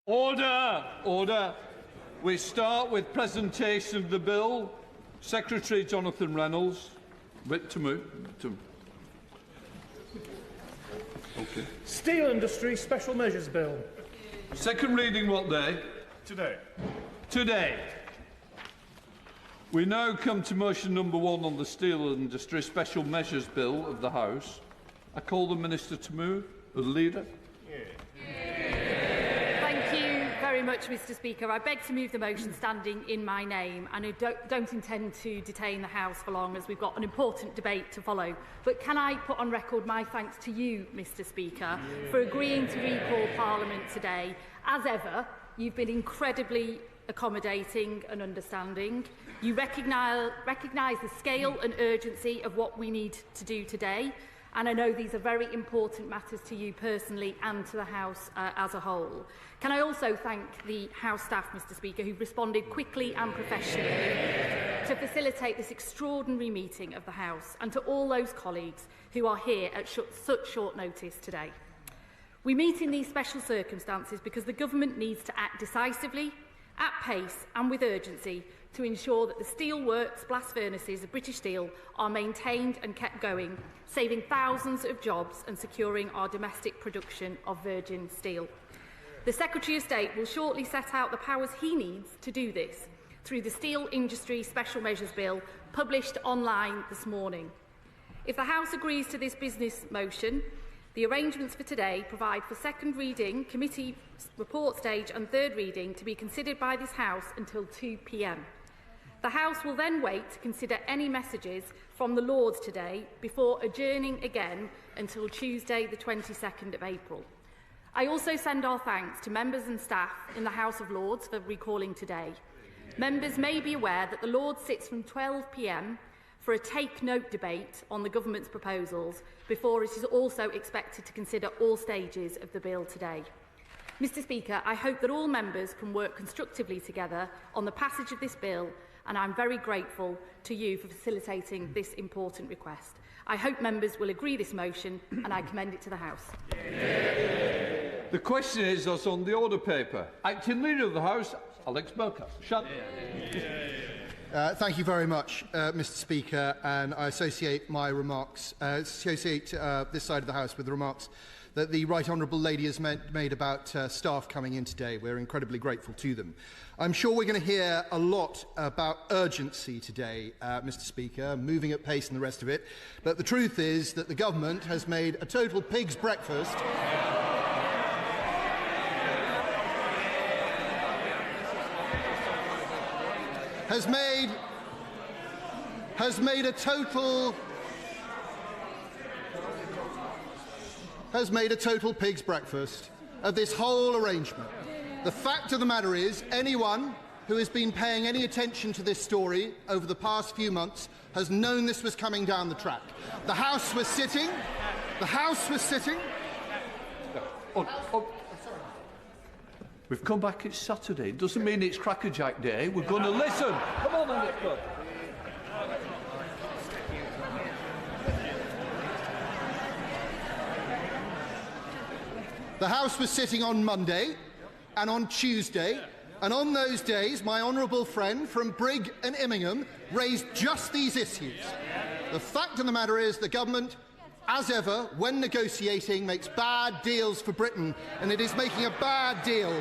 Order! Order! We start with presentation of the bill. Secretary Jonathan Reynolds. Wait to move. Okay. Steel Industry Special Measures Bill. Second reading what day? Today. Today. We now come to motion number 1 on the Steel Industry Special Measures Bill of the House. I call the Minister to move as leader. Thank you very much, Mr. Speaker. I beg to move the motion standing in my name, and I don't intend to detain the House for long, as we've got an important debate to follow. But can I put on record my thanks to you, Mr. Speaker, for agreeing to recall Parliament today. As ever, you've been incredibly accommodating and understanding. You recognise the scale and urgency of what we need to do today, and I know these are very important matters to you personally and to the House as a whole. Can I also thank the House staff, Mr. Speaker, who've responded quickly and professionally to facilitate this extraordinary meeting of the House, and to all those colleagues who are here at such short notice today. We meet in these special circumstances because the Government needs to act decisively, at pace and with urgency to ensure that the steelworks blast furnaces of British Steel are maintained and kept going, saving thousands of jobs and securing our domestic production of virgin steel. The Secretary of State will shortly set out the powers he needs to do this through the Steel Industry Special Measures Bill published online this morning. If the House agrees to this business motion, the arrangements for today provide for second reading, committee report stage and third reading to be considered by this House until 2 p.m. The House will then wait to consider any messages from the Lords today before adjourning again until Tuesday the 22nd of April. I also send our thanks to members and staff in the House of Lords for recalling today. Members may be aware that the Lords sits from 12 p.m. for a take-note debate on the Government's proposals before it is also expected to consider all stages of the bill today. Mr. Speaker, I hope that all members can work constructively together on the passage of this bill, and I'm very grateful to you for facilitating this important request. I hope members will agree this motion, and I commend it to the House. The question is as on the order paper. Acting Leader of the House, Alex Belker. Thank you very much, Mr. Speaker, and I associate my remarks, this side of the House with the remarks that the Right Honourable Lady has made about staff coming in today. We're incredibly grateful to them. I'm sure we're going to hear a lot about urgency today, Mr. Speaker, moving at pace and the rest of it, but the truth is that the Government has made a total pig's breakfast. Has made a total pig's breakfast of this whole arrangement. The fact of the matter is, anyone who has been paying any attention to this story over the past few months has known this was coming down the track. The House was sitting. We've come back, it's Saturday. It doesn't mean it's Crackerjack Day. We're going to listen. Come on, then, let's go. The House was sitting on Monday and on Tuesday, and on those days, my honourable friend from Brigg and Immingham raised just these issues. The fact of the matter is the Government, as ever, when negotiating, makes bad deals for Britain, and it is making a bad deal.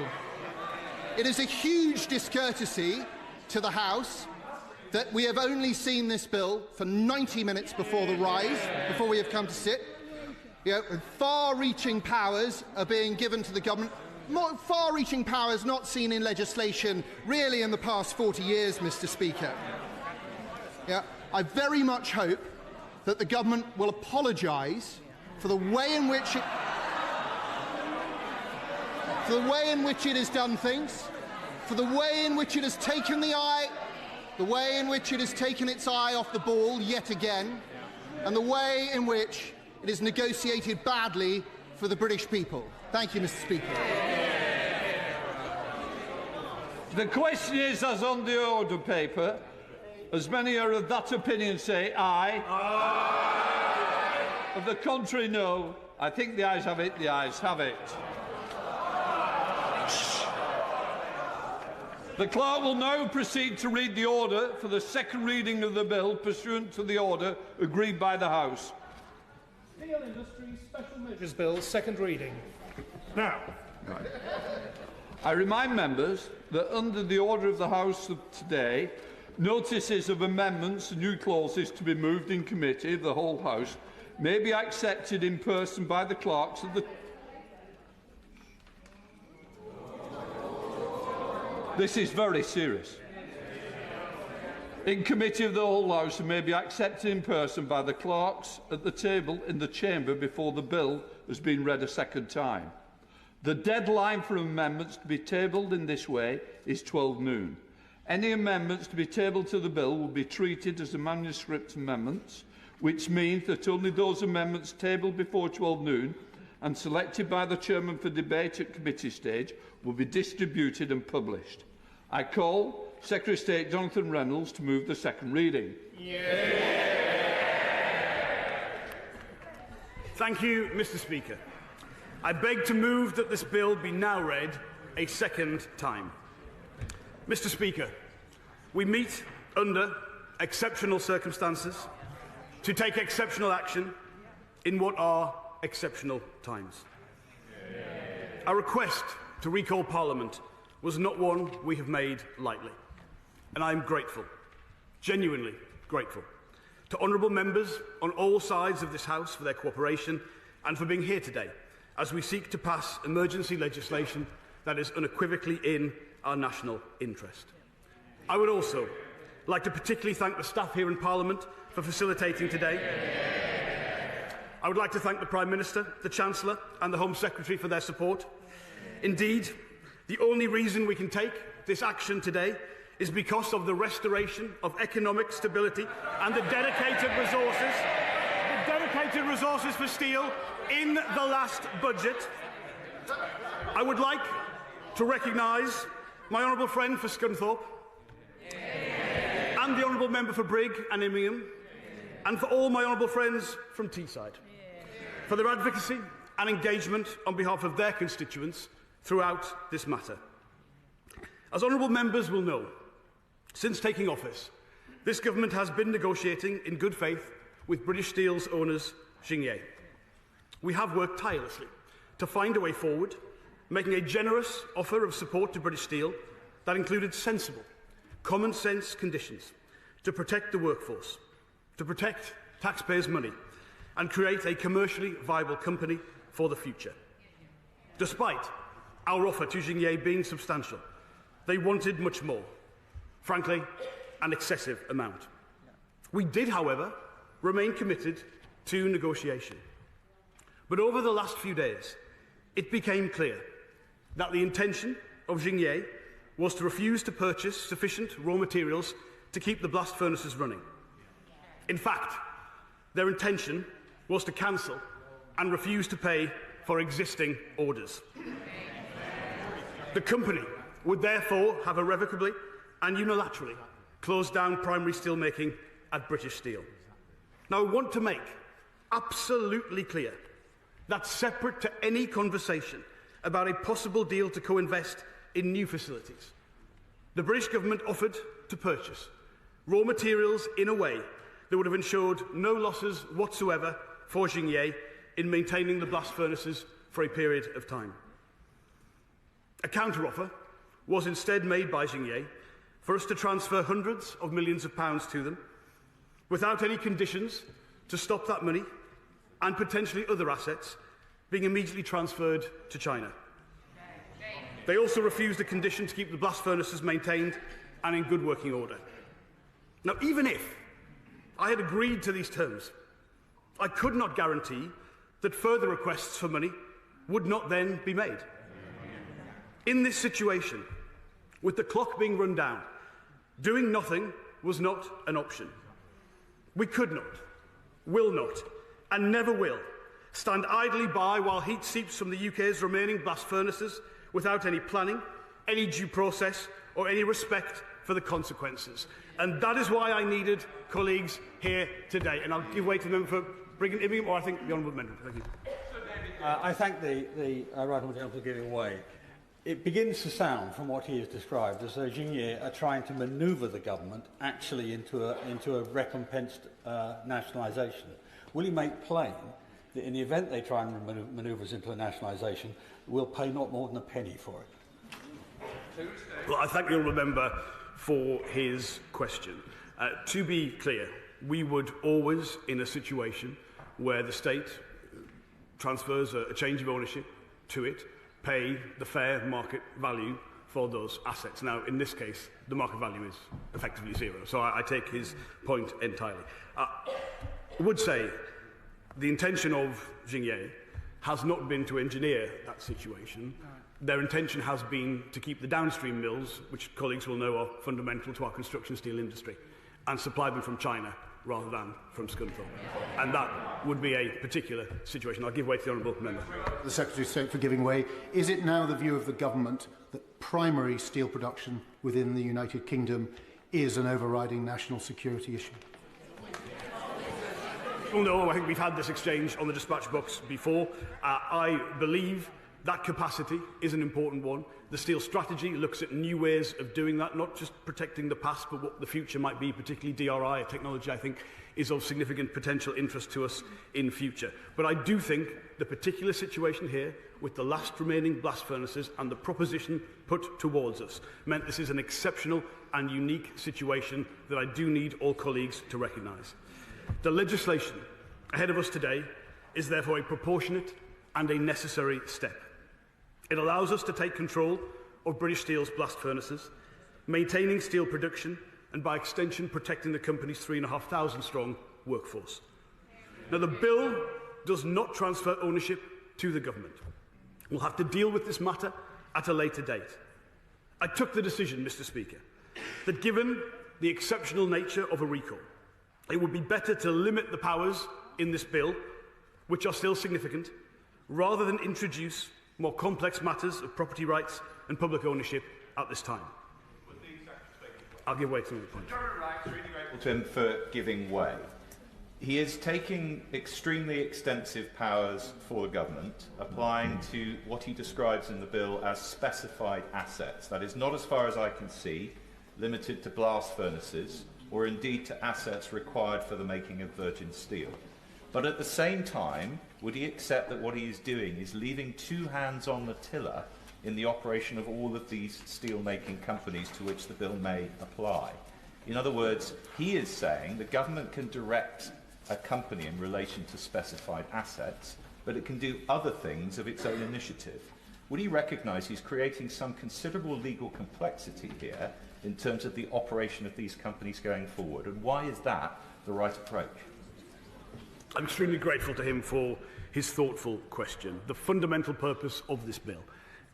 It is a huge discourtesy to the House that we have only seen this bill for 90 minutes before we have come to sit. Far-reaching powers are being given to the Government. Far-reaching powers not seen in legislation really in the past 40 years, Mr. Speaker. I very much hope that the Government will apologise for the way in which it has done things, for the way in which it has taken its eye off the ball yet again, and the way in which it has negotiated badly for the British people. Thank you, Mr. Speaker. The question is as on the order paper. As many are of that opinion, say aye. Aye. Of the contrary, no. I think the ayes have it. The ayes have it. Shh. The clerk will now proceed to read the order for the second reading of the bill pursuant to the order agreed by the House. Steel Industry Special Measures Bill, second reading. Now. Right. I remind members that under the order of the House of today, notices of amendments and new clauses to be moved in committee of the whole House may be accepted in person by the clerks of the... This is very serious. In committee of the whole House, and may be accepted in person by the clerks at the table in the chamber before the bill has been read a second time. The deadline for amendments to be tabled in this way is 12 noon. Any amendments to be tabled to the bill will be treated as manuscript amendments, which means that only those amendments tabled before 12 noon and selected by the chairman for debate at committee stage will be distributed and published. I call Secretary of State Jonathan Reynolds to move the second reading. Thank you, Mr. Speaker. I beg to move that this bill be now read a second time. Mr. Speaker, we meet under exceptional circumstances to take exceptional action in what are exceptional times. Our request to recall Parliament was not one we have made lightly, and I am grateful, genuinely grateful, to honourable members on all sides of this House for their cooperation and for being here today as we seek to pass emergency legislation that is unequivocally in our national interest. I would also like to particularly thank the staff here in Parliament for facilitating today. I would like to thank the Prime Minister, the Chancellor and the Home Secretary for their support. Indeed, the only reason we can take this action today is because of the restoration of economic stability and the dedicated resources for steel in the last budget. I would like to recognise my honourable friend for Scunthorpe and the honourable member for Brigg and Immingham and for all my honourable friends from Teesside for their advocacy and engagement on behalf of their constituents throughout this matter. As honourable members will know, since taking office, this government has been negotiating in good faith with British Steel's owners, Xingye. We have worked tirelessly to find a way forward, making a generous offer of support to British Steel that included sensible, common-sense conditions to protect the workforce, to protect taxpayers' money, and create a commercially viable company for the future. Despite our offer to Xingye being substantial, they wanted much more, frankly, an excessive amount. We did, however, remain committed to negotiation. But over the last few days, it became clear that the intention of Xingye was to refuse to purchase sufficient raw materials to keep the blast furnaces running. In fact, their intention was to cancel and refuse to pay for existing orders. The company would therefore have irrevocably and unilaterally closed down primary steelmaking at British Steel. Now, I want to make absolutely clear that separate to any conversation about a possible deal to co-invest in new facilities, the British government offered to purchase raw materials in a way that would have ensured no losses whatsoever for Xingye in maintaining the blast furnaces for a period of time. A counter-offer was instead made by Xingye for us to transfer hundreds of millions of pounds to them without any conditions to stop that money and potentially other assets being immediately transferred to China. They also refused a condition to keep the blast furnaces maintained and in good working order. Now, even if I had agreed to these terms, I could not guarantee that further requests for money would not then be made. In this situation, with the clock being run down, doing nothing was not an option. We could not, will not, and never will stand idly by while heat seeps from the UK's remaining blast furnaces without any planning, any due process, or any respect for the consequences. And that is why I needed colleagues here today. And I'll give way to the member for Brigg and Immingham, or I think the honourable member. Thank you. I thank the right honourable gentleman for giving way. It begins to sound, from what he has described, as though Jingye are trying to manoeuvre the government actually into a recompensed nationalisation. Will he make plain that in the event they try and manoeuvre us into a nationalisation, we'll pay not more than a penny for it? Well, I thank the honourable member for his question. To be clear, we would always, in a situation where the state transfers a change of ownership to it, pay the fair market value for those assets. Now, in this case, the market value is effectively zero, so I take his point entirely. I would say the intention of Jingye has not been to engineer that situation. Their intention has been to keep the downstream mills, which colleagues will know are fundamental to our construction steel industry, and supply them from China rather than from Scunthorpe. And that would be a particular situation. I'll give way to the honourable member. The Secretary of State for giving way. Is it now the view of the government that primary steel production within the United Kingdom is an overriding national security issue? Well, no, I think we've had this exchange on the dispatch box before. I believe that capacity is an important one. The steel strategy looks at new ways of doing that, not just protecting the past, but what the future might be, particularly DRI, a technology I think is of significant potential interest to us in future. But I do think the particular situation here, with the last remaining blast furnaces and the proposition put towards us, meant this is an exceptional and unique situation that I do need all colleagues to recognise. The legislation ahead of us today is therefore a proportionate and a necessary step. It allows us to take control of British Steel's blast furnaces, maintaining steel production and, by extension, protecting the company's 3,500 strong workforce. Now, the bill does not transfer ownership to the government. We'll have to deal with this matter at a later date. I took the decision, Mr. Speaker, that given the exceptional nature of a recall, it would be better to limit the powers in this bill, which are still significant, rather than introduce more complex matters of property rights and public ownership at this time. I'll give way to the point. Really grateful to him for giving way. He is taking extremely extensive powers for the government, applying to what he describes in the bill as specified assets. That is not, as far as I can see, limited to blast furnaces or indeed to assets required for the making of virgin steel. But at the same time, would he accept that what he is doing is leaving two hands on the tiller in the operation of all of these steel-making companies to which the bill may apply? In other words, he is saying the government can direct a company in relation to specified assets, but it can do other things of its own initiative. Would he recognise he's creating some considerable legal complexity here in terms of the operation of these companies going forward? And why is that the right approach? I'm extremely grateful to him for his thoughtful question. The fundamental purpose of this bill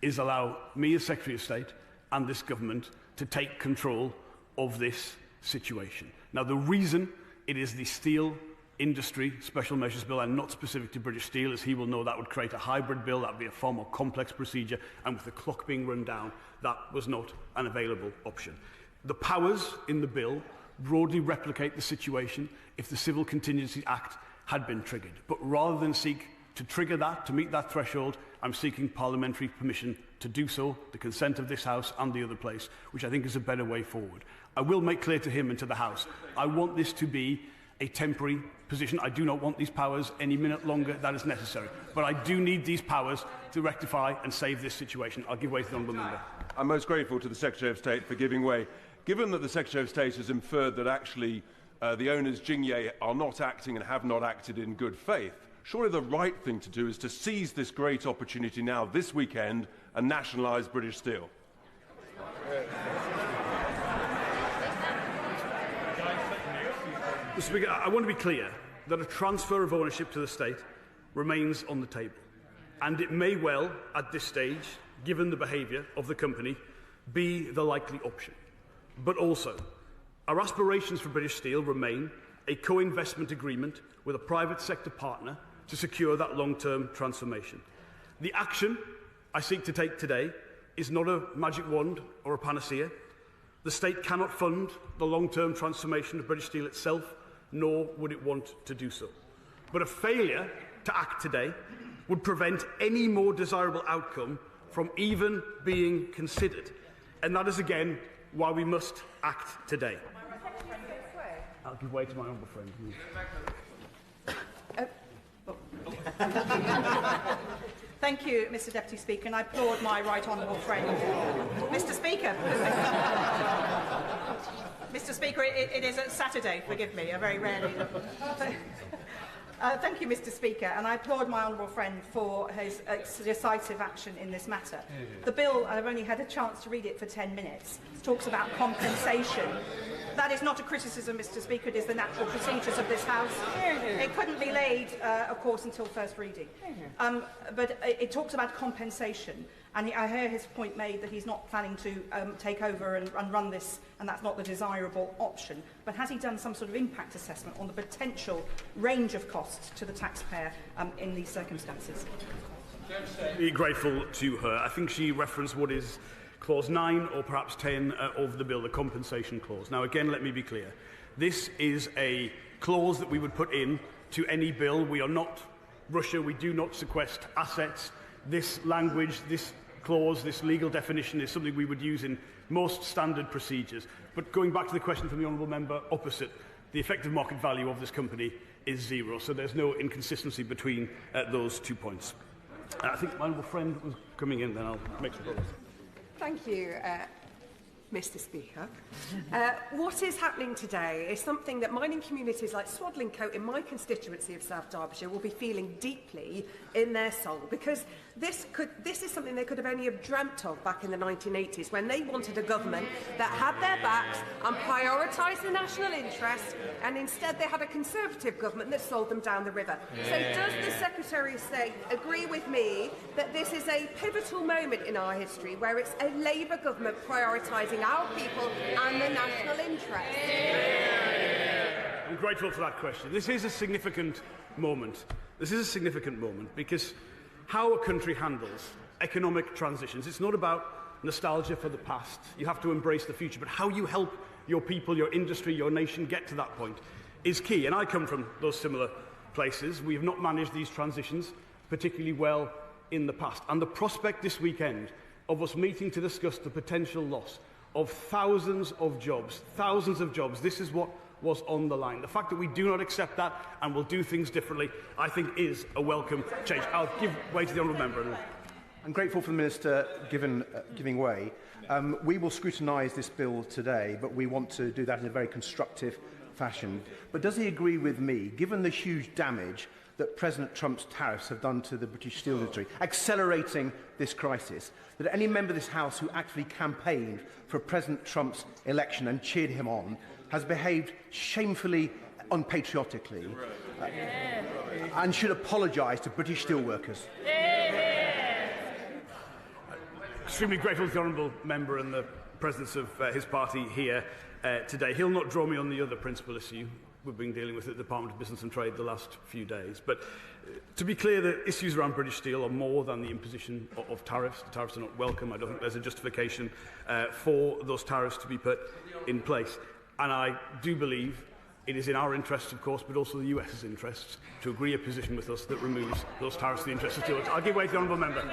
is allow me as Secretary of State and this government to take control of this situation. Now, the reason it is the steel industry special measures bill and not specific to British Steel, as he will know, that would create a hybrid bill, that would be a far more complex procedure, and with the clock being run down, that was not an available option. The powers in the bill broadly replicate the situation if the Civil Contingency Act had been triggered. But rather than seek to trigger that, to meet that threshold, I'm seeking parliamentary permission to do so, the consent of this House and the other place, which I think is a better way forward. I will make clear to him and to the House, I want this to be a temporary position. I do not want these powers any minute longer than is necessary. But I do need these powers to rectify and save this situation. I'll give way to the honourable member. I'm most grateful to the Secretary of State for giving way. Given that the Secretary of State has inferred that actually the owners, Jingye, are not acting and have not acted in good faith, surely the right thing to do is to seize this great opportunity now, this weekend, and nationalise British Steel. Mr. Speaker, I want to be clear that a transfer of ownership to the state remains on the table. And it may well, at this stage, given the behaviour of the company, be the likely option. But also, our aspirations for British Steel remain a co-investment agreement with a private sector partner to secure that long-term transformation. The action I seek to take today is not a magic wand or a panacea. The state cannot fund the long-term transformation of British Steel itself, nor would it want to do so. But a failure to act today would prevent any more desirable outcome from even being considered. And that is, again, why we must act today. I'll give way to my honourable friend. Thank you, Mr Deputy Speaker, and I applaud my right honourable friend. Mr Speaker. Mr Speaker, it is a Saturday, forgive me, I very rarely... Thank you, Mr Speaker, and I applaud my honourable friend for his decisive action in this matter. The bill, I've only had a chance to read it for 10 minutes, talks about compensation. That is not a criticism, Mr Speaker, it is the natural procedures of this House. It couldn't be laid, of course, until first reading. But it talks about compensation, and I hear his point made that he's not planning to take over and run this, and that's not the desirable option. But has he done some sort of impact assessment on the potential range of costs to the taxpayer in these circumstances? Be grateful to her. I think she referenced what is Clause 9 or perhaps 10 of the bill, the compensation clause. Now, again, let me be clear. This is a clause that we would put in to any bill. We are not Russia. We do not sequester assets. This language, this clause, this legal definition is something we would use in most standard procedures. But going back to the question from the honourable member opposite, the effective market value of this company is 0. So there's no inconsistency between those 2 points. I think my honourable friend was coming in, then I'll make some progress. Thank you, Mr Speaker. What is happening today is something that mining communities like Swadlincote in my constituency of South Derbyshire will be feeling deeply in their soul, because this is something they could have only have dreamt of back in the 1980s, when they wanted a government that had their backs and prioritised the national interest, and instead they had a Conservative government that sold them down the river. Yeah. So does the Secretary of State agree with me that this is a pivotal moment in our history where it's a Labour government prioritising our people and the national interest? I'm grateful for that question. This is a significant moment. This is a significant moment because how a country handles economic transitions, it's not about nostalgia for the past. You have to embrace the future, but how you help your people, your industry, your nation get to that point is key. And I come from those similar places. We have not managed these transitions particularly well in the past. And the prospect this weekend of us meeting to discuss the potential loss of thousands of jobs, this is what was on the line. The fact that we do not accept that and will do things differently, I think, is a welcome change. I'll give way to the honourable member. I'm grateful for the Minister giving way. We will scrutinise this bill today, but we want to do that in a very constructive fashion. But does he agree with me, given the huge damage that President Trump's tariffs have done to the British steel industry, accelerating this crisis, that any member of this House who actually campaigned for President Trump's election and cheered him on has behaved shamefully, unpatriotically, and should apologise to British steelworkers? Extremely grateful to the honourable member and the presence of his party here today. He'll not draw me on the other principal issue we've been dealing with at the Department of Business and Trade the last few days. But to be clear, the issues around British steel are more than the imposition of tariffs. The tariffs are not welcome. I don't think there's a justification for those tariffs to be put in place. And I do believe it is in our interests, of course, but also the US's interests, to agree a position with us that removes those tariffs to the interests of steelworkers. I'll give way to the honourable member.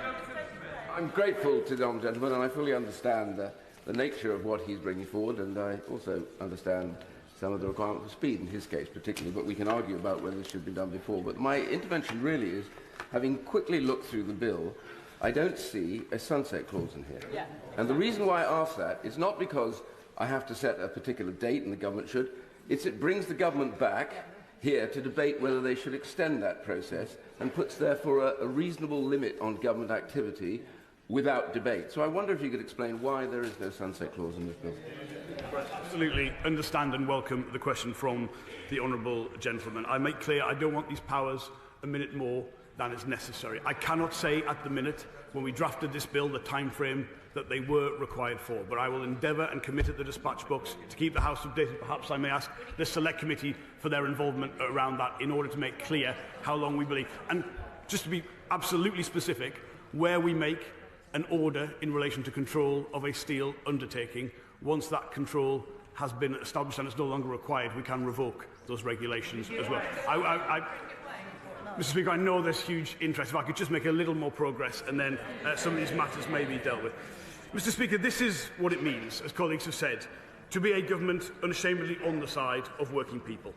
I'm grateful to the honourable gentleman, and I fully understand the nature of what he's bringing forward, and I also understand some of the requirement for speed in his case particularly, but we can argue about whether this should be done before. But my intervention really is, having quickly looked through the bill, I don't see a sunset clause in here. Yeah. And the reason why I ask that is not because I have to set a particular date, and the government should. It brings the government back here to debate whether they should extend that process, and puts therefore a reasonable limit on government activity without debate. So I wonder if you could explain why there is no sunset clause in this bill. Absolutely understand and welcome the question from the honourable gentleman. I make clear I don't want these powers a minute more than is necessary. I cannot say at the minute, when we drafted this bill, the time frame that they were required for, but I will endeavour and commit at the dispatch box to keep the House updated. Perhaps I may ask the Select Committee for their involvement around that in order to make clear how long we believe. And just to be absolutely specific, where we make an order in relation to control of a steel undertaking, once that control has been established and is no longer required, we can revoke those regulations as well. Mr. Speaker, I know there's huge interest. If I could just make a little more progress and then some of these matters may be dealt with. Mr. Speaker, this is what it means, as colleagues have said, to be a government unashamedly on the side of working people,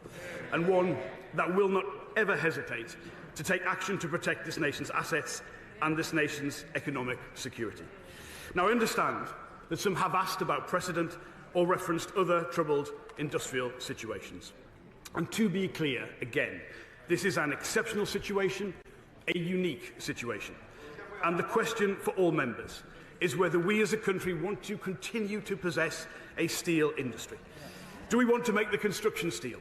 and one that will not ever hesitate to take action to protect this nation's assets and this nation's economic security. Now, I understand that some have asked about precedent or referenced other troubled industrial situations. And to be clear, again, this is an exceptional situation, a unique situation. And the question for all members is whether we as a country want to continue to possess a steel industry. Do we want to make the construction steel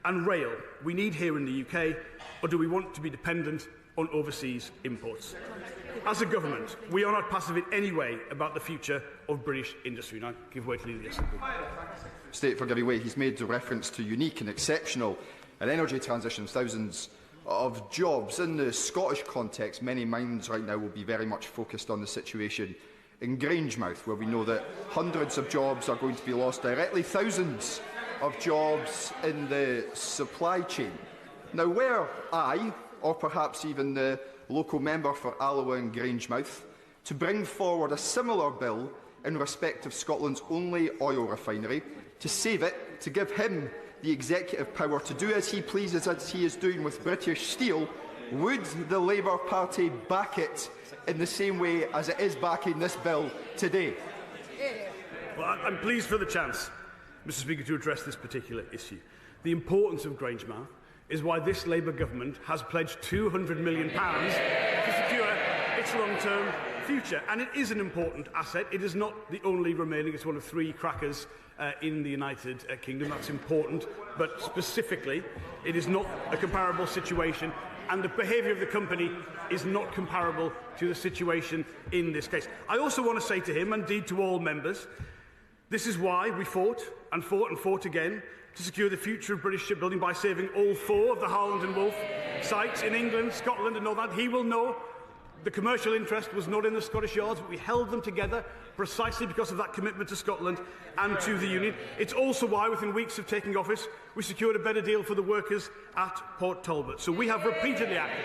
and rail we need here in the UK, or do we want to be dependent on overseas imports? As a government, we are not passive in any way about the future of British industry. Now, give way to the SNP. State for giving way. He's made reference to unique and exceptional and energy transitions, thousands of jobs. In the Scottish context, many minds right now will be very much focused on the situation in Grangemouth, where we know that hundreds of jobs are going to be lost directly, thousands of jobs in the supply chain. Now, were I, or perhaps even the local member for Alloa and Grangemouth, to bring forward a similar bill in respect of Scotland's only oil refinery, to save it, to give him the executive power to do as he pleases, as he is doing with British Steel, would the Labour Party back it in the same way as it is backing this bill today? Well, I'm pleased for the chance, Mr. Speaker, to address this particular issue. The importance of Grangemouth is why this Labour government has pledged £200 million to secure its long-term future. And it is an important asset. It is not the only remaining. It's one of 3 crackers in the United Kingdom. That's important. But specifically, it is not a comparable situation. And the behaviour of the company is not comparable to the situation in this case. I also want to say to him, and indeed to all members, this is why we fought and fought and fought again to secure the future of British shipbuilding by saving all 4 of the Harland and Wolff sites in England, Scotland and all that. He will know the commercial interest was not in the Scottish yards, but we held them together precisely because of that commitment to Scotland and to the Union. It's also why, within weeks of taking office, we secured a better deal for the workers at Port Talbot. So we have repeatedly acted,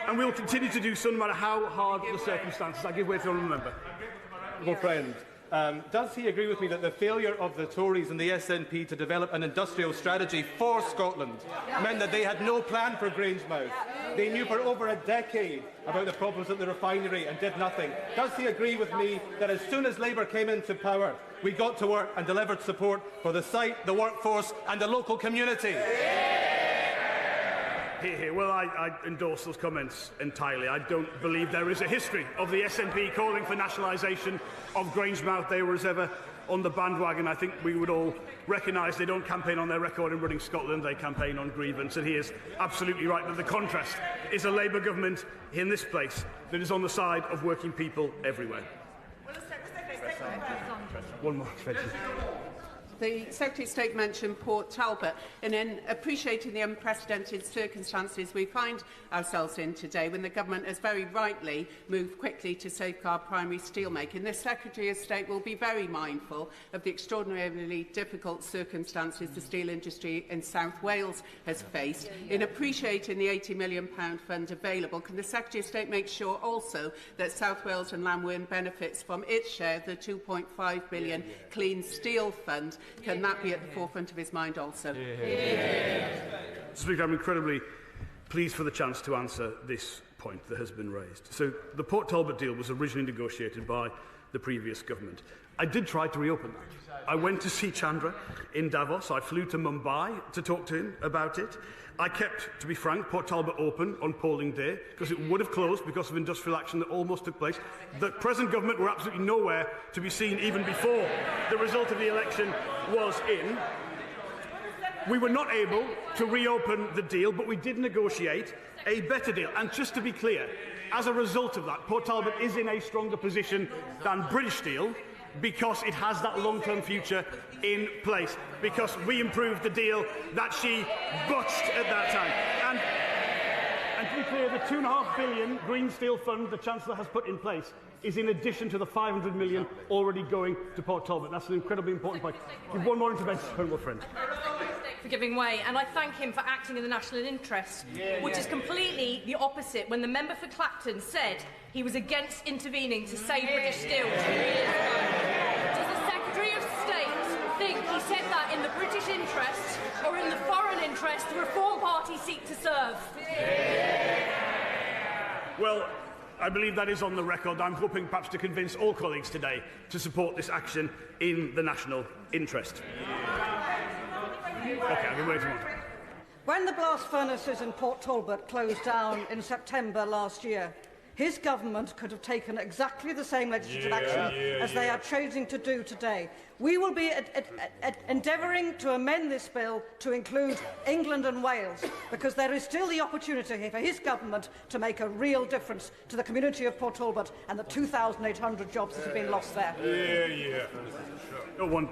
and we will continue to do so no matter how hard the circumstances. I give way to the honourable member. Well, friend, does he agree with me that the failure of the Tories and the SNP to develop an industrial strategy for Scotland meant that they had no plan for Grangemouth? They knew for over a decade about the problems at the refinery and did nothing. Does he agree with me that as soon as Labour came into power, we got to work and delivered support for the site, the workforce and the local community? Well, I endorse those comments entirely. I don't believe there is a history of the SNP calling for nationalisation of Grangemouth. They were as ever on the bandwagon. I think we would all recognise they don't campaign on their record in running Scotland, they campaign on grievance. And he is absolutely right that the contrast is a Labour government in this place that is on the side of working people everywhere. One more. Thank you. The Secretary of State mentioned Port Talbot, and in appreciating the unprecedented circumstances we find ourselves in today, when the Government has very rightly moved quickly to safeguard primary steelmaking, the Secretary of State will be very mindful of the extraordinarily difficult circumstances the steel industry in South Wales has faced. In appreciating the £80 million fund available, can the Secretary of State make sure also that South Wales and Lamwerne benefits from its share of the £2.5 billion Clean Steel Fund? Can that be at the forefront of his mind also? Speaker, I'm incredibly pleased for the chance to answer this point that has been raised. So the Port Talbot deal was originally negotiated by the previous government. I did try to reopen that. I went to see Chandra in Davos. I flew to Mumbai to talk to him about it. I kept, to be frank, Port Talbot open on polling day because it would have closed because of industrial action that almost took place. The present government were absolutely nowhere to be seen even before the result of the election was in. We were not able to reopen the deal, but we did negotiate a better deal. And just to be clear, as a result of that, Port Talbot is in a stronger position than British Steel because it has that long-term future in place, because we improved the deal that she botched at that time. And to be clear, the £2.5 billion Green Steel Fund the Chancellor has put in place is in addition to the £500 million already going to Port Talbot. That's an incredibly important point. Give one more intervention, honourable friend. for giving way, and I thank him for acting in the national interest, which is completely the opposite when the member for Clacton said he was against intervening to save British Steel 2 years ago. Does the Secretary of State think he said that in the British interest or in the foreign interest the Reform Party seek to serve? Well, I believe that is on the record. I'm hoping perhaps to convince all colleagues today to support this action in the national interest. OK, I've been waiting on. When the blast furnaces in Port Talbot closed down in September last year, his government could have taken exactly the same legislative action as they are choosing to do today. We will be endeavouring to amend this bill to include England and Wales, because there is still the opportunity here for his government to make a real difference to the community of Port Talbot and the 2,800 jobs that have been lost there. No one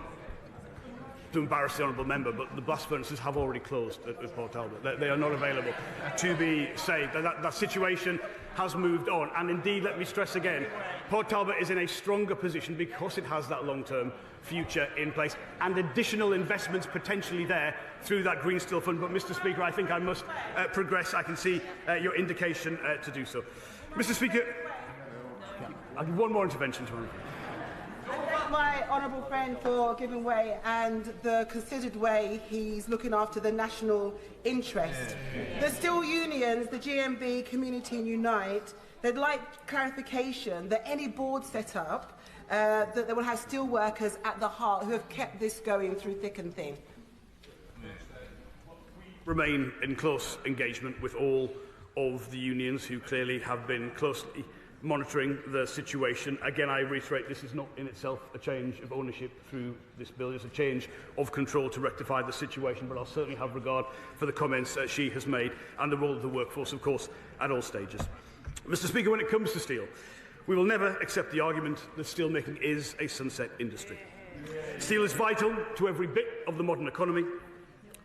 to embarrass the honourable member, but the blast furnaces have already closed at Port Talbot. They are not available to be saved. That situation has moved on. And indeed, let me stress again, Port Talbot is in a stronger position because it has that long-term future in place and additional investments potentially there through that Green Steel Fund. But, Mr. Speaker, I think I must progress. I can see your indication to do so. Mr. Speaker, I'll give one more intervention to him. I thank my honourable friend for giving way and the considered way he's looking after the national interest. The steel unions, the GMB, Community and Unite, they'd like clarification that any board set up, that they will have steel workers at the heart who have kept this going through thick and thin. Remain in close engagement with all of the unions who clearly have been closely monitoring the situation. Again, I reiterate, this is not in itself a change of ownership through this bill. It's a change of control to rectify the situation, but I'll certainly have regard for the comments she has made and the role of the workforce, of course, at all stages. Mr. Speaker, when it comes to steel, we will never accept the argument that steelmaking is a sunset industry. Steel is vital to every bit of the modern economy.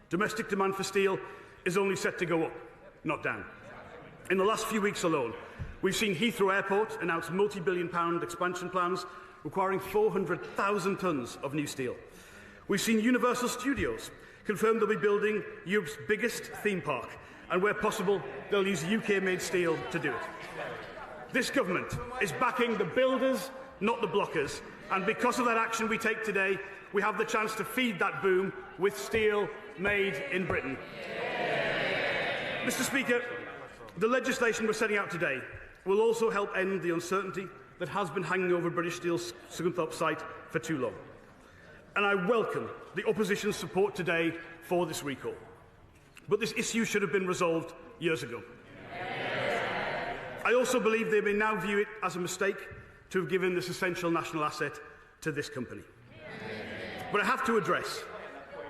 Domestic demand for steel is only set to go up, not down. In the last few weeks alone, we've seen Heathrow Airport announce multi-billion-pound expansion plans requiring 400,000 tonnes of new steel. We've seen Universal Studios confirm they'll be building Europe's biggest theme park, and where possible, they'll use UK-made steel to do it. This government is backing the builders, not the blockers, and because of that action we take today, we have the chance to feed that boom with steel made in Britain. Mr. Speaker, the legislation we're setting out today will also help end the uncertainty that has been hanging over British Steel's Scunthorpe site for too long. And I welcome the opposition's support today for this recall. But this issue should have been resolved years ago. I also believe they may now view it as a mistake to have given this essential national asset to this company. But I have to address,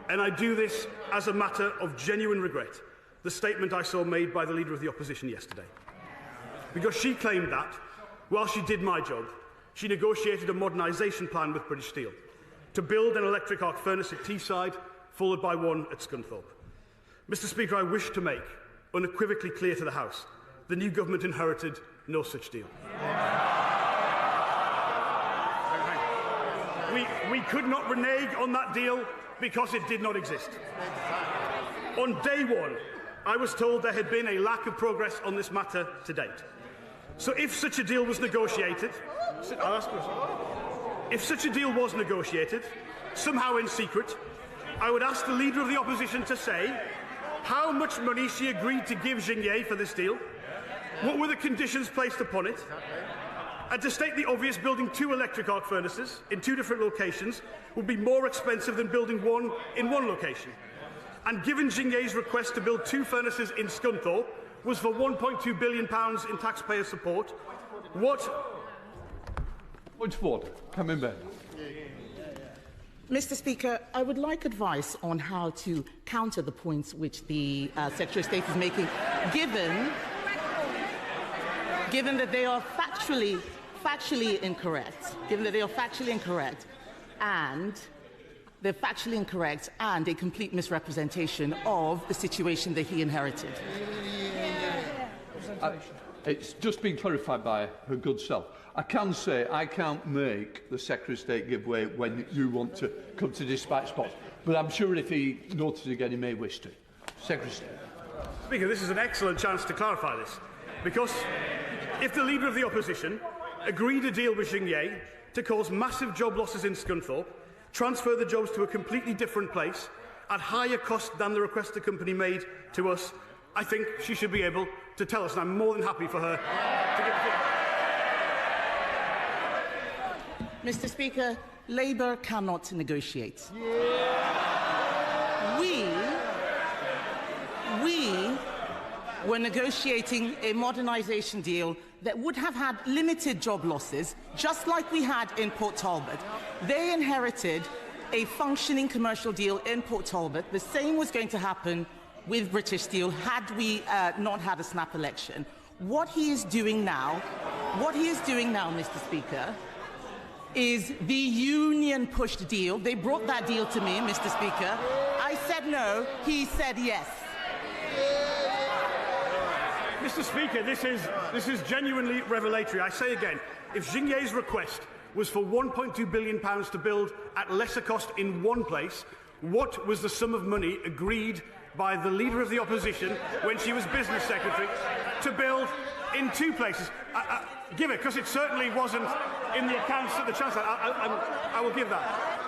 and I do this as a matter of genuine regret, the statement I saw made by the Leader of the Opposition yesterday. Because she claimed that, while she did my job, she negotiated a modernisation plan with British Steel to build an electric arc furnace at Teesside, followed by one at Scunthorpe. Mr. Speaker, I wish to make unequivocally clear to the House the new government inherited no such deal. We could not renege on that deal because it did not exist. On day one, I was told there had been a lack of progress on this matter to date. So if such a deal was negotiated, somehow in secret, I would ask the Leader of the Opposition to say how much money she agreed to give Xingye for this deal, what were the conditions placed upon it, and to state the obvious, building 2 electric arc furnaces in 2 different locations would be more expensive than building one in one location. And given Xingye's request to build 2 furnaces in Scunthorpe was for £1.2 billion in taxpayer support, what... Point of order. Come in, Ben. Mr. Speaker, I would like advice on how to counter the points which the Secretary of State is making, given that they are factually incorrect, and they're factually incorrect and a complete misrepresentation of the situation that he inherited. It's just been clarified by her good self. I can say I can't make the Secretary of State give way when you want to come to dispatch spots. but I'm sure if he notes it again, he may wish to. Secretary. Speaker, this is an excellent chance to clarify this, because if the Leader of the Opposition agreed a deal with Xingye to cause massive job losses in Scunthorpe, transfer the jobs to a completely different place at higher cost than the request the company made to us, I think she should be able to tell us, and I'm more than happy for her to give Mr. Speaker, Labour cannot negotiate. We were negotiating a modernisation deal that would have had limited job losses, just like we had in Port Talbot. They inherited a functioning commercial deal in Port Talbot. The same was going to happen with British Steel had we not had a snap election. What he is doing now, Mr. Speaker, is the union-pushed deal. They brought that deal to me, Mr. Speaker. I said no, he said yes. Mr. Speaker, this is genuinely revelatory. I say again, if Xingye's request was for £1.2 billion to build at lesser cost in one place, what was the sum of money agreed by the Leader of the Opposition when she was Business Secretary to build in two places? Give it, because it certainly wasn't in the accounts at the Chancellor. I will give that.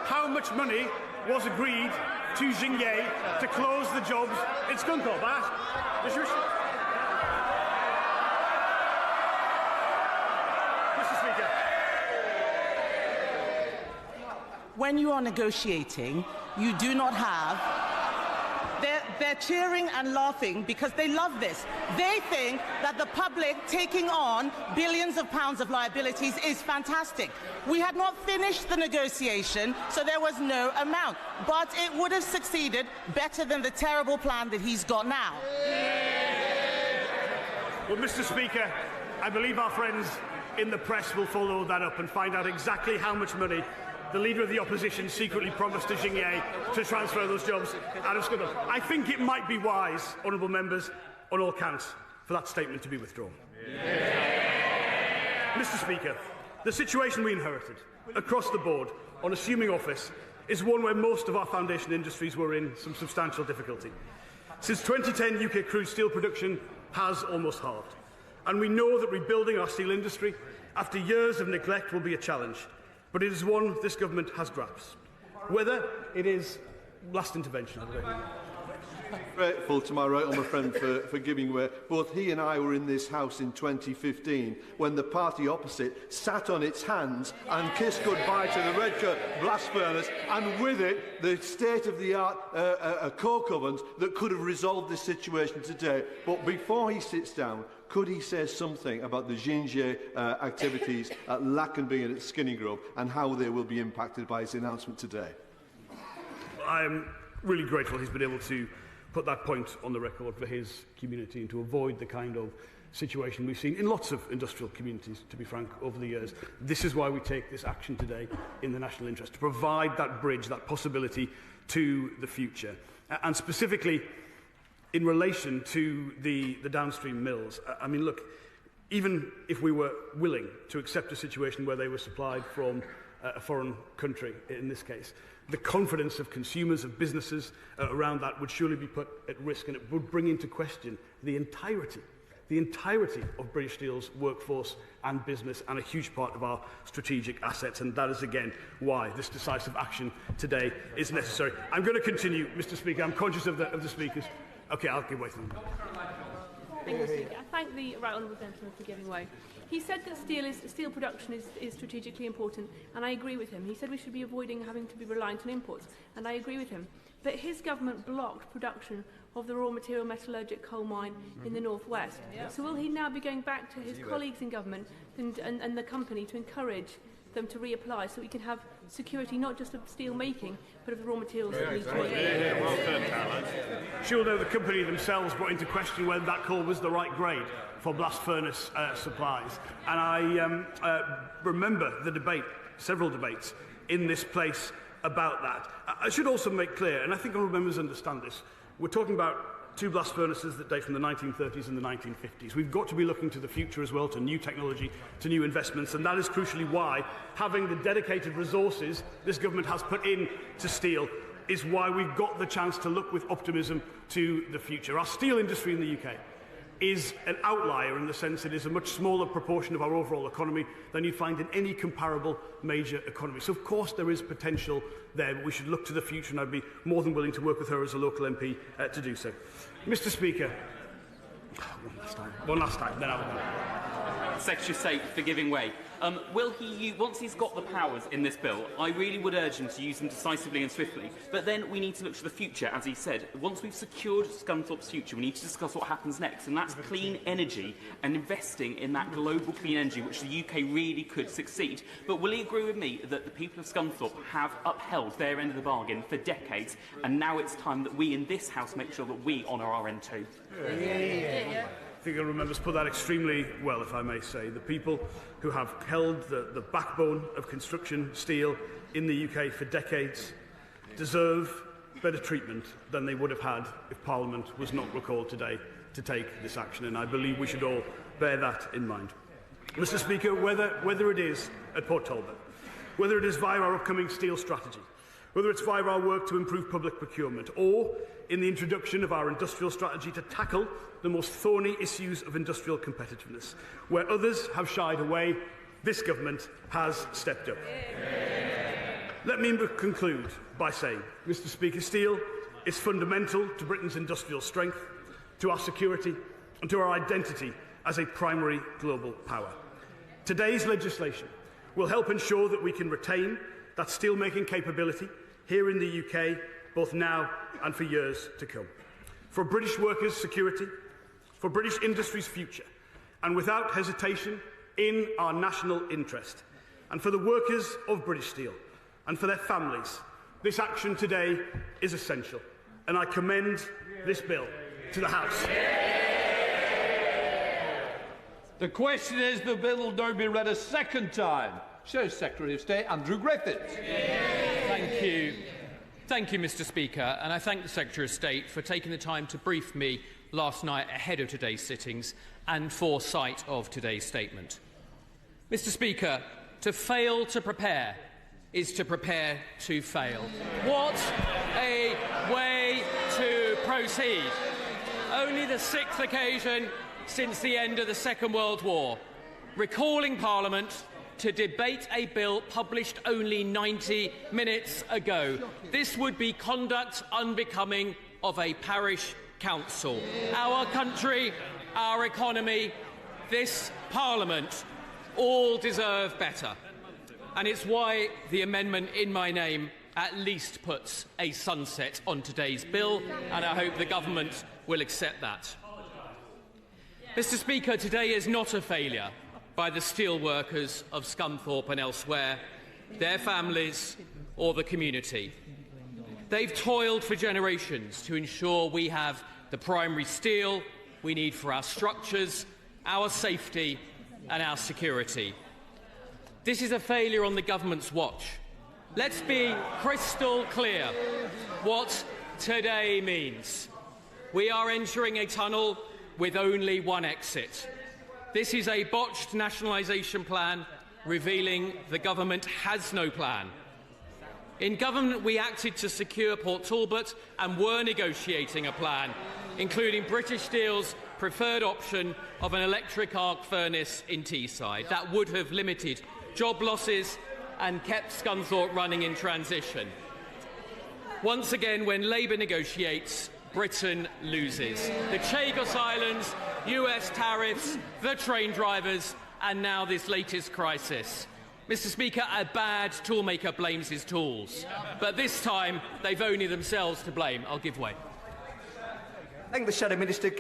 How much money was agreed to Xingye to close the jobs in Scunthorpe? Mr. Speaker. When you are negotiating, you do not have... They're cheering and laughing because they love this. They think that the public taking on billions of pounds of liabilities is fantastic. We had not finished the negotiation, so there was no amount. But it would have succeeded better than the terrible plan that he's got now. Well, Mr. Speaker, I believe our friends in the press will follow that up and find out exactly how much money the Leader of the Opposition secretly promised to Xingye to transfer those jobs out of Scotland. I think it might be wise, honourable members, on all counts, for that statement to be withdrawn. Mr. Speaker, the situation we inherited across the board on assuming office is one where most of our foundation industries were in some substantial difficulty. Since 2010, UK crude steel production has almost halved, and we know that rebuilding our steel industry after years of neglect will be a challenge. But it is one this government has grasped. Whether it is last intervention, grateful to my right honourable friend for giving way. Both he and I were in this House in 2015 when the party opposite sat on its hands and kissed goodbye to the red blast furnace, and with it the state-of-the-art coke ovens that could have resolved this situation today. But before he sits down, could he say something about the Xingye activities at Lackenby and at Skinny Grove and how they will be impacted by his announcement today? I'm really grateful he's been able to put that point on the record for his community and to avoid the kind of situation we've seen in lots of industrial communities, to be frank, over the years. This is why we take this action today in the national interest, to provide that bridge, that possibility to the future. And specifically, in relation to the downstream mills, I mean, look, even if we were willing to accept a situation where they were supplied from a foreign country, in this case, the confidence of consumers, of businesses around that would surely be put at risk, and it would bring into question the entirety of British Steel's workforce and business, and a huge part of our strategic assets. And that is, again, why this decisive action today is necessary. I'm going to continue, Mr. Speaker. I'm conscious of the speakers. Okay, I'll give way to them. Thank you, Speaker. I thank the right honourable gentleman for giving way. He said that steel production is strategically important, and I agree with him. He said we should be avoiding having to be reliant on imports, and I agree with him. But his government blocked production of the raw material metallurgic coal mine in the northwest. So will he now be going back to his colleagues in government and the company to encourage them to reapply so we can have security not just of steel making but of the raw materials that we need to make? She'll know the company themselves brought into question whether that coal was the right grade for blast furnace supplies. And I remember the debate, several debates in this place about that. I should also make clear, and I think honourable members understand this, we're talking about two blast furnaces that date from the 1930s and the 1950s. We've got to be looking to the future as well, to new technology, to new investments, and that is crucially why having the dedicated resources this government has put in to steel is why we've got the chance to look with optimism to the future. Our steel industry in the UK is an outlier in the sense it is a much smaller proportion of our overall economy than you find in any comparable major economy. So, of course, there is potential there, but we should look to the future, and I'd be more than willing to work with her as a local MP to do so. Mr. Speaker, one last time, then I will. Secretary of State for giving way. Will he, once he's got the powers in this bill, I really would urge him to use them decisively and swiftly, but then we need to look to the future, as he said. Once we've secured Scunthorpe's future, we need to discuss what happens next, and that's clean energy and investing in that global clean energy, which the UK really could succeed. But will he agree with me that the people of Scunthorpe have upheld their end of the bargain for decades, and now it's time that we in this House make sure that we honour our end too? I think honourable members put that extremely well, if I may say. The people who have held the backbone of construction steel in the UK for decades deserve better treatment than they would have had if Parliament was not recalled today to take this action, and I believe we should all bear that in mind. Mr. Speaker, whether it is at Port Talbot, whether it is via our upcoming steel strategy, whether it's via our work to improve public procurement, or in the introduction of our industrial strategy to tackle the most thorny issues of industrial competitiveness. Where others have shied away, this government has stepped up. Let me conclude by saying, Mr. Speaker, steel is fundamental to Britain's industrial strength, to our security, and to our identity as a primary global power. Today's legislation will help ensure that we can retain that steel-making capability here in the UK, both now and for years to come. For British workers' security, for British industry's future, and without hesitation in our national interest, and for the workers of British Steel, and for their families, this action today is essential, and I commend this bill to the House. The question is the bill will now be read a second time. Shows Secretary of State Andrew Griffiths. Thank you. Thank you, Mr. Speaker, and I thank the Secretary of State for taking the time to brief me last night ahead of today's sittings and for sight of today's statement. Mr. Speaker, to fail to prepare is to prepare to fail. What a way to proceed. Only the sixth occasion since the end of the Second World War, recalling Parliament to debate a bill published only 90 minutes ago. This would be conduct unbecoming of a parish council. Our country, our economy, this Parliament all deserve better. And it's why the amendment in my name at least puts a sunset on today's bill, and I hope the government will accept that. Mr. Speaker, today is not a failure by the steel workers of Scunthorpe and elsewhere, their families or the community. They've toiled for generations to ensure we have the primary steel we need for our structures, our safety and our security. This is a failure on the government's watch. Let's be crystal clear what today means. We are entering a tunnel with only one exit. This is a botched nationalisation plan, revealing the government has no plan. In government, we acted to secure Port Talbot and were negotiating a plan, including British Steel's preferred option of an electric arc furnace in Teesside. That would have limited job losses and kept Scunthorpe running in transition. Once again, when Labour negotiates, Britain loses. The Chagos Islands, US tariffs, the train drivers, and now this latest crisis. Mr. Speaker, a bad toolmaker blames his tools. But this time, they've only themselves to blame. I'll give way. I think the Shadow Minister...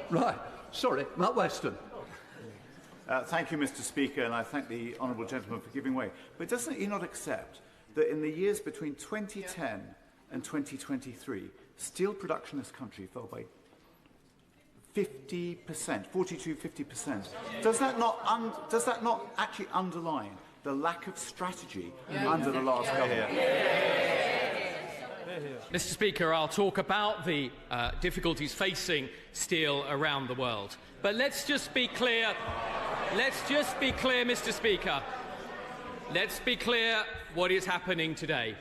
Right. Sorry, Matt Weston. Thank you, Mr. Speaker, and I thank the honourable gentleman for giving way. But doesn't he not accept that in the years between 2010 and 2023, steel production in this country fell by 50%, 42–50%. Does that not actually underline the lack of strategy under the last government? Mr. Speaker, I'll talk about the difficulties facing steel around the world. But let's just be clear. Let's just be clear, Mr. Speaker. let's be clear what is happening today.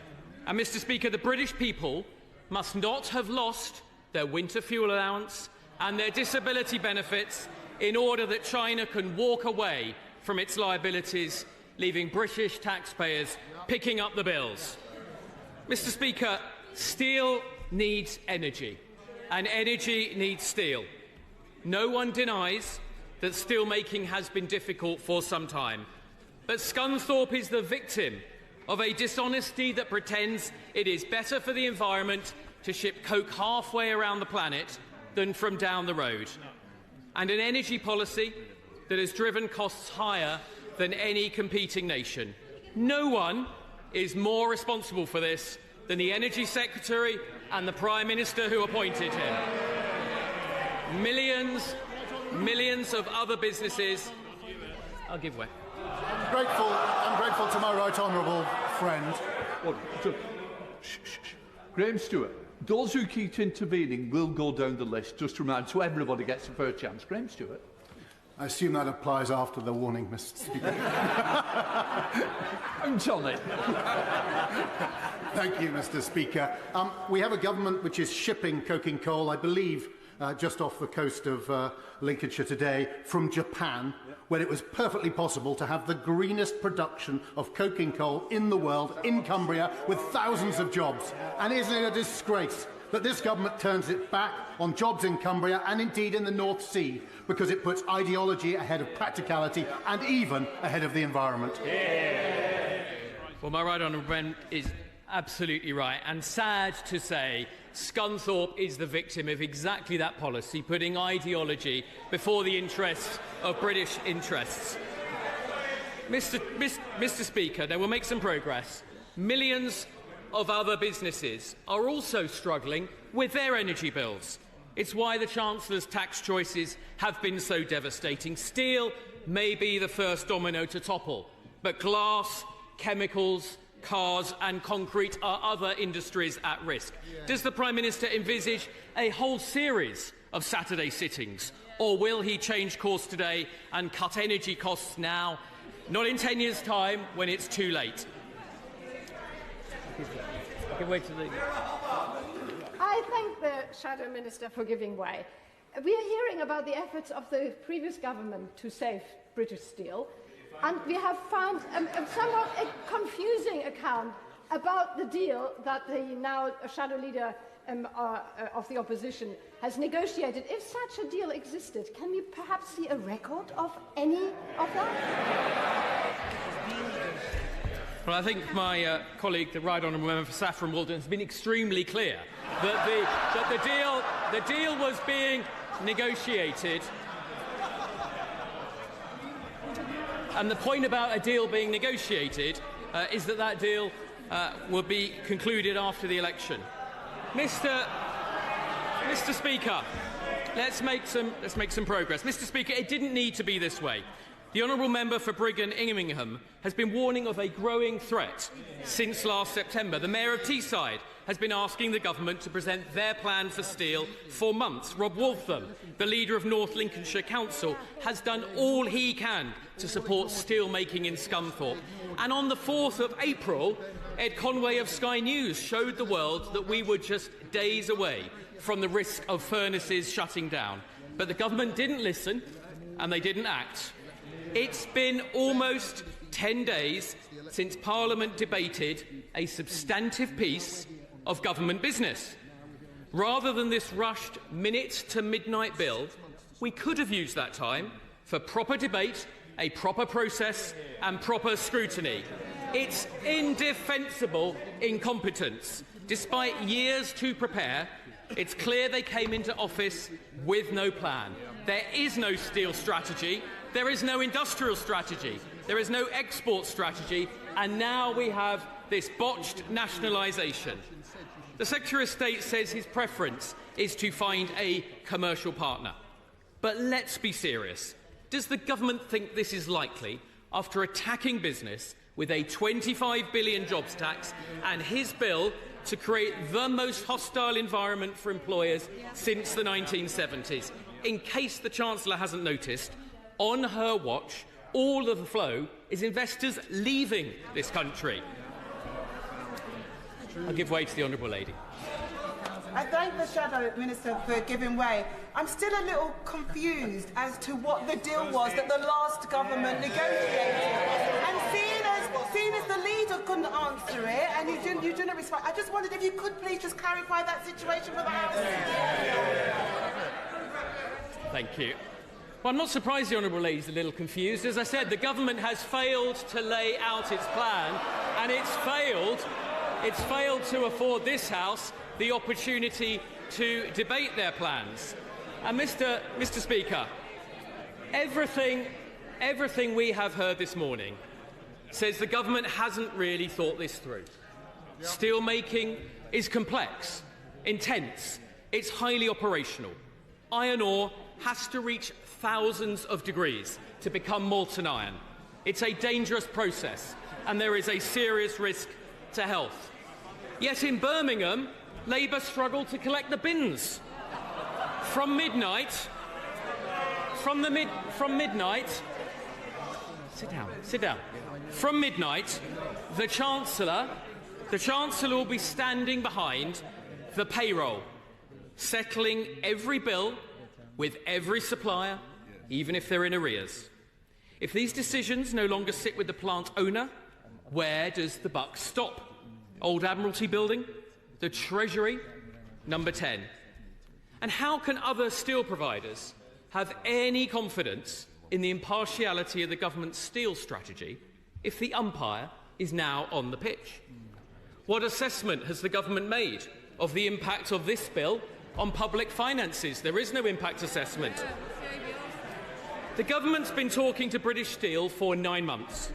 And, Mr. Speaker, the British people must not have lost their winter fuel allowance and their disability benefits in order that China can walk away from its liabilities, leaving British taxpayers picking up the bills. Mr. Speaker, steel needs energy, and energy needs steel. No one denies that steelmaking has been difficult for some time, but Scunthorpe is the victim of a dishonesty that pretends it is better for the environment to ship coke halfway around the planet than from down the road, and an energy policy that has driven costs higher than any competing nation. No one is more responsible for this than the Energy Secretary and the Prime Minister who appointed him. Millions of other businesses. I'll give way. I'm grateful to my right honourable friend. Graham Stewart, those who keep intervening will go down the list, just to remind, so everybody gets a fair chance. Graham Stewart. I assume that applies after the warning, Mr. Speaker. Johnny. Thank you, Mr. Speaker. We have a government which is shipping coking coal, I believe, just off the coast of Lincolnshire today, from Japan, where it was perfectly possible to have the greenest production of coking coal in the world, in Cumbria, with thousands of jobs. And isn't it a disgrace that this government turns it back on jobs in Cumbria and indeed in the North Sea, because it puts ideology ahead of practicality and even ahead of the environment? Yeah. Well, my right honourable friend is absolutely right, and sad to say, Scunthorpe is the victim of exactly that policy, putting ideology before the interests of British interests. Mr. Speaker, now we'll make some progress. Millions of other businesses are also struggling with their energy bills. It's why the Chancellor's tax choices have been so devastating. Steel may be the first domino to topple, but glass, chemicals, cars and concrete are other industries at risk. Does the Prime Minister envisage a whole series of Saturday sittings, or will he change course today and cut energy costs now, not in 10 years' time when it's too late? I thank the Shadow Minister for giving way. We are hearing about the efforts of the previous government to save British steel, and we have found somewhat a confusing account about the deal that the now Shadow Leader of the opposition has negotiated. If such a deal existed, can we perhaps see a record of any of that? Well, I think my colleague, the Right Honourable Member for Saffron Walden, has been extremely clear that the deal was being negotiated. And the point about a deal being negotiated is that that deal will be concluded after the election. Mr. Speaker, let's make some progress. Mr. Speaker, it didn't need to be this way. The Honourable Member for Brigham-Ingham has been warning of a growing threat since last September. The Mayor of Teesside has been asking the government to present their plan for steel for months. Rob Waltham, the leader of North Lincolnshire Council, has done all he can to support steel making in Scunthorpe. And on the 4th of April, Ed Conway of Sky News showed the world that we were just days away from the risk of furnaces shutting down. But the government didn't listen and they didn't act. It's been almost 10 days since Parliament debated a substantive piece of government business. Rather than this rushed minute-to-midnight bill, we could have used that time for proper debate, a proper process and proper scrutiny. It's indefensible incompetence. Despite years to prepare, it's clear they came into office with no plan. There is no steel strategy. There is no industrial strategy, there is no export strategy, and now we have this botched nationalisation. The Secretary of State says his preference is to find a commercial partner. But let's be serious. Does the government think this is likely after attacking business with a 25 billion jobs tax and his bill to create the most hostile environment for employers since the 1970s? In case the Chancellor hasn't noticed, on her watch, All of the flow is investors leaving this country. I'll give way to the Honourable Lady. I thank the Shadow Minister for giving way. I'm still a little confused as to what the deal was that the last government negotiated. And seeing as the leader couldn't answer it and you didn't respond, I just wondered if you could please just clarify that situation for the House. Thank you. Well, I'm not surprised the Honourable Lady's a little confused. As I said, the government has failed to lay out its plan, and it's failed to afford this House the opportunity to debate their plans. And Mr. Speaker, everything we have heard this morning says the government hasn't really thought this through. Steel making is complex, intense, it's highly operational. Iron ore has to reach thousands of degrees to become molten iron. It's a dangerous process, and there is a serious risk to health. Yet in Birmingham, Labour struggled to collect the bins. From midnight, sit down. From midnight, the Chancellor will be standing behind the payroll, settling every bill with every supplier, even if they're in arrears. If these decisions no longer sit with the plant owner, where does the buck stop? Old Admiralty Building? The Treasury? Number 10. And how can other steel providers have any confidence in the impartiality of the government's steel strategy if the umpire is now on the pitch? What assessment has the government made of the impact of this bill on public finances? There is no impact assessment. The government's been talking to British Steel for 9 months.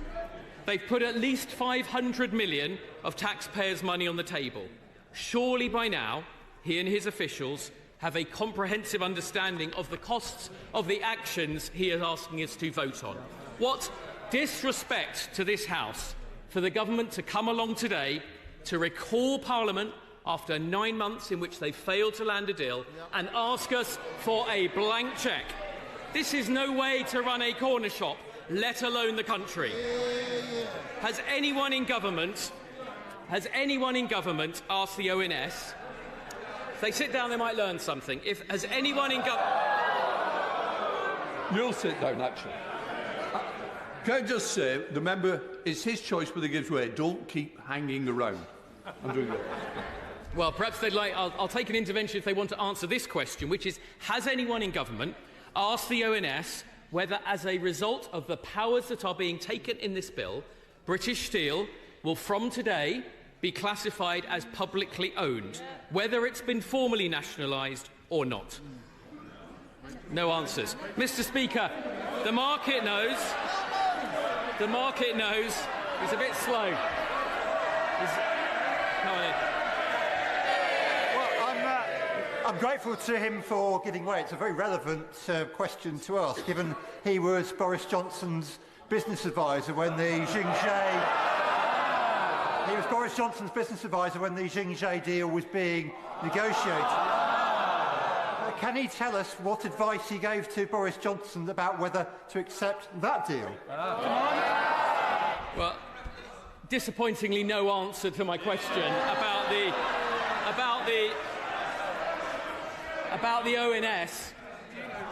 They've put at least 500 million of taxpayers' money on the table. Surely by now, he and his officials have a comprehensive understanding of the costs of the actions he is asking us to vote on. What disrespect to this House for the government to come along today to recall Parliament after 9 months in which they failed to land a deal and ask us for a blank cheque. This is no way to run a corner shop, let alone the country. Has anyone in government asked the ONS? If they sit down, they might learn something. Has anyone in government... You'll sit down, actually. Can I just say, the member, it's his choice whether he gives way. Don't keep hanging around. I'm doing that. Well, perhaps they'd like... I'll take an intervention if they want to answer this question, which is, has anyone in government asked the ONS whether, as a result of the powers that are being taken in this bill, British Steel will from today be classified as publicly owned, whether it's been formally nationalised or not? No answers. Mr. Speaker, the market knows. The market knows. It's a bit slow. Come on in. I'm grateful to him for giving way. It's a very relevant question to ask, given he was Boris Johnson's business advisor when the Xinjiang deal was being negotiated. Can he tell us what advice he gave to Boris Johnson about whether to accept that deal? Well, disappointingly, no answer to my question about the ONS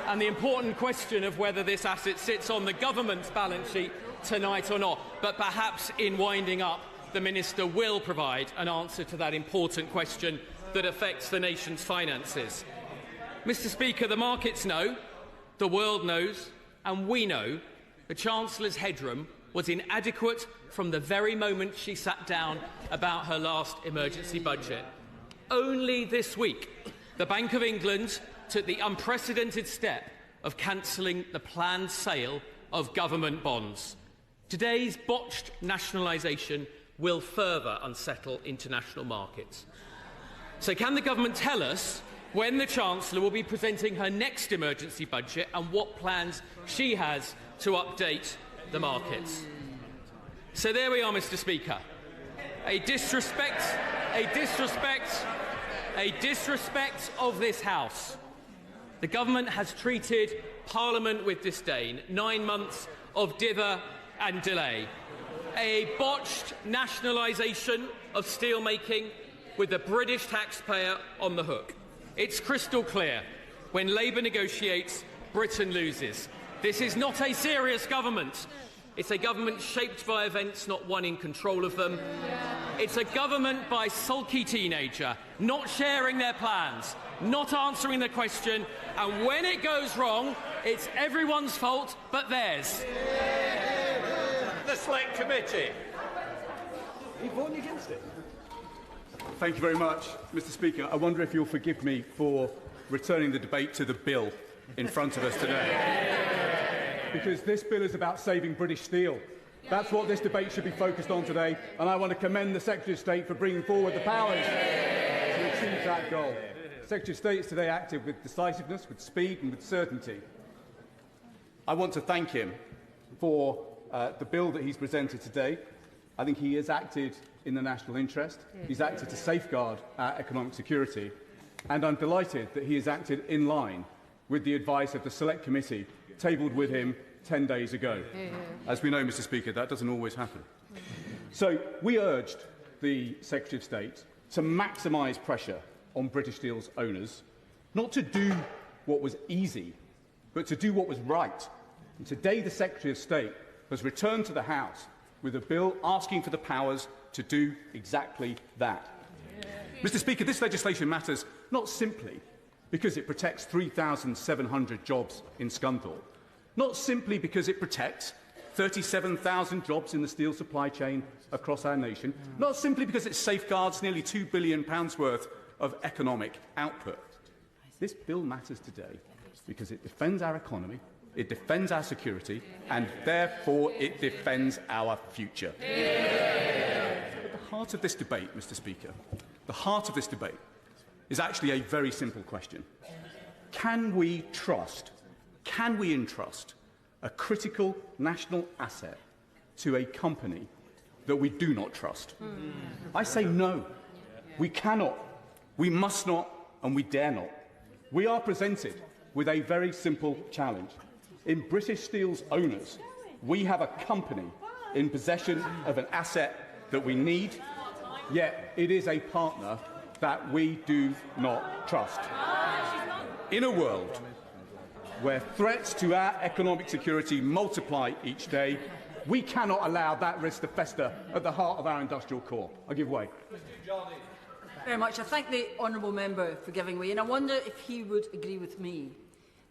and the important question of whether this asset sits on the government's balance sheet tonight or not. But perhaps in winding up, the Minister will provide an answer to that important question that affects the nation's finances. Mr. Speaker, the markets know, the world knows, and we know the Chancellor's headroom was inadequate from the very moment she sat down about her last emergency budget. Only this week, the Bank of England took the unprecedented step of cancelling the planned sale of government bonds. Today's botched nationalisation will further unsettle international markets. So can the government tell us when the Chancellor will be presenting her next emergency budget and what plans she has to update the markets? So there we are, Mr. Speaker. A disrespect of this House. The government has treated Parliament with disdain. 9 months of dither and delay. A botched nationalisation of steelmaking with the British taxpayer on the hook. It's crystal clear. When Labour negotiates, Britain loses. This is not a serious government. It's a government shaped by events, not one in control of them. It's a government by sulky teenager, not sharing their plans, not answering the question, and when it goes wrong, it's everyone's fault but theirs. The Select Committee. Are you voting against it? Thank you very much, Mr. Speaker. I wonder if you'll forgive me for returning the debate to the bill in front of us today. Because this bill is about saving British steel. That's what this debate should be focused on today, and I want to commend the Secretary of State for bringing forward the powers to achieve that goal. The Secretary of State is today active with decisiveness, with speed and with certainty. I want to thank him for the bill that he's presented today. I think he has acted in the national interest. He's acted to safeguard our economic security, and I'm delighted that he has acted in line with the advice of the Select Committee tabled with him 10 days ago. As we know, Mr. Speaker, that doesn't always happen. So we urged the Secretary of State to maximise pressure on British Steel's owners, not to do what was easy, but to do what was right. And today the Secretary of State has returned to the House with a bill asking for the powers to do exactly that. Mr. Speaker, this legislation matters not simply because it protects 3,700 jobs in Scunthorpe, not simply because it protects 37,000 jobs in the steel supply chain across our nation, not simply because it safeguards nearly £2 billion worth of economic output. This bill matters today because it defends our economy, it defends our security, and therefore it defends our future. At the heart of this debate, Mr. Speaker, the heart of this debate is actually a very simple question. Can we entrust a critical national asset to a company that we do not trust? I say no. We cannot, we must not, and we dare not. We are presented with a very simple challenge. In British Steel's owners, we have a company in possession of an asset that we need, yet it is a partner that we do not trust. In a world where threats to our economic security multiply each day, we cannot allow that risk to fester at the heart of our industrial core. I give way. Very much. I thank the honourable member for giving way, and I wonder if he would agree with me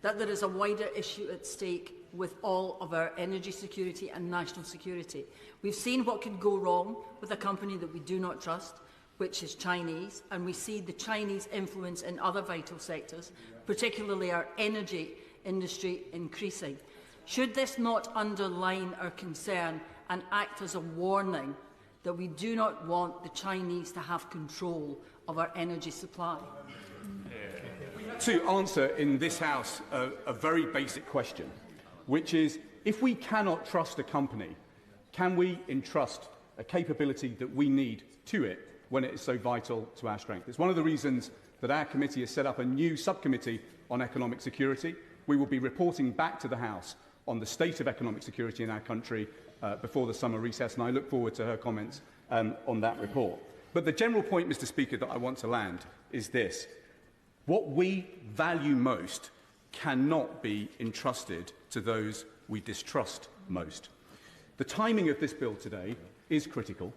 that there is a wider issue at stake with all of our energy security and national security. We've seen what could go wrong with a company that we do not trust, which is Chinese, and we see the Chinese influence in other vital sectors, particularly our energy industry, increasing. Should this not underline our concern and act as a warning that we do not want the Chinese to have control of our energy supply? To answer in this House a very basic question, which is, if we cannot trust a company, can we entrust a capability that we need to it when it is so vital to our strength? It's one of the reasons that our committee has set up a new subcommittee on economic security. We will be reporting back to the House on the state of economic security in our country before the summer recess, and I look forward to her comments on that report. But the general point, Mr. Speaker, that I want to land is this. What we value most cannot be entrusted to those we distrust most. The timing of this bill today is critical.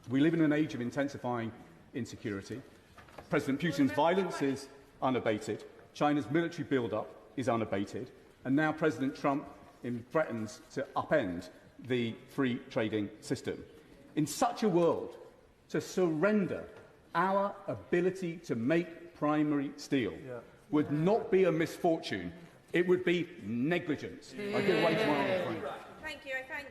We live in an age of intensifying insecurity. President Putin's violence is unabated. China's military build-up is unabated. And now President Trump threatens to upend the free trading system. In such a world, to surrender our ability to make primary steel would not be a misfortune, it would be negligence. I give way to my honourable friend. Thank you. I thank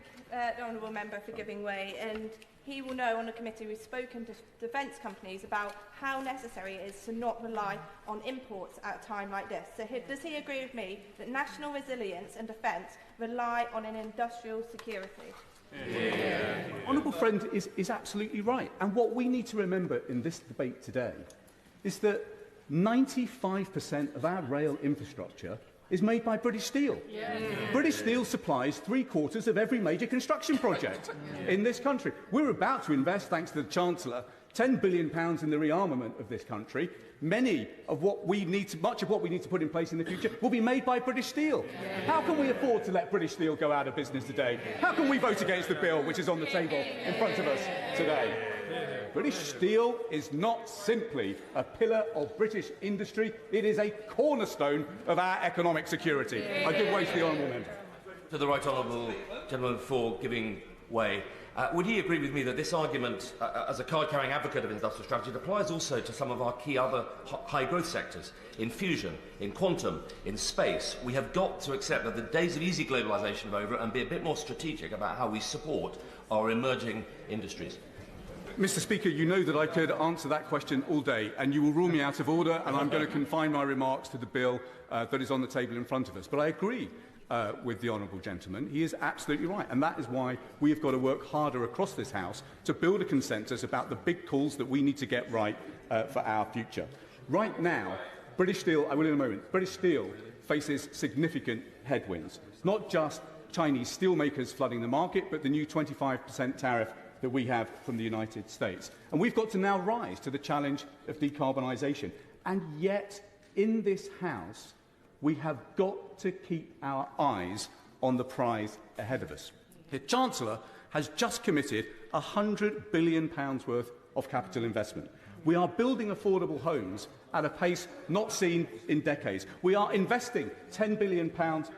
the honourable member for giving way, and he will know on the committee we've spoken to defence companies about how necessary it is to not rely on imports at a time like this. So does he agree with me that national resilience and defence rely on an industrial security? Honourable friend is absolutely right. And what we need to remember in this debate today is that 95% of our rail infrastructure is made by British Steel. British Steel supplies 3/4 of every major construction project in this country. We're about to invest, thanks to the Chancellor, £10 billion in the rearmament of this country. Much of what we need to put in place in the future will be made by British Steel. How can we afford to let British Steel go out of business today? How can we vote against the bill which is on the table in front of us today? British Steel is not simply a pillar of British industry, it is a cornerstone of our economic security. I give way to the honourable member. To the right honourable gentleman for giving way. Would he agree with me that this argument, as a card-carrying advocate of industrial strategy, it applies also to some of our key other high-growth sectors? In fusion, in quantum, in space, we have got to accept that the days of easy globalisation are over and be a bit more strategic about how we support our emerging industries. Mr. Speaker, you know that I could answer that question all day, and you will rule me out of order, and I'm going to confine my remarks to the bill that is on the table in front of us. But I agree with the honourable gentleman. He is absolutely right, and that is why we have got to work harder across this House to build a consensus about the big calls that we need to get right for our future. Right now, British Steel, I will in a moment, British Steel faces significant headwinds. Not just Chinese steelmakers flooding the market, but the new 25% tariff that we have from the United States. And we've got to now rise to the challenge of decarbonisation. And yet, in this House, we have got to keep our eyes on the prize ahead of us. The Chancellor has just committed £100 billion worth of capital investment. We are building affordable homes at a pace not seen in decades. We are investing £10 billion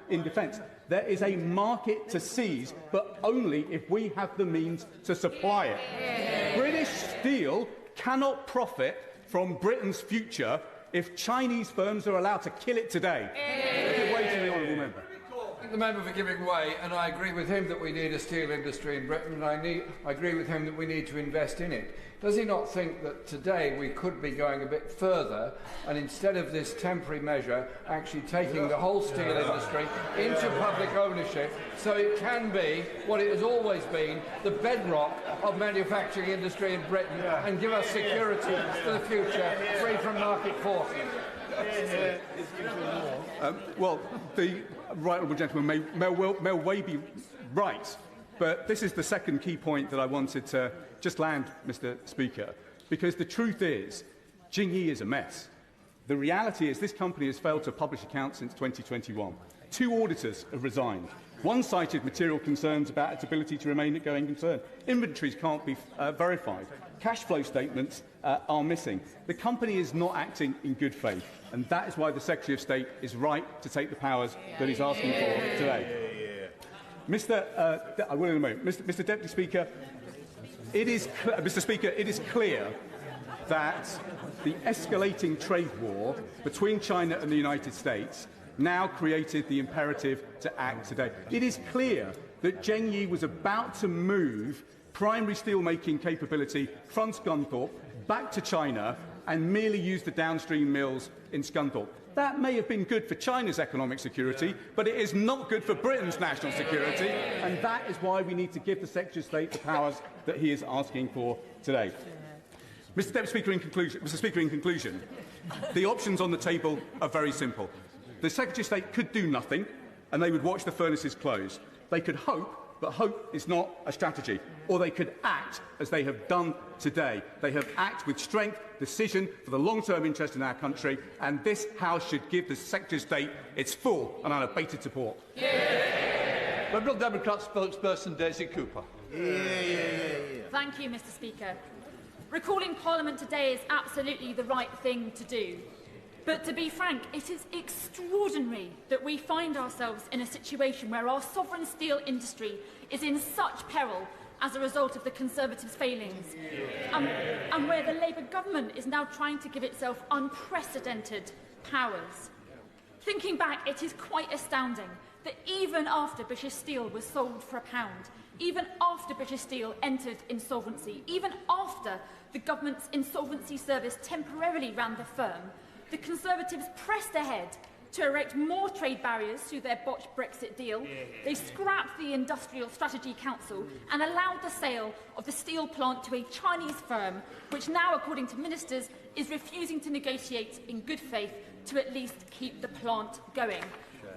in defence. There is a market to seize, but only if we have the means to supply it. British Steel cannot profit from Britain's future if Chinese firms are allowed to kill it today. Give way to the honourable member. I thank the member for giving way, and I agree with him that we need a steel industry in Britain, and I agree with him that we need to invest in it. Does he not think that today we could be going a bit further and instead of this temporary measure actually taking the whole steel industry into public ownership so it can be what it has always been, the bedrock of manufacturing industry in Britain, and give us security for the future, free from market forces? Well, the right honourable gentleman may well be right, but this is the second key point that I wanted to just land, Mr. Speaker, because the truth is, Jingyi is a mess. The reality is this company has failed to publish accounts since 2021. 2 auditors have resigned. One cited material concerns about its ability to remain a going concern. Inventories can't be verified. Cash flow statements are missing. The company is not acting in good faith, and that is why the Secretary of State is right to take the powers that he's asking for today. I will in a moment. Mr. Deputy Speaker, it is clear that the escalating trade war between China and the United States now created the imperative to act today. It is clear that Zhengyi was about to move primary steelmaking capability from Scunthorpe back to China and merely use the downstream mills in Scunthorpe. That may have been good for China's economic security, but it is not good for Britain's national security, and that is why we need to give the Secretary of State the powers that he is asking for today. Mr. Deputy Speaker, in conclusion, the options on the table are very simple. The Secretary of State could do nothing, and they would watch the furnaces close. They could hope, but hope is not a strategy. Or they could act, as they have done today. They have acted with strength, decision, for the long-term interest in our country, and this House should give the Secretary of State its full and unabated support. Liberal Democrat spokesperson Daisy Cooper. Thank you, Mr. Speaker. Recalling Parliament today is absolutely the right thing to do. But to be frank, it is extraordinary that we find ourselves in a situation where our sovereign steel industry is in such peril as a result of the Conservatives' failings, and where the Labour government is now trying to give itself unprecedented powers. Thinking back, it is quite astounding that even after British Steel was sold for £1, even after British Steel entered insolvency, even after the government's insolvency service temporarily ran the firm, the Conservatives pressed ahead to erect more trade barriers through their botched Brexit deal. They scrapped the Industrial Strategy Council and allowed the sale of the steel plant to a Chinese firm, which now, according to ministers, is refusing to negotiate in good faith to at least keep the plant going.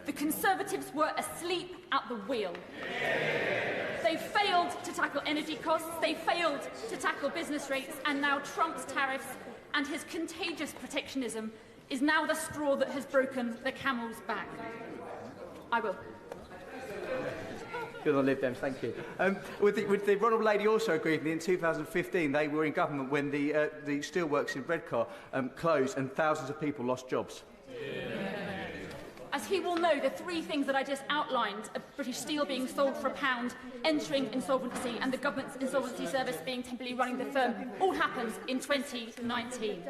The Conservatives were asleep at the wheel. They failed to tackle energy costs, they failed to tackle business rates, and now Trump's tariffs and his contagious protectionism is now the straw that has broken the camel's back. I will. Good on Lib Dems, thank you. Would the Honourable Lady also agree with me in 2015 they were in government when the steelworks in Redcar closed and thousands of people lost jobs? As he will know, the three things that I just outlined, British Steel being sold for £1, entering insolvency, and the government's insolvency service being temporarily running the firm, all happened in 2019.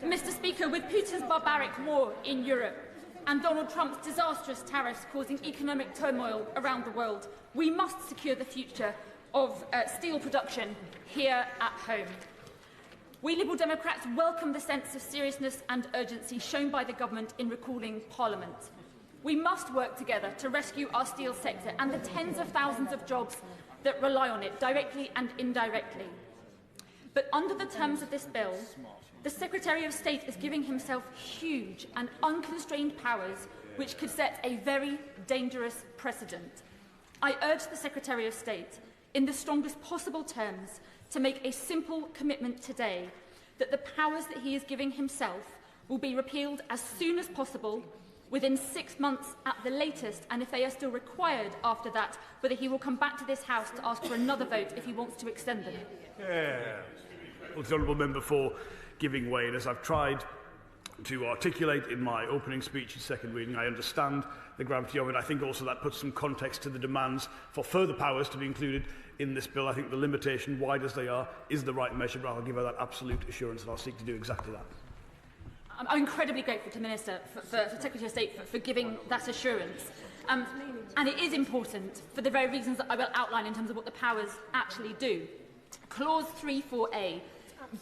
Mr. Speaker, with Putin's barbaric war in Europe and Donald Trump's disastrous tariffs causing economic turmoil around the world, we must secure the future of steel production here at home. We Liberal Democrats welcome the sense of seriousness and urgency shown by the government in recalling Parliament. We must work together to rescue our steel sector and the tens of thousands of jobs that rely on it, directly and indirectly. But under the terms of this bill, the Secretary of State is giving himself huge and unconstrained powers which could set a very dangerous precedent. I urge the Secretary of State, in the strongest possible terms, to make a simple commitment today that the powers that he is giving himself will be repealed as soon as possible, within 6 months at the latest, and if they are still required after that, whether he will come back to this House to ask for another vote if he wants to extend them. Well, the Honourable Member for giving way, and as I've tried to articulate in my opening speech and second reading, I understand the gravity of it. I think also that puts some context to the demands for further powers to be included in this bill. I think the limitation, wide as they are, is the right measure, but I'll give her that absolute assurance and I'll seek to do exactly that. I'm incredibly grateful to the Minister, for Secretary of State, for giving that assurance. And it is important for the very reasons that I will outline in terms of what the powers actually do. Clause 3.4a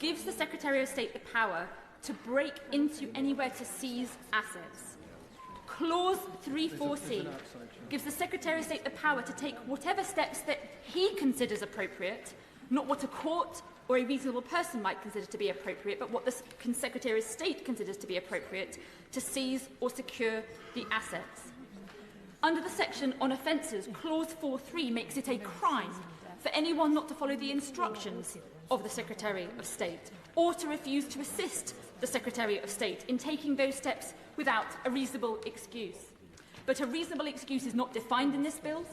gives the Secretary of State the power to break into anywhere to seize assets. Clause 3.4c gives the Secretary of State the power to take whatever steps that he considers appropriate, not what a court or a reasonable person might consider to be appropriate, but what the Secretary of State considers to be appropriate to seize or secure the assets. Under the section on offences, Clause 4.3 makes it a crime for anyone not to follow the instructions of the Secretary of State or to refuse to assist the Secretary of State in taking those steps without a reasonable excuse. But a reasonable excuse is not defined in this bill,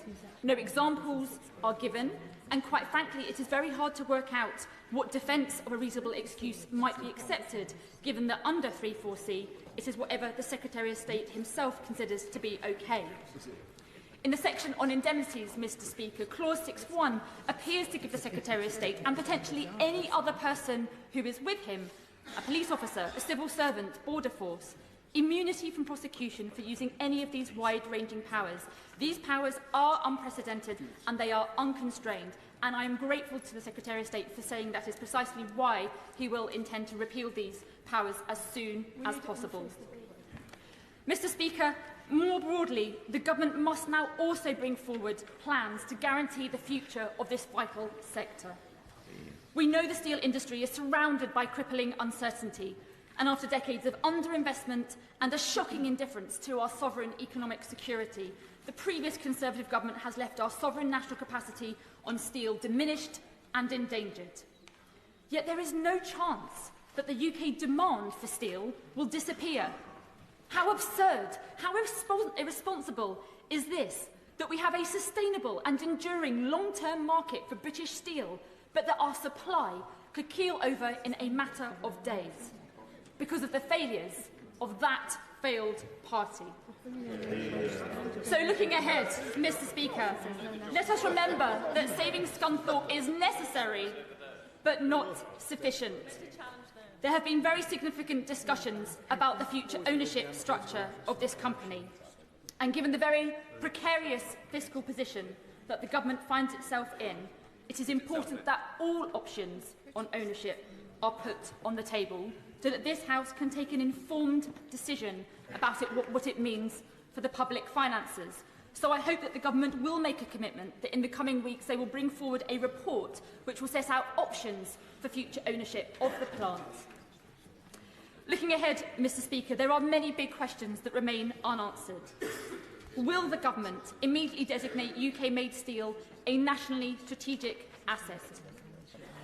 no examples are given, and quite frankly, it is very hard to work out what defence of a reasonable excuse might be accepted, given that under 3.4c, it is whatever the Secretary of State himself considers to be okay. In the section on indemnities, Mr. Speaker, Clause 6.1 appears to give the Secretary of State and potentially any other person who is with him, a police officer, a civil servant, border force, immunity from prosecution for using any of these wide-ranging powers. These powers are unprecedented and they are unconstrained, and I am grateful to the Secretary of State for saying that is precisely why he will intend to repeal these powers as soon as possible. Mr. Speaker, more broadly, the government must now also bring forward plans to guarantee the future of this vital sector. We know the steel industry is surrounded by crippling uncertainty, and after decades of underinvestment and a shocking indifference to our sovereign economic security, the previous Conservative government has left our sovereign national capacity on steel diminished and endangered. Yet there is no chance that the UK demand for steel will disappear. How absurd, how irresponsible is this, that we have a sustainable and enduring long-term market for British steel, but that our supply could keel over in a matter of days because of the failures of that failed party. So looking ahead, Mr. Speaker, let us remember that saving Scunthorpe is necessary but not sufficient. There have been very significant discussions about the future ownership structure of this company, and given the very precarious fiscal position that the government finds itself in, it is important that all options on ownership are put on the table so that this House can take an informed decision about what it means for the public finances. So I hope that the government will make a commitment that in the coming weeks they will bring forward a report which will set out options for future ownership of the plant. Looking ahead, Mr Speaker, there are many big questions that remain unanswered. Will the government immediately designate UK-made steel a nationally strategic asset?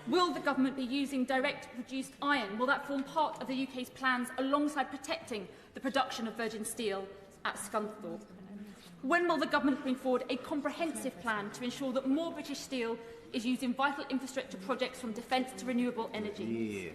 Will the government be using direct-produced iron? Will that form part of the UK's plans alongside protecting the production of virgin steel at Scunthorpe? When will the government bring forward a comprehensive plan to ensure that more British steel is used in vital infrastructure projects from defence to renewable energy?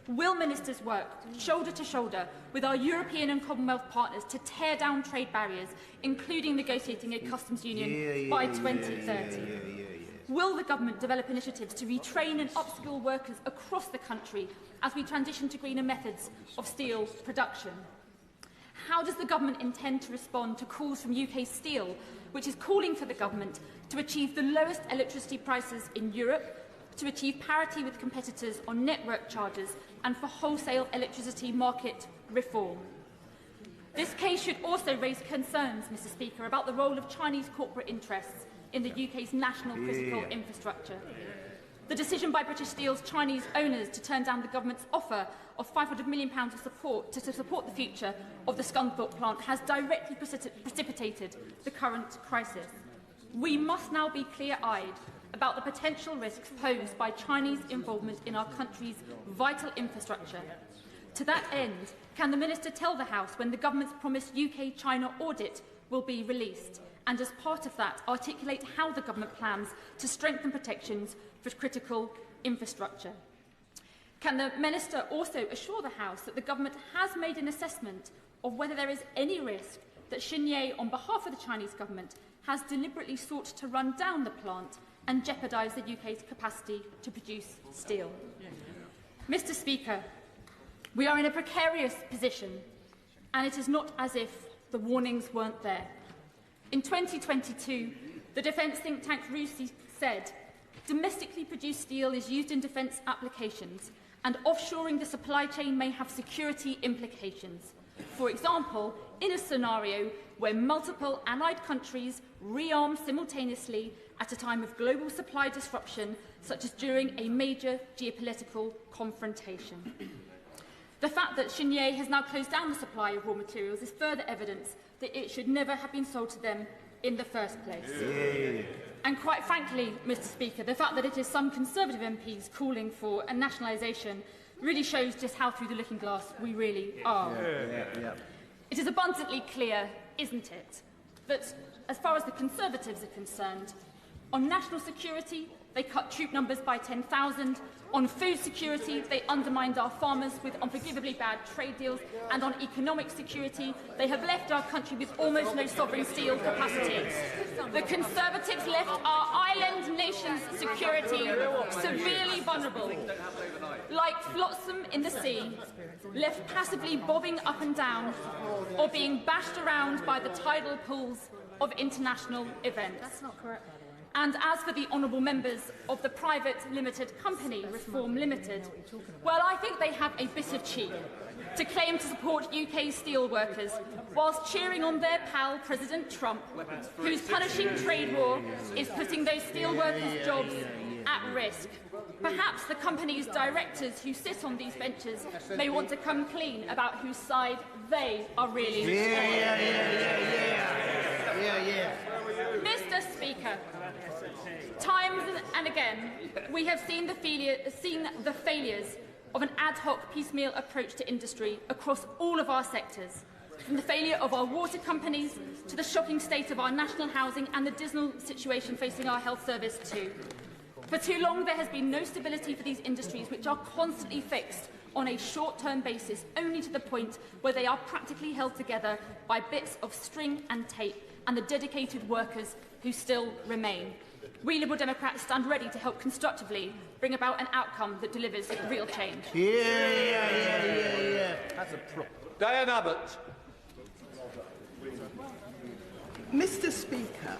Will ministers work shoulder to shoulder with our European and Commonwealth partners to tear down trade barriers, including negotiating a customs union by 2030? Will the government develop initiatives to retrain and upskill workers across the country as we transition to greener methods of steel production? How does the government intend to respond to calls from UK Steel, which is calling for the government to achieve the lowest electricity prices in Europe, to achieve parity with competitors on network charges, and for wholesale electricity market reform? This case should also raise concerns, Mr Speaker, about the role of Chinese corporate interests in the UK's national critical infrastructure. The decision by British Steel's Chinese owners to turn down the government's offer of £500 million of support to support the future of the Scunthorpe plant has directly precipitated the current crisis. We must now be clear-eyed about the potential risks posed by Chinese involvement in our country's vital infrastructure. To that end, can the Minister tell the House when the government's promised UK-China audit will be released, and as part of that, articulate how the government plans to strengthen protections for critical infrastructure? Can the Minister also assure the House that the government has made an assessment of whether there is any risk that Xinye, on behalf of the Chinese government, has deliberately sought to run down the plant and jeopardise the UK's capacity to produce steel? Mr Speaker, we are in a precarious position, and it is not as if the warnings weren't there. In 2022, the defence think tank RUSI said, domestically produced steel is used in defence applications, and offshoring the supply chain may have security implications. For example, in a scenario where multiple allied countries rearm simultaneously at a time of global supply disruption, such as during a major geopolitical confrontation. The fact that Xinye has now closed down the supply of raw materials is further evidence that it should never have been sold to them in the first place. And quite frankly, Mr Speaker, the fact that it is some Conservative MPs calling for a nationalisation really shows just how through the looking glass we really are. It is abundantly clear, isn't it, that as far as the Conservatives are concerned, on national security, they cut troop numbers by 10,000. On food security, they undermined our farmers with unforgivably bad trade deals. And on economic security, they have left our country with almost no sovereign steel capacity. The Conservatives left our island nation's security severely vulnerable, like flotsam in the sea, left passively bobbing up and down, or being bashed around by the tidal pools of international events. That's not correct. And as for the honourable members of the private limited company, Reform Limited, well, I think they have a bit of cheek to claim to support UK steelworkers whilst cheering on their pal President Trump, whose punishing trade war is putting those steelworkers' jobs at risk. Perhaps the company's directors who sit on these benches may want to come clean about whose side they are really Mr. Speaker, time and again, we have seen the failures of an ad hoc piecemeal approach to industry across all of our sectors, from the failure of our water companies to the shocking state of our national housing and the dismal situation facing our health service too. For too long, there has been no stability for these industries, which are constantly fixed on a short-term basis, only to the point where they are practically held together by bits of string and tape and the dedicated workers who still remain. We Liberal Democrats stand ready to help constructively bring about an outcome that delivers real change. That's a problem. Diane Abbott. Mr. Speaker,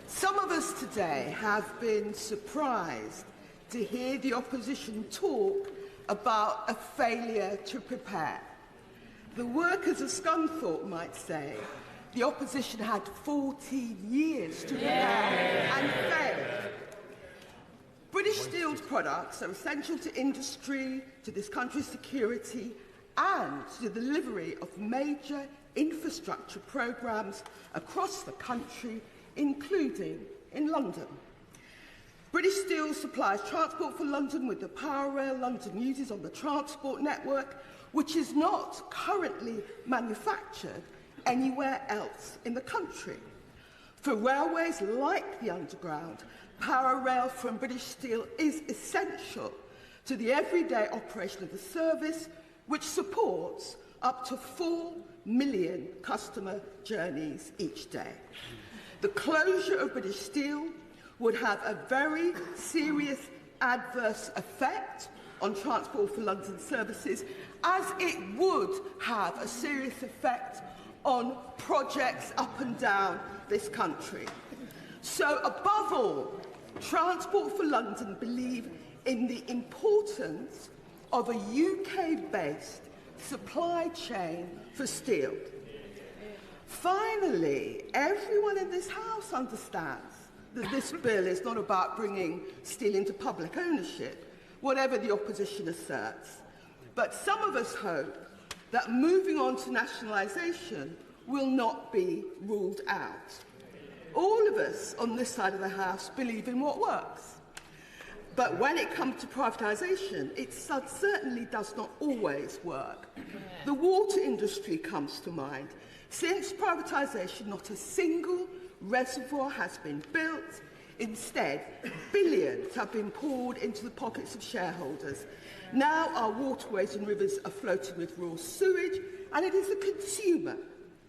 some of us today have been surprised to hear the opposition talk about a failure to prepare. The workers of Scunthorpe might say the opposition had 14 years to prepare and failed. British Steel's products are essential to industry, to this country's security and the delivery of major infrastructure programmes across the country, including in London. British Steel supplies Transport for London with the power rail London uses on the transport network, which is not currently manufactured anywhere else in the country. For railways like the Underground, power rail from British Steel is essential to the everyday operation of the service, which supports up to 4 million customer journeys each day. The closure of British Steel would have a very serious adverse effect on Transport for London services, as it would have a serious effect on projects up and down this country. So, above all, Transport for London believe in the importance of a UK-based supply chain for steel. Finally, everyone in this House understands that this bill is not about bringing steel into public ownership, whatever the opposition asserts. But some of us hope that moving on to nationalisation will not be ruled out. All of us on this side of the House believe in what works. But when it comes to privatisation, it certainly does not always work. The water industry comes to mind. Since privatisation, not a single reservoir has been built. Instead, billions have been poured into the pockets of shareholders. Now our waterways and rivers are floating with raw sewage, and it is the consumer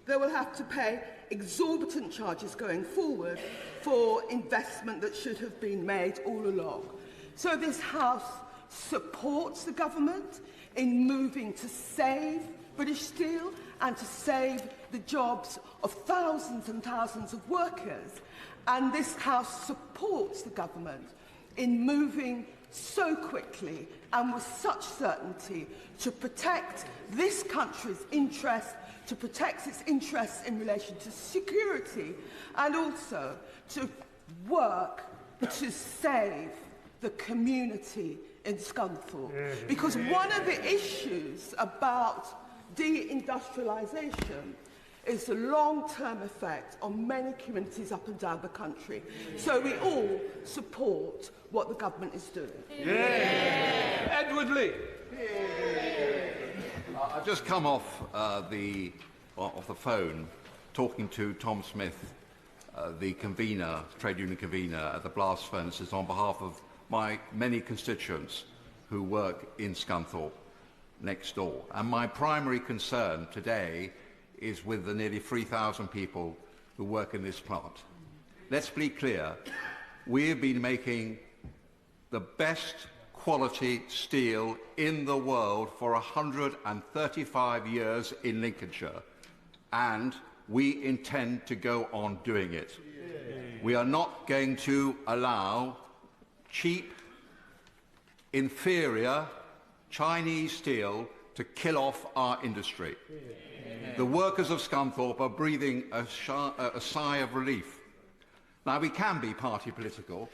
that will have to pay exorbitant charges going forward for investment that should have been made all along. So this House supports the government in moving to save British Steel and to save the jobs of thousands and thousands of workers. And this House supports the government in moving so quickly and with such certainty to protect this country's interests, to protect its interests in relation to security, and also to work to save the community in Scunthorpe. Because one of the issues about deindustrialisation is the long-term effect on many communities up and down the country. So we all support what the government is doing. Edward Lee. I've just come off the phone talking to Tom Smith, the convener, trade union convener at the blast furnaces, on behalf of my many constituents who work in Scunthorpe next door. And my primary concern today is with the nearly 3,000 people who work in this plant. Let's be clear, we have been making the best quality steel in the world for 135 years in Lincolnshire, and we intend to go on doing it. We are not going to allow cheap, inferior Chinese steel to kill off our industry. The workers of Scunthorpe are breathing a sigh of relief. Now, we can be party political.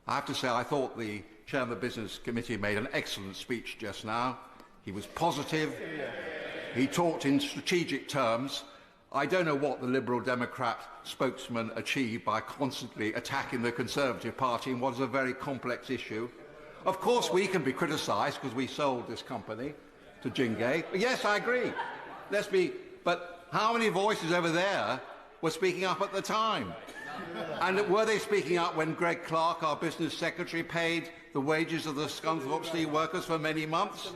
I have to say, I thought the Chair of the Business Committee made an excellent speech just now. He was positive. He talked in strategic terms. I don't know what the Liberal Democrat spokesman achieved by constantly attacking the Conservative Party in what is a very complex issue. Of course, we can be criticised because we sold this company to Jingay. Yes, I agree. But how many voices over there were speaking up at the time? And were they speaking up when Greg Clark, our business secretary, paid the wages of the Scunthorpe steel workers for many months?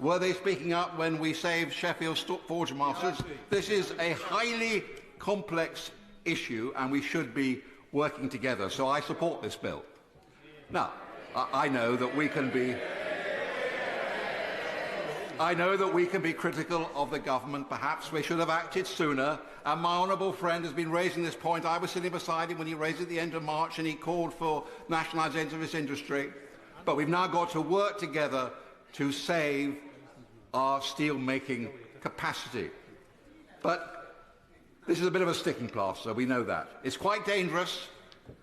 Were they speaking up when we saved Sheffield Forge Masters? This is a highly complex issue, and we should be working together. So I support this bill. Now, I know that we can be critical of the government. Perhaps we should have acted sooner. And my honourable friend has been raising this point. I was sitting beside him when he raised it at the end of March, and he called for nationalisation of this industry. But we've now got to work together to save our steel-making capacity. But this is a bit of a sticking plaster, we know that. It's quite dangerous.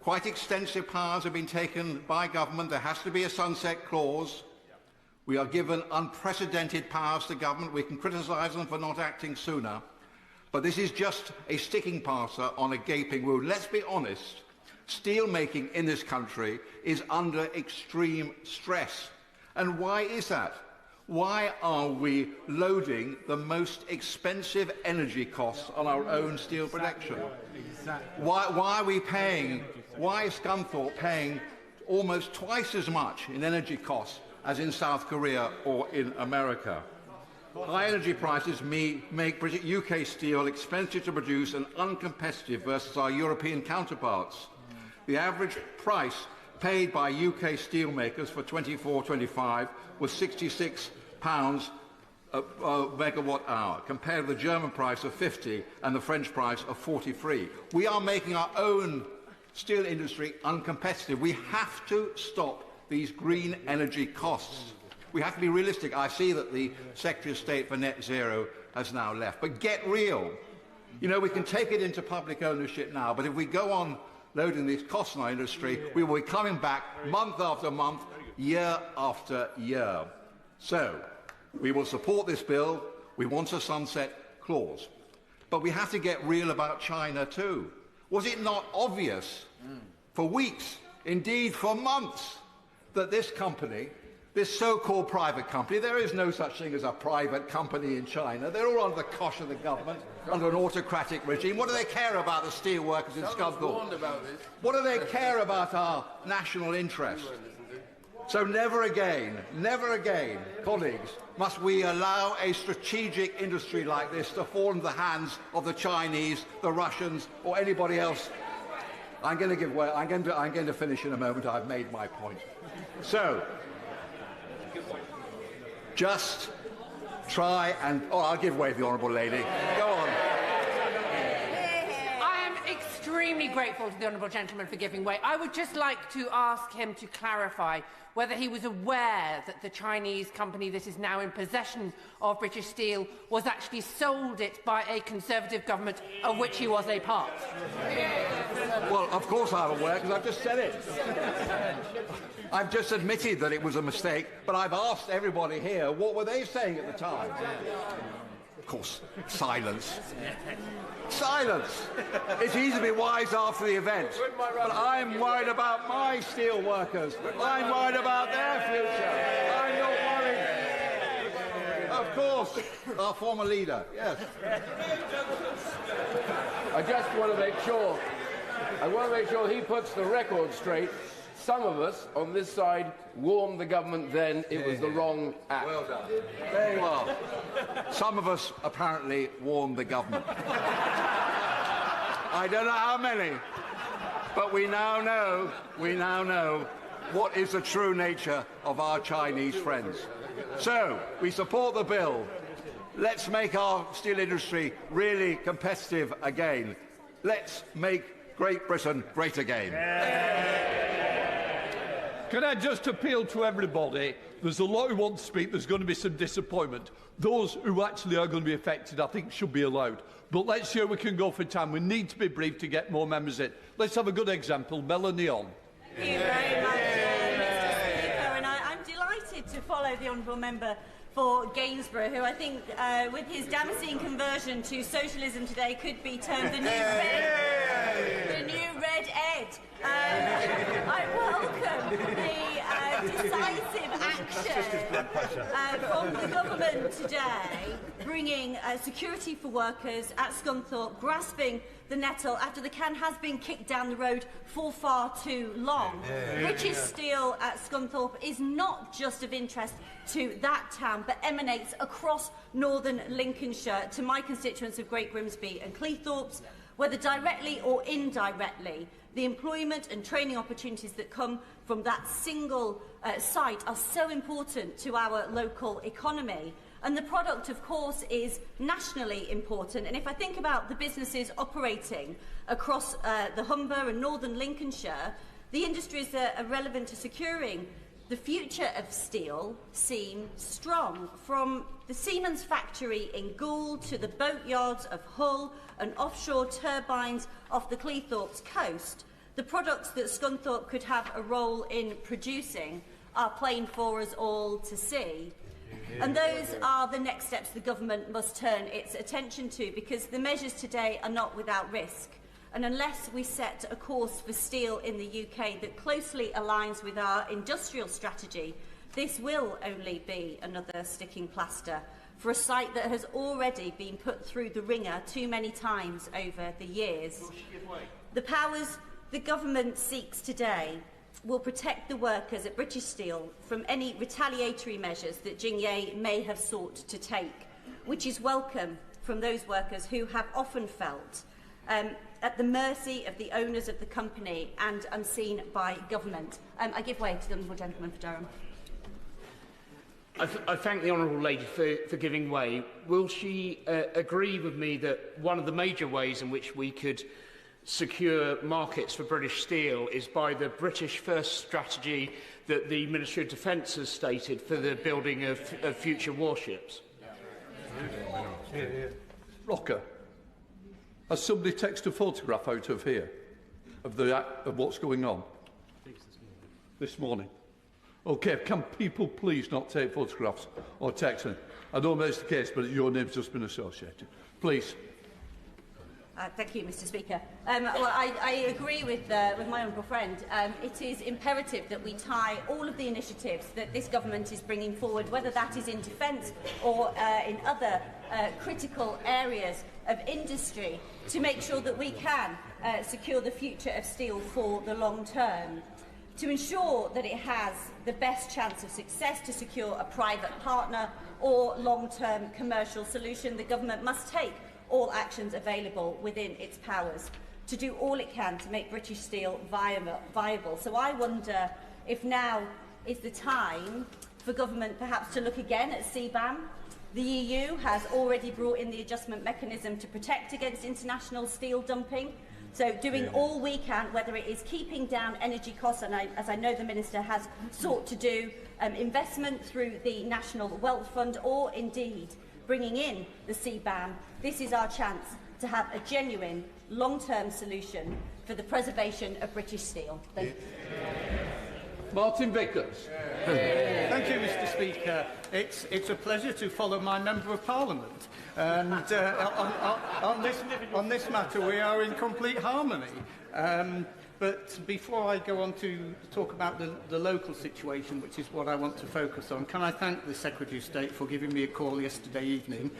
Quite extensive powers have been taken by government. There has to be a sunset clause. We are given unprecedented powers to government. We can criticise them for not acting sooner. But this is just a sticking plaster on a gaping wound. Let's be honest. Steel making in this country is under extreme stress. And why is that? Why are we loading the most expensive energy costs on our own steel production? Why are we paying, why is Scunthorpe paying almost twice as much in energy costs as in South Korea or in America? High energy prices make UK steel expensive to produce and uncompetitive versus our European counterparts. The average price paid by UK steelmakers for 24-25 was £66 a megawatt hour, compared with the German price of 50 and the French price of 43. We are making our own steel industry uncompetitive. We have to stop these green energy costs. We have to be realistic. I see that the Secretary of State for Net Zero has now left. But get real. You know, we can take it into public ownership now, but if we go on loading these costs in our industry, we will be coming back month after month, year after year. So, we will support this bill. We want a sunset clause. But we have to get real about China too. Was it not obvious for weeks, indeed for months, that this company, this so-called private company, there is no such thing as a private company in China. They're all under the cosh of the government, under an autocratic regime. What do they care about the steel workers in Scunthorpe? What do they care about our national interest? So never again, colleagues, must we allow a strategic industry like this to fall into the hands of the Chinese, the Russians, or anybody else. I'm going to give way. I'm going to finish in a moment. I've made my point. So, just try and... Oh, I'll give way to the Honourable Lady. Go on. I am extremely grateful to the Honourable Gentleman for giving way. I would just like to ask him to clarify whether he was aware that the Chinese company that is now in possession of British Steel was actually sold it by a Conservative government of which he was a part. Well, of course I'm aware, because I've just said it. I've just admitted that it was a mistake, but I've asked everybody here, what were they saying at the time? Of course, silence. Silence! It's easy to be wise after the event, but I'm worried about my steel workers. I'm worried about their future. I'm not worried. Of course, our former leader, yes. I just want to make sure, he puts the record straight. Some of us on this side warned the government then it was the wrong act. Well done. Very well. Some of us apparently warned the government. I don't know how many, but we now know what is the true nature of our Chinese friends. So, we support the bill. Let's make our steel industry really competitive again. Let's make Great Britain great again. Can I just appeal to everybody? There's a lot who want to speak. There's going to be some disappointment. Those who actually are going to be affected, I think, should be allowed. But let's see how we can go for time. We need to be brief to get more members in. Let's have a good example. Melanie on. Thank you very much, Mr. Speaker. And I'm delighted to follow the honourable member for Gainsborough, who I think, with his Damascene conversion to socialism today, could be termed the new Red Ed. I welcome the decisive action from the government today, bringing security for workers at Scunthorpe, grasping the nettle after the can has been kicked down the road for far too long. British Steel at Scunthorpe is not just of interest to that town, but emanates across northern Lincolnshire to my constituents of Great Grimsby and Cleethorpes, whether directly or indirectly. The employment and training opportunities that come from that single site are so important to our local economy. And the product, of course, is nationally important. And if I think about the businesses operating across the Humber and northern Lincolnshire, the industries that are relevant to securing the future of steel seem strong. From the Siemens factory in Gould to the boatyards of Hull and offshore turbines off the Cleethorpes coast, the products that Scunthorpe could have a role in producing are plain for us all to see. And those are the next steps the government must turn its attention to, because the measures today are not without risk. And unless we set a course for steel in the UK that closely aligns with our industrial strategy, this will only be another sticking plaster for a site that has already been put through the ringer too many times over the years. The powers the government seeks today will protect the workers at British Steel from any retaliatory measures that Jingye may have sought to take, which is welcome from those workers who have often felt at the mercy of the owners of the company and unseen by government. I give way to the honourable gentleman for Durham. I thank the honourable lady for giving way. Will she agree with me that one of the major ways in which we could secure markets for British steel is by the British First strategy that the Ministry of Defence has stated for the building of future warships? Rocker, has somebody texted a photograph out of here of what's going on this morning? OK, can people please not take photographs or text them? I don't know if it's the case, but your name's just been associated. Please. Thank you, Mr. Speaker. Well, I agree with my honourable friend. It is imperative that we tie all of the initiatives that this government is bringing forward, whether that is in defence or in other critical areas of industry, to make sure that we can secure the future of steel for the long term. To ensure that it has the best chance of success to secure a private partner or long-term commercial solution, the government must take all actions available within its powers to do all it can to make British steel viable. So I wonder if now is the time for government perhaps to look again at CBAM. The EU has already brought in the adjustment mechanism to protect against international steel dumping. So doing all we can, whether it is keeping down energy costs, and as I know the Minister has sought to do, investment through the National Wealth Fund, or indeed bringing in the CBAM, this is our chance to have a genuine, long-term solution for the preservation of British steel. Thank you. Martin Vickers. Thank you, Mr. Speaker. It's a pleasure to follow my Member of Parliament. And on this matter, we are in complete harmony. But before I go on to talk about the local situation, which is what I want to focus on, can I thank the Secretary of State for giving me a call yesterday evening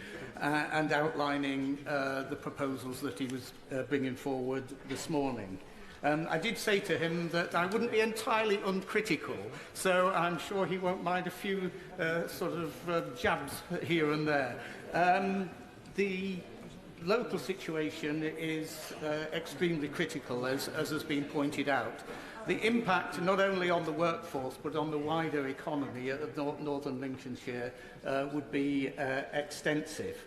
and outlining the proposals that he was bringing forward this morning. I did say to him that I wouldn't be entirely uncritical, so I'm sure he won't mind a few jabs here and there. The local situation is extremely critical, as has been pointed out. The impact not only on the workforce but on the wider economy of northern Lincolnshire would be extensive.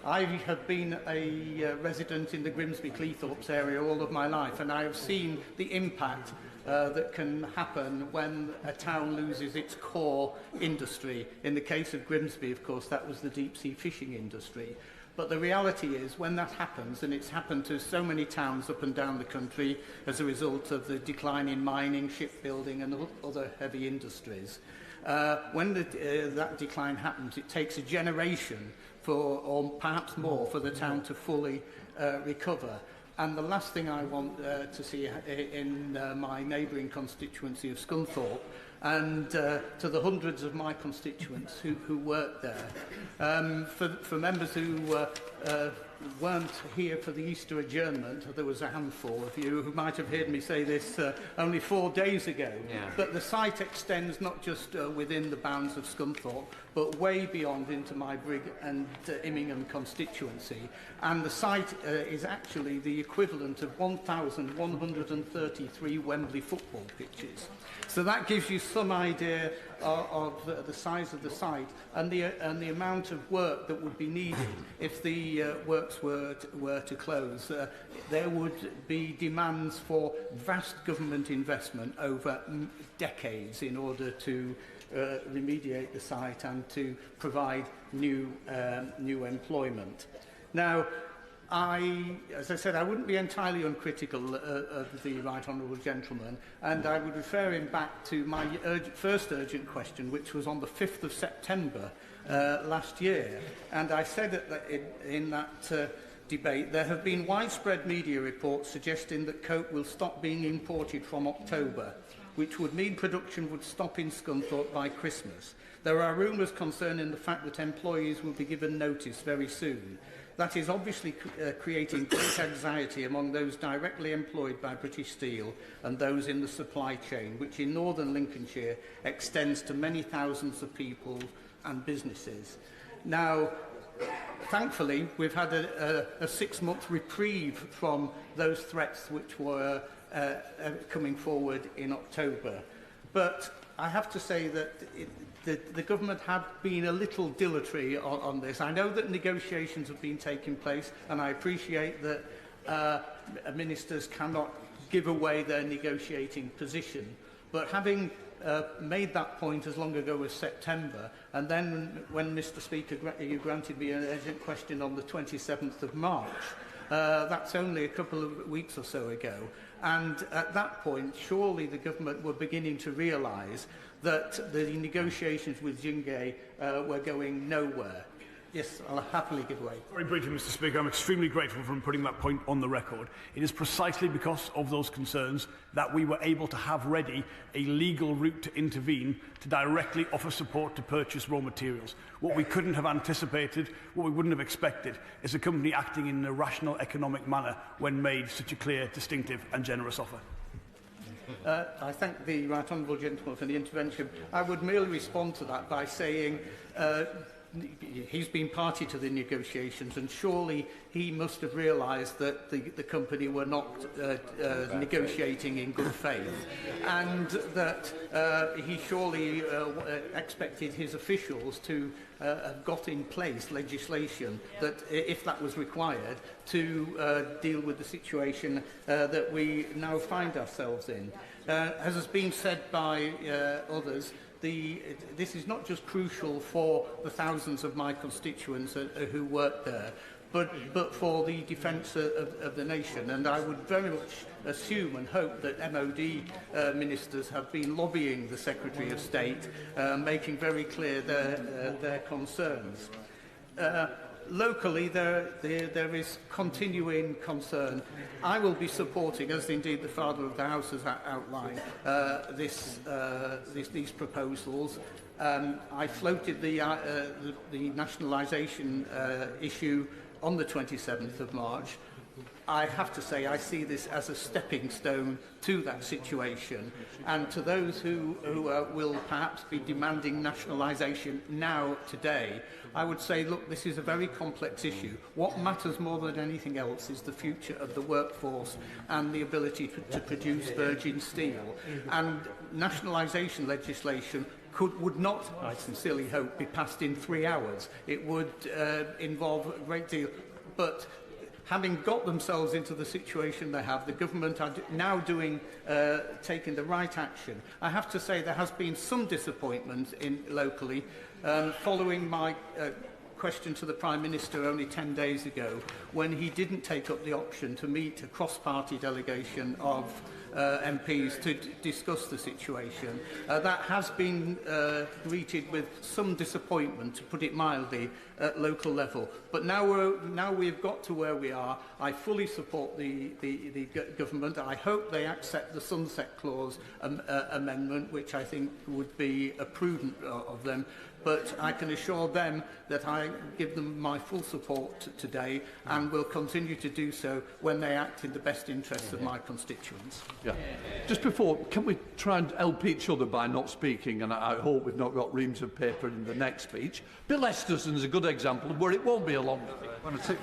I have been a resident in the Grimsby-Cleethorpes area all of my life, and I have seen the impact that can happen when a town loses its core industry. In the case of Grimsby, of course, that was the deep-sea fishing industry. But the reality is, when that happens, and it's happened to so many towns up and down the country as a result of the decline in mining, shipbuilding and other heavy industries, when that decline happens, it takes a generation or perhaps more, for the town to fully recover. And the last thing I want to see in my neighbouring constituency of Scunthorpe, and to the hundreds of my constituents who work there, for members who weren't here for the Easter adjournment, there was a handful of you who might have heard me say this only 4 days ago, that the site extends not just within the bounds of Scunthorpe, but way beyond into my Brigg and Immingham constituency. And the site is actually the equivalent of 1,133 Wembley football pitches. So that gives you some idea of the size of the site and the amount of work that would be needed if the works were to close. There would be demands for vast government investment over decades in order to remediate the site and to provide new employment. Now, As I said, I wouldn't be entirely uncritical of the Right Honourable Gentleman, and I would refer him back to my first urgent question, which was on the 5th of September last year. And I said in that debate, there have been widespread media reports suggesting that coke will stop being imported from October, which would mean production would stop in Scunthorpe by Christmas. There are rumours concerning the fact that employees will be given notice very soon. That is obviously creating great anxiety among those directly employed by British Steel and those in the supply chain, which in northern Lincolnshire extends to many thousands of people and businesses. Now, thankfully, we've had a 6-month reprieve from those threats which were coming forward in October. But I have to say that the government have been a little dilatory on this. I know that negotiations have been taking place, and I appreciate that ministers cannot give away their negotiating position. But having made that point as long ago as September, and then when, Mr. Speaker, you granted me an urgent question on the 27th of March, that's only a couple of weeks or so ago. And at that point, surely the government were beginning to realise that the negotiations with Jingay were going nowhere. Yes, I'll happily give way. Very briefly, Mr. Speaker, I'm extremely grateful for putting that point on the record. It is precisely because of those concerns that we were able to have ready a legal route to intervene to directly offer support to purchase raw materials. What we couldn't have anticipated, what we wouldn't have expected, is a company acting in a rational economic manner when made such a clear, distinctive and generous offer. I thank the Right Honourable Gentleman for the intervention. I would merely respond to that by saying he's been party to the negotiations, and surely he must have realised that the company were not negotiating in good faith, and that he surely expected his officials to have got in place legislation that, if that was required, to deal with the situation that we now find ourselves in. As has been said by others, this is not just crucial for the thousands of my constituents who work there, but for the defence of the nation. And I would very much assume and hope that MOD ministers have been lobbying the Secretary of State, making very clear their concerns. Locally, there is continuing concern. I will be supporting, as indeed the Father of the House has outlined, these proposals. I floated the nationalisation issue on the 27th of March. I have to say I see this as a stepping stone to that situation, and to those who will perhaps be demanding nationalisation now, today, I would say, look, this is a very complex issue. What matters more than anything else is the future of the workforce and the ability to produce virgin steel. And nationalisation legislation would not, I sincerely hope, be passed in 3 hours. It would involve a great deal. But having got themselves into the situation they have, the government are now taking the right action. I have to say there has been some disappointment locally following my question to the Prime Minister only 10 days ago, when he didn't take up the option to meet a cross-party delegation of MPs to discuss the situation. That has been greeted with some disappointment, to put it mildly, at local level. But now we've got to where we are. I fully support the government. I hope they accept the Sunset Clause amendment, which I think would be prudent of them. But I can assure them that I give them my full support today, and will continue to do so when they act in the best interests of my constituents. Yeah. Just before, can we try and help each other by not speaking? And I hope we've not got reams of paper in the next speech. Bill Esterson is a good example of where it won't be a long speech.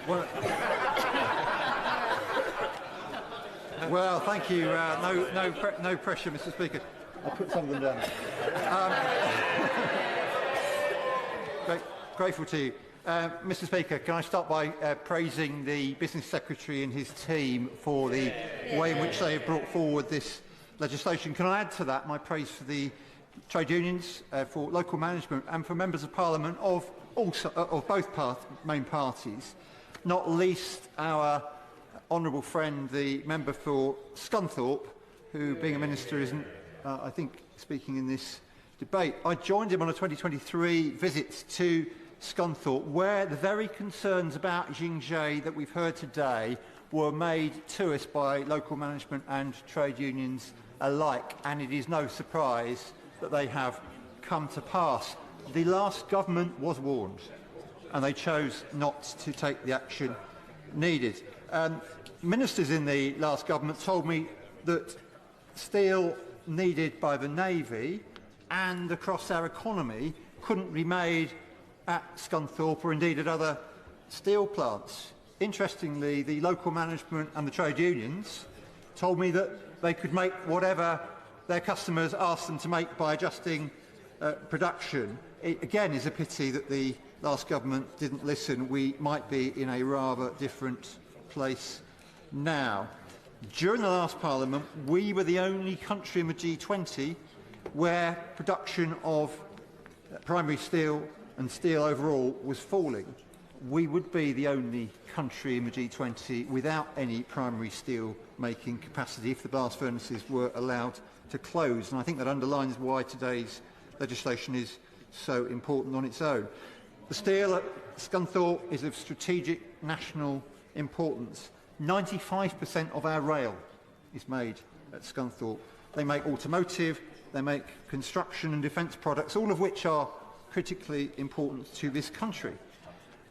Well, thank you. No pressure, Mr. Speaker. I'll put some of them down. Grateful to you. Mr. Speaker, can I start by praising the Business Secretary and his team for the way in which they have brought forward this legislation. Can I add to that my praise for the trade unions, for local management and for members of Parliament of both main parties not least our honourable friend, the member for Scunthorpe, who, being a minister, isn't, I think, speaking in this debate. I joined him on a 2023 visit to Scunthorpe, where the very concerns about Xingzhe that we've heard today were made to us by local management and trade unions alike, and it is no surprise that they have come to pass. The last government was warned, and they chose not to take the action needed. Ministers in the last government told me that steel needed by the Navy and across our economy couldn't be made at Scunthorpe or indeed at other steel plants. Interestingly, the local management and the trade unions told me that they could make whatever their customers asked them to make by adjusting production. It again is a pity that the last government didn't listen. We might be in a rather different place now. During the last Parliament, we were the only country in the G20 where production of primary steel and steel overall was falling. We would be the only country in the G20 without any primary steel making capacity if the blast furnaces were allowed to close, and I think that underlines why today's legislation is so important on its own. The steel at Scunthorpe is of strategic national importance. 95% of our rail is made at Scunthorpe. They make automotive, they make construction and defence products, all of which are critically important to this country.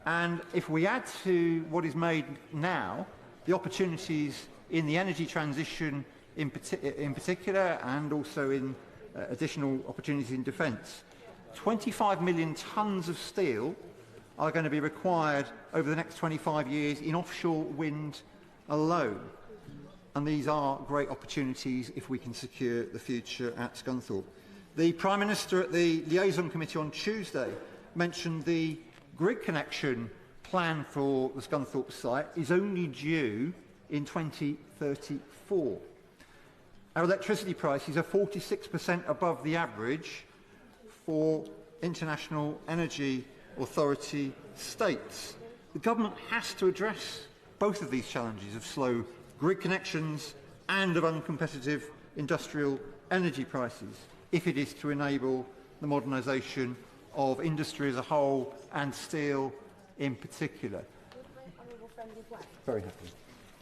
And if we add to what is made now, the opportunities in the energy transition in particular, and also in additional opportunities in defence, 25 million tonnes of steel are going to be required over the next 25 years in offshore wind alone. And these are great opportunities if we can secure the future at Scunthorpe. The Prime Minister at the Liaison Committee on Tuesday mentioned the grid connection plan for the Scunthorpe site is only due in 2034. Our electricity prices are 46% above the average for International Energy Authority states. The government has to address both of these challenges of slow grid connections and of uncompetitive industrial energy prices if it is to enable the modernisation of industry as a whole and steel in particular. Very happy.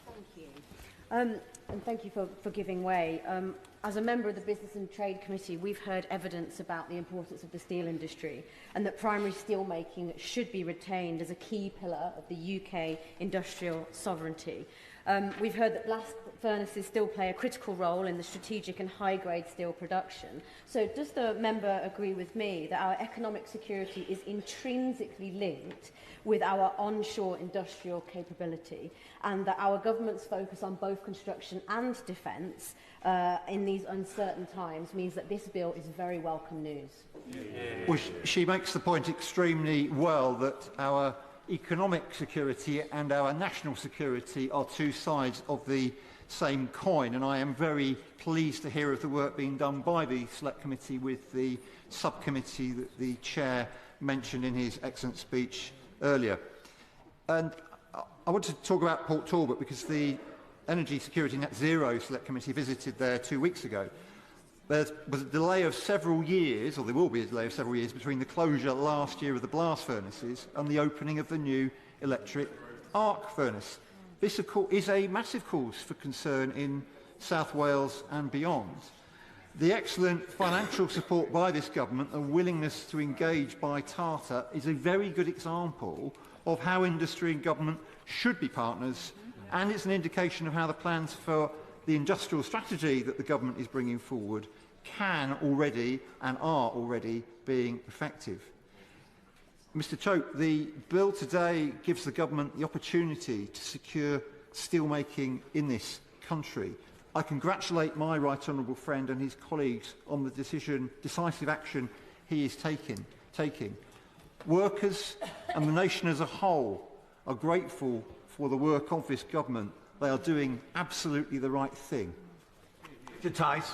Thank you. And thank you for giving way. As a member of the Business and Trade Committee, we've heard evidence about the importance of the steel industry and that primary steel making should be retained as a key pillar of the UK industrial sovereignty. We've heard that blast furnaces still play a critical role in the strategic and high-grade steel production. So does the member agree with me that our economic security is intrinsically linked with our onshore industrial capability, and that our government's focus on both construction and defence in these uncertain times means that this bill is very welcome news? Well, she makes the point extremely well that our economic security and our national security are two sides of the same coin, and I am very pleased to hear of the work being done by the Select Committee with the subcommittee that the Chair mentioned in his excellent speech earlier. And I want to talk about Port Talbot because the Energy Security Net Zero Select Committee visited there 2 weeks ago. There was a delay of several years, or there will be a delay of several years, between the closure last year of the blast furnaces and the opening of the new electric arc furnace. This, of course, is a massive cause for concern in South Wales and beyond. The excellent financial support by this government and willingness to engage by Tata is a very good example of how industry and government should be partners, and it's an indication of how the plans for the industrial strategy that the government is bringing forward can already and are already being effective. Mr Chope, the bill today gives the government the opportunity to secure steelmaking in this country. I congratulate my right honourable friend and his colleagues on the decisive action he is taking. Workers and the nation as a whole are grateful for the work of this government. They are doing absolutely the right thing. Mr Tice.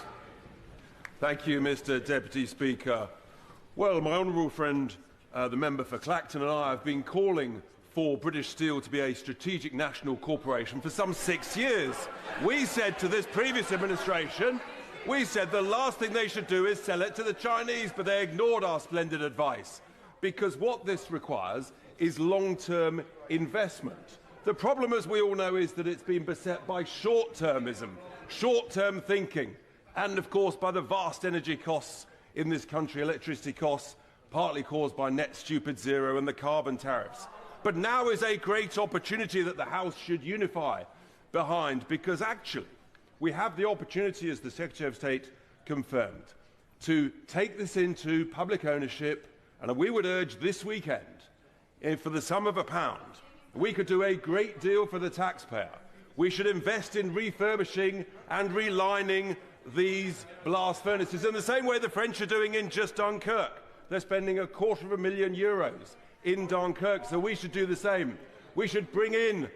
Thank you, Mr Deputy Speaker. Well, my honourable friend, the member for Clacton, and I have been calling for British Steel to be a strategic national corporation for some 6 years. We said to this previous administration, we said the last thing they should do is sell it to the Chinese, but they ignored our splendid advice, because what this requires is long-term investment. The problem, as we all know, is that it's been beset by short-termism, short-term thinking, and of course by the vast energy costs in this country, electricity costs, partly caused by net stupid zero and the carbon tariffs. But now is a great opportunity that the House should unify behind, because actually we have the opportunity, as the Secretary of State confirmed, to take this into public ownership, and we would urge this weekend, for the sum of £1, we could do a great deal for the taxpayer. We should invest in refurbishing and relining these blast furnaces in the same way the French are doing in just Dunkirk. They're spending €250,000 in Dunkirk, so we should do the same. We should bring in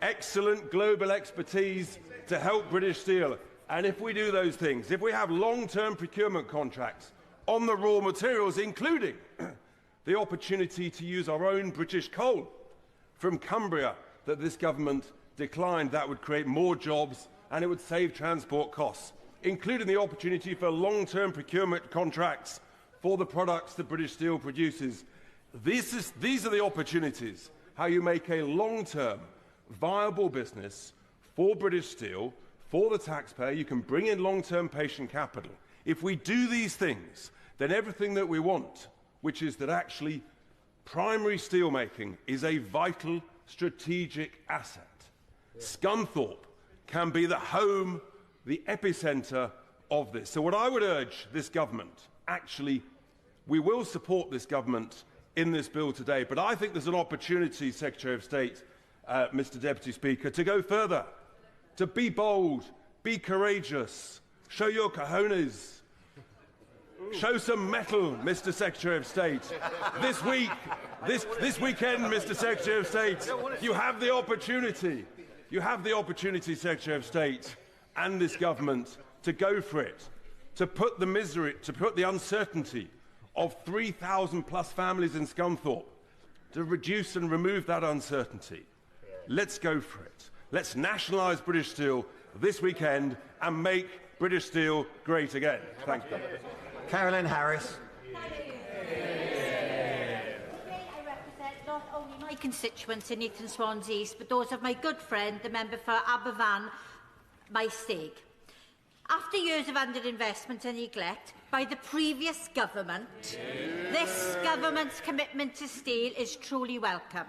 excellent global expertise to help British Steel. And if we do those things, if we have long-term procurement contracts on the raw materials, including the opportunity to use our own British coal from Cumbria that this government declined, that would create more jobs and it would save transport costs, including the opportunity for long-term procurement contracts for the products that British Steel produces. These are the opportunities, how you make a long-term, viable business for British Steel, for the taxpayer. You can bring in long-term patient capital. If we do these things, then everything that we want, which is that actually primary steelmaking is a vital strategic asset. Scunthorpe can be the home, the epicentre of this. So what I would urge this government, actually, we will support this government in this bill today, but I think there's an opportunity, Secretary of State, Mr. Deputy Speaker, to go further, to be bold, be courageous, show your cojones, show some mettle, Mr. Secretary of State. This weekend, Mr. Secretary of State, you have the opportunity. You have the opportunity, Secretary of State, and this government to go for it, to put the misery, to put the uncertainty of 3,000 plus families in Scunthorpe, to reduce and remove that uncertainty. Let's go for it. Let's nationalise British Steel this weekend and make British Steel great again. Thank you. Carolyn Harris. I represent not only my constituents in Eton Swans East, but those of my good friend, the member for Aberfan, Maesteg. After years of underinvestment and neglect by the previous government, this government's commitment to steel is truly welcome.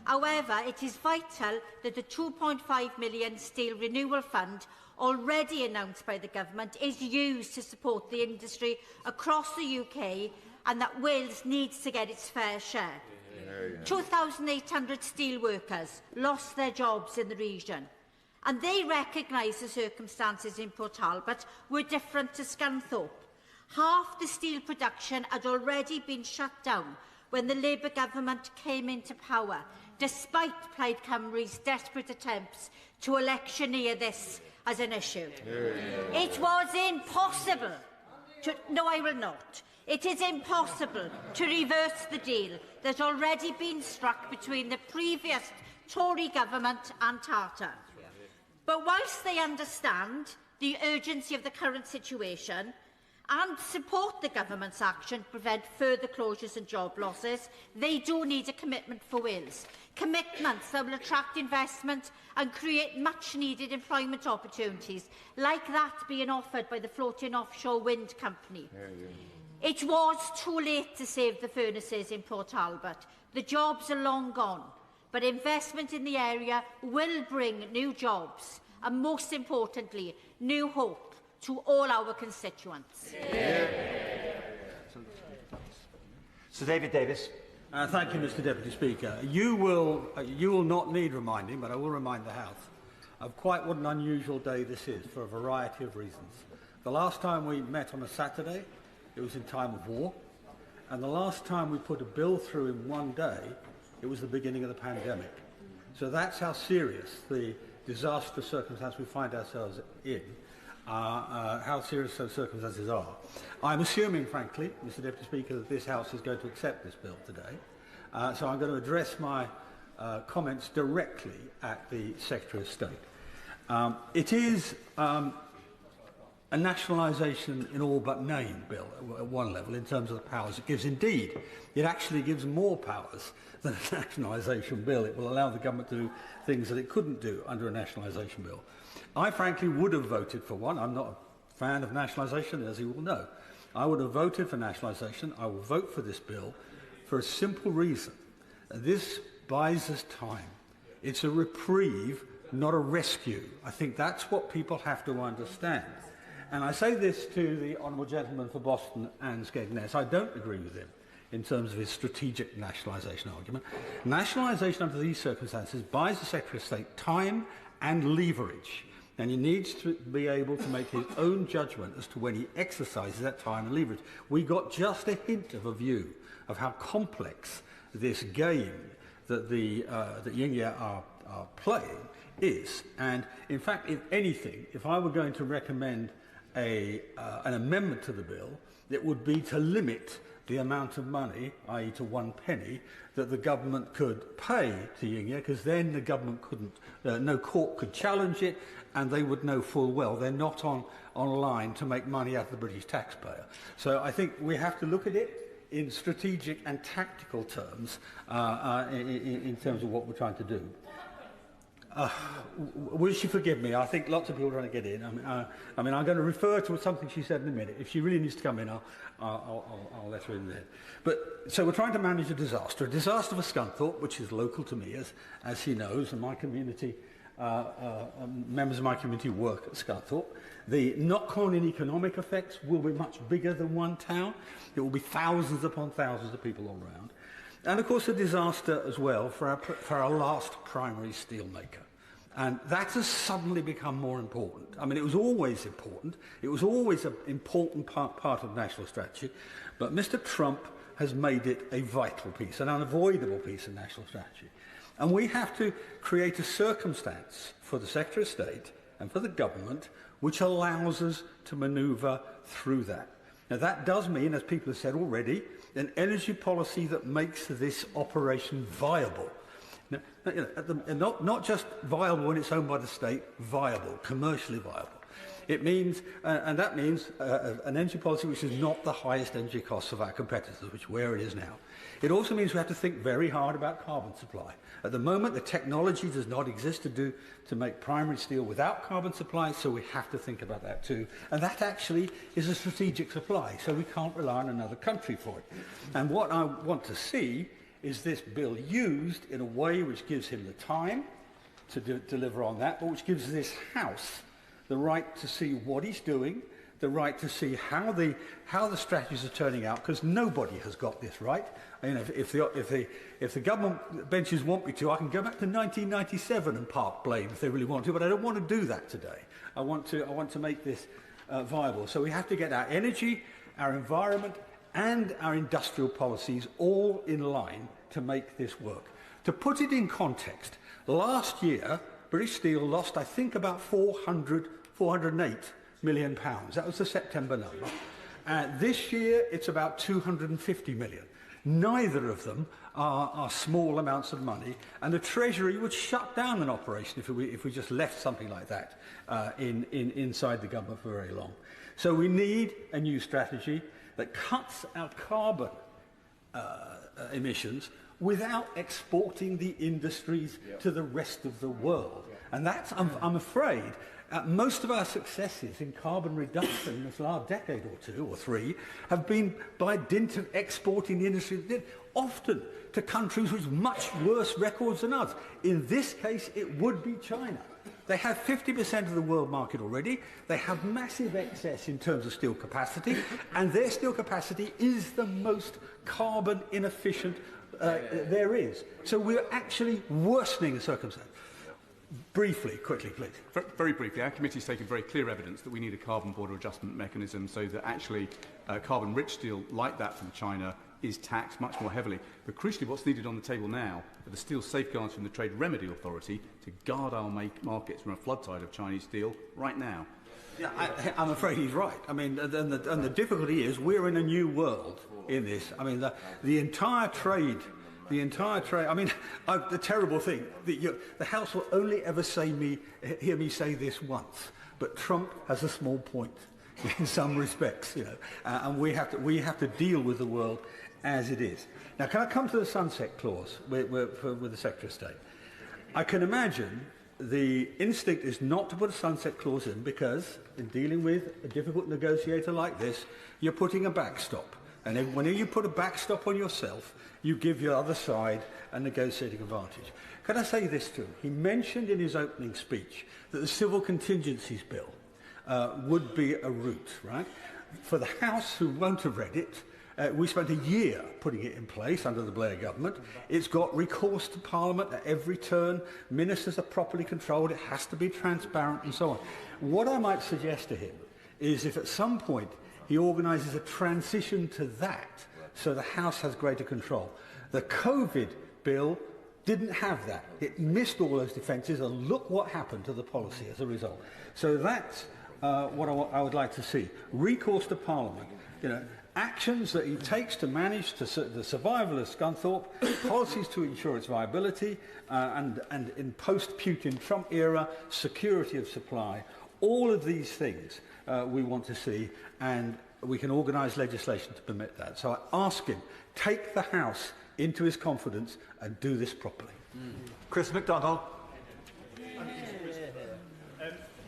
However, it is vital that the £2.5 million Steel Renewal Fund already announced by the government is used to support the industry across the UK, and that Wales needs to get its fair share. 2,800 steel workers lost their jobs in the region, and they recognise the circumstances in Port Talbot were different to Scunthorpe. Half the steel production had already been shut down when the Labour government came into power, despite Plaid Cymru's desperate attempts to electioneer this as an issue. It was impossible to... No, I will not. It is impossible to reverse the deal that had already been struck between the previous Tory government and Tata. But whilst they understand the urgency of the current situation and support the government's action to prevent further closures and job losses, they do need a commitment for Wales. Commitments that will attract investment and create much-needed employment opportunities, like that being offered by the floating offshore wind company. It was too late to save the furnaces in Port Talbot. The jobs are long gone, but investment in the area will bring new jobs and, most importantly, new hope to all our constituents. Sir David Davis. Thank you, Mr. Deputy Speaker. You will not need reminding, but I will remind the House of quite what an unusual day this is for a variety of reasons. The last time we met on a Saturday, it was in time of war, and the last time we put a bill through in one day, it was the beginning of the pandemic. So that's how serious the disastrous circumstance we find ourselves in, how serious those circumstances are. I'm assuming, frankly, Mr. Deputy Speaker, that this House is going to accept this bill today. So I'm going to address my comments directly at the Secretary of State. It is a nationalisation in all but name bill at one level in terms of the powers it gives. Indeed, it actually gives more powers than a nationalisation bill. It will allow the government to do things that it couldn't do under a nationalisation bill. I frankly would have voted for one. I'm not a fan of nationalisation, as you will know. I would have voted for nationalisation. I will vote for this bill for a simple reason. This buys us time. It's a reprieve, not a rescue. I think that's what people have to understand. And I say this to the Honourable Gentleman for Boston and Skegness. I don't agree with him in terms of his strategic nationalisation argument. Nationalisation under these circumstances buys the Secretary of State time and leverage. And he needs to be able to make his own judgment as to when he exercises that time and leverage. We got just a hint of a view of how complex this game that that Yingya are playing is. And in fact, if anything, if I were going to recommend an amendment to the bill, it would be to limit the amount of money, i.e. to 1 penny, that the government could pay to Yingya, because then the government couldn't, no court could challenge it, and they would know full well they're not online to make money out of the British taxpayer. So I think we have to look at it in strategic and tactical terms, in terms of what we're trying to do. Will she forgive me? I think lots of people are trying to get in. I'm going to refer to something she said in a minute. If she really needs to come in, I'll let her in there. But so we're trying to manage a disaster for Scunthorpe, which is local to me, as he knows, and my community, members of my community work at Scunthorpe. The knock-on in economic effects will be much bigger than one town. It will be thousands upon thousands of people all around. And of course a disaster as well for our last primary steelmaker. And that has suddenly become more important. I mean, it was always important. It was always an important part of national strategy. But Mr. Trump has made it a vital piece, an unavoidable piece of national strategy. And we have to create a circumstance for the Secretary of State and for the government which allows us to manoeuvre through that. Now, that does mean, as people have said already, an energy policy that makes this operation viable. Now, not just viable when it's owned by the state, viable, commercially viable. It means, and that means an energy policy which is not the highest energy costs of our competitors, which where it is now. It also means we have to think very hard about carbon supply. At the moment, the technology does not exist to make primary steel without carbon supply, so we have to think about that too. And that actually is a strategic supply, so we can't rely on another country for it. And what I want to see is this bill used in a way which gives him the time to deliver on that, but which gives this House the right to see what he's doing, the right to see how the strategies are turning out, because nobody has got this right. You know, if the government benches want me to, I can go back to 1997 and park blame if they really want to, but I don't want to do that today. I want to make this viable. So we have to get our energy, our environment, and our industrial policies all in line to make this work. To put it in context, last year British Steel lost, I think, about 408 million pounds. That was the September number. This year, it's about 250 million. Neither of them are small amounts of money, and the Treasury would shut down an operation if we just left something like that inside the government for very long. So we need a new strategy that cuts our carbon emissions without exporting the industries to the rest of the world. And that's, I'm afraid, most of our successes in carbon reduction in this last decade or two or three have been by dint of exporting the industry, often to countries with much worse records than us. In this case, it would be China. They have 50% of the world market already. They have massive excess in terms of steel capacity, and their steel capacity is the most carbon inefficient there is. So we're actually worsening the circumstance. Briefly, quickly, please. Very briefly, our committee has taken very clear evidence that we need a carbon border adjustment mechanism so that actually carbon-rich steel like that from China is taxed much more heavily. But crucially, what's needed on the table now are the steel safeguards from the Trade Remedy Authority to guard our markets from a flood-tide of Chinese steel right now. Yeah, I'm afraid he's right. I mean, and the difficulty is we're in a new world in this. I mean, the entire trade the entire trade. I mean, the terrible thing, the House will only ever hear me say this once, but Trump has a small point in some respects, you know, and we have to deal with the world as it is. Now, can I come to the sunset clause with the Secretary of State? I can imagine the instinct is not to put a sunset clause in because, in dealing with a difficult negotiator like this, you're putting a backstop. And whenever you put a backstop on yourself, you give your other side a negotiating advantage. Can I say this to him? He mentioned in his opening speech that the Civil Contingencies Bill would be a route, right? For the House who won't have read it, we spent a year putting it in place under the Blair government. It's got recourse to Parliament at every turn. Ministers are properly controlled. It has to be transparent and so on. What I might suggest to him is if at some point he organises a transition to that so the House has greater control. The COVID bill didn't have that. It missed all those defences, and look what happened to the policy as a result. So that's what I would like to see. Recourse to Parliament. You know, actions that he takes to manage the survival of Scunthorpe, policies to ensure its viability, and in post-Putin Trump era, security of supply. All of these things we want to see, and we can organise legislation to permit that. So I ask him, take the House into his confidence and do this properly. Chris MacDonald.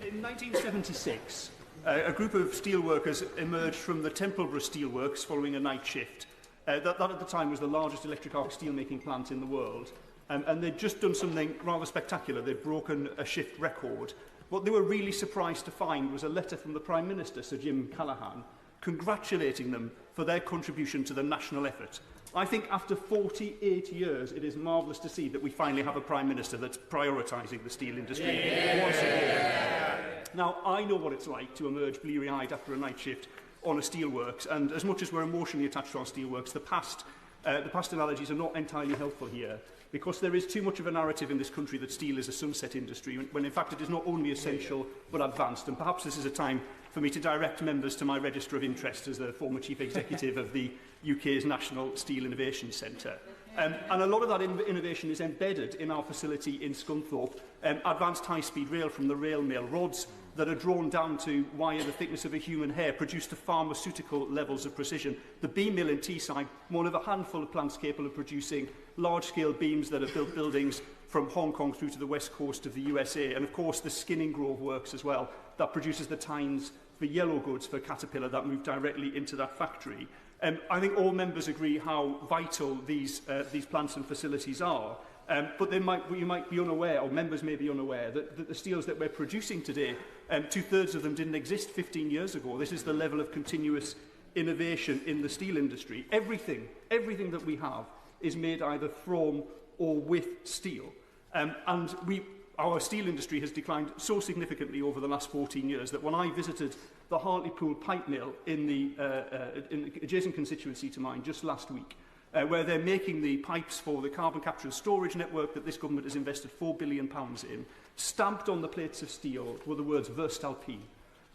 In 1976, a group of steelworkers emerged from the Templeborough Steelworks following a night shift. That at the time was the largest electric arc steelmaking plant in the world. And they'd just done something rather spectacular. They'd broken a shift record. What they were really surprised to find was a letter from the Prime Minister, Sir Jim Callaghan, congratulating them for their contribution to the national effort. I think after 48 years, it is marvellous to see that we finally have a Prime Minister that's prioritising the steel industry once again. Now, I know what it's like to emerge bleary-eyed after a night shift on a steelworks, and as much as we're emotionally attached to our steelworks, the past analogies are not entirely helpful here, because there is too much of a narrative in this country that steel is a sunset industry, when in fact it is not only essential but advanced. And perhaps this is a time for me to direct members to my register of interest as the former chief executive of the UK's National Steel Innovation Centre. And a lot of that innovation is embedded in our facility in Scunthorpe. Advanced high-speed rail from the rail mail rods that are drawn down to wire the thickness of a human hair, produced to pharmaceutical levels of precision. The beam mill in Teesside, one of a handful of plants capable of producing large-scale beams that have built buildings from Hong Kong through to the west coast of the USA. And of course, the Skinning Grove works as well, that produces the tines for yellow goods for Caterpillar that move directly into that factory. I think all members agree how vital these plants and facilities are. But you might be unaware, or members may be unaware, that the steels that we're producing today, two-thirds of them didn't exist 15 years ago. This is the level of continuous innovation in the steel industry. Everything that we have is made either from or with steel. Our steel industry has declined so significantly over the last 14 years that when I visited the Hartlepool pipe mill in the adjacent constituency to mine just last week, where they're making the pipes for the carbon capture and storage network that this government has invested £4 billion in, stamped on the plates of steel were the words Voestalpine,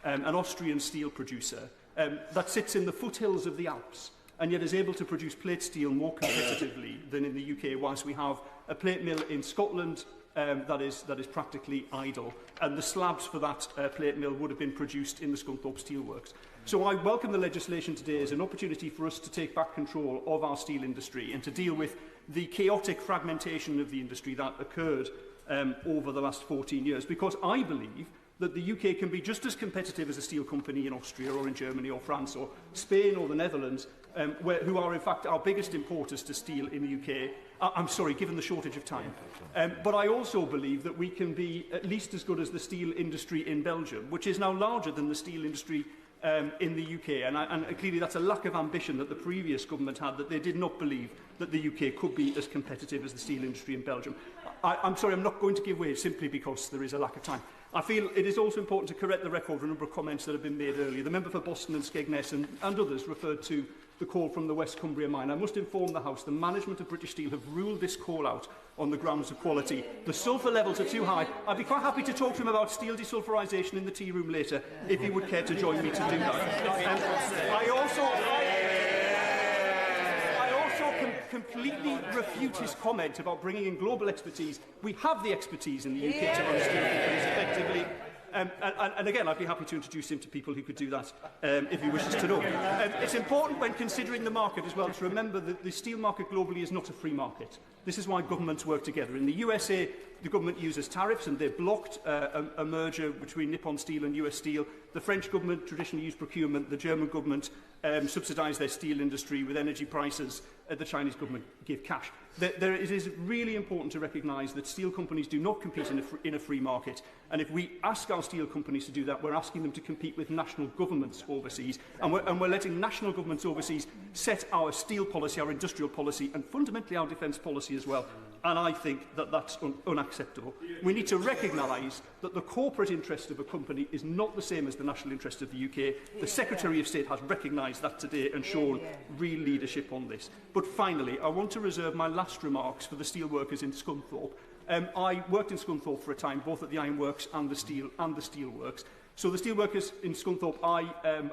an Austrian steel producer that sits in the foothills of the Alps and yet is able to produce plate steel more competitively than in the UK, whilst we have a plate mill in Scotland that is practically idle, and the slabs for that plate mill would have been produced in the Scunthorpe Steelworks. So I welcome the legislation today as an opportunity for us to take back control of our steel industry and to deal with the chaotic fragmentation of the industry that occurred over the last 14 years, because I believe that the UK can be just as competitive as a steel company in Austria or in Germany or France or Spain or the Netherlands, who are in fact our biggest importers to steel in the UK. I'm sorry, given the shortage of time. But I also believe that we can be at least as good as the steel industry in Belgium, which is now larger than the steel industry in the UK. And clearly that's a lack of ambition that the previous government had, that they did not believe that the UK could be as competitive as the steel industry in Belgium. I'm sorry, I'm not going to give way simply because there is a lack of time. I feel it is also important to correct the record for a number of comments that have been made earlier. The member for Boston and Skegness and others referred to the call from the West Cumbria mine. I must inform the House the management of British Steel have ruled this call out on the grounds of quality. The sulphur levels are too high. I'd be quite happy to talk to him about steel desulfurisation in the tea room later, if he would care to join me to do that. completely refute his comment about bringing in global expertise. We have the expertise in the UK to run steel companies effectively. And again, I'd be happy to introduce him to people who could do that if he wishes to know. It's important when considering the market as well to remember that the steel market globally is not a free market. This is why governments work together. In the USA, the government uses tariffs and they blocked a merger between Nippon Steel and US Steel. The French government traditionally used procurement. The German government subsidised their steel industry with energy prices. The Chinese government gave cash. It is really important to recognise that steel companies do not compete in a free market. And if we ask our steel companies to do that, we're asking them to compete with national governments overseas. And we're letting national governments overseas set our steel policy, our industrial policy, and fundamentally our defence policy as well. And I think that that's unacceptable. We need to recognise that the corporate interest of a company is not the same as the national interest of the UK. The Secretary of State has recognised that today and shown real leadership on this. But finally, I want to reserve my last remarks for the steelworkers in Scunthorpe. I worked in Scunthorpe for a time, both at the ironworks and the steelworks. So the steelworkers in Scunthorpe,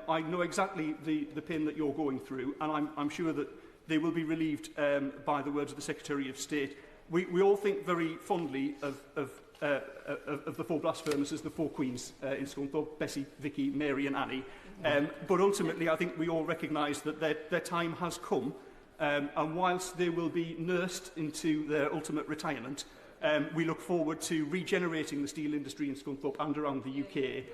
I know exactly the pain that you're going through, and I'm sure that they will be relieved by the words of the Secretary of State. We all think very fondly of the four blast furnaces, the four queens in Scunthorpe, Bessie, Vicky, Mary and Annie. But ultimately, I think we all recognise that their time has come, and whilst they will be nursed into their ultimate retirement, we look forward to regenerating the steel industry in Scunthorpe and around the UK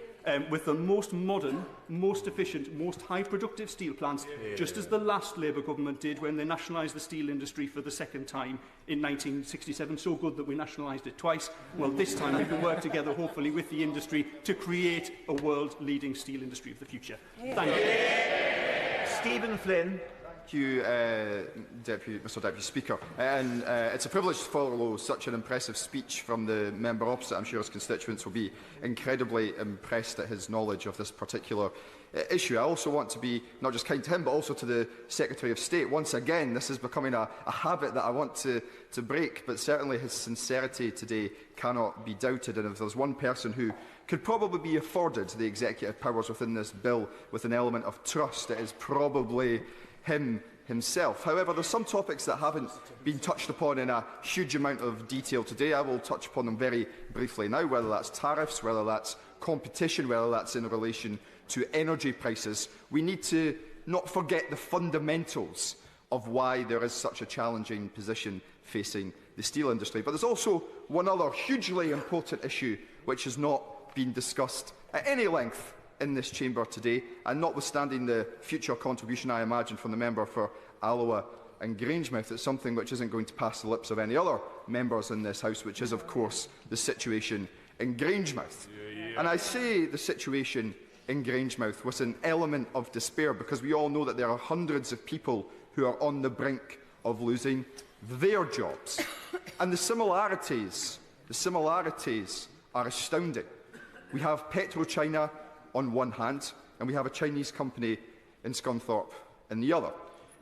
with the most modern, most efficient, most high-productive steel plants, just as the last Labour government did when they nationalised the steel industry for the second time in 1967. So good that we nationalised it twice. Well, this time we can work together, hopefully, with the industry to create a world-leading steel industry of the future. Thank you. Stephen Flynn. Thank you, Mr Deputy Speaker. And it's a privilege to follow such an impressive speech from the member opposite. I'm sure his constituents will be incredibly impressed at his knowledge of this particular issue. I also want to be not just kind to him, but also to the Secretary of State. Once again, this is becoming a habit that I want to break, but certainly his sincerity today cannot be doubted. And if there's one person who could probably be afforded the executive powers within this bill with an element of trust, it is probably himself. However, there are some topics that haven't been touched upon in a huge amount of detail today. I will touch upon them very briefly now, whether that's tariffs, whether that's competition, whether that's in relation to energy prices. We need to not forget the fundamentals of why there is such a challenging position facing the steel industry. But there's also one other hugely important issue which has not been discussed at any length in this chamber today, and notwithstanding the future contribution, I imagine, from the member for Alloa and Grangemouth, it's something which isn't going to pass the lips of any other members in this House, which is, of course, the situation in Grangemouth. And I say the situation in Grangemouth with an element of despair, because we all know that there are hundreds of people who are on the brink of losing their jobs. And the similarities are astounding. We have PetroChina on one hand, and we have a Chinese company in Scunthorpe in the other.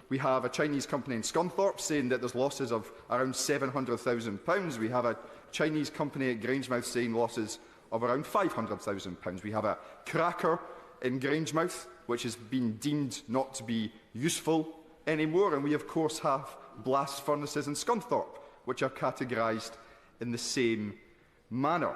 We have a Chinese company in Scunthorpe saying that there's losses of around £700,000. We have a Chinese company at Grangemouth saying losses of around £500,000. We have a cracker in Grangemouth, which has been deemed not to be useful anymore. And we, of course, have blast furnaces in Scunthorpe, which are categorised in the same manner.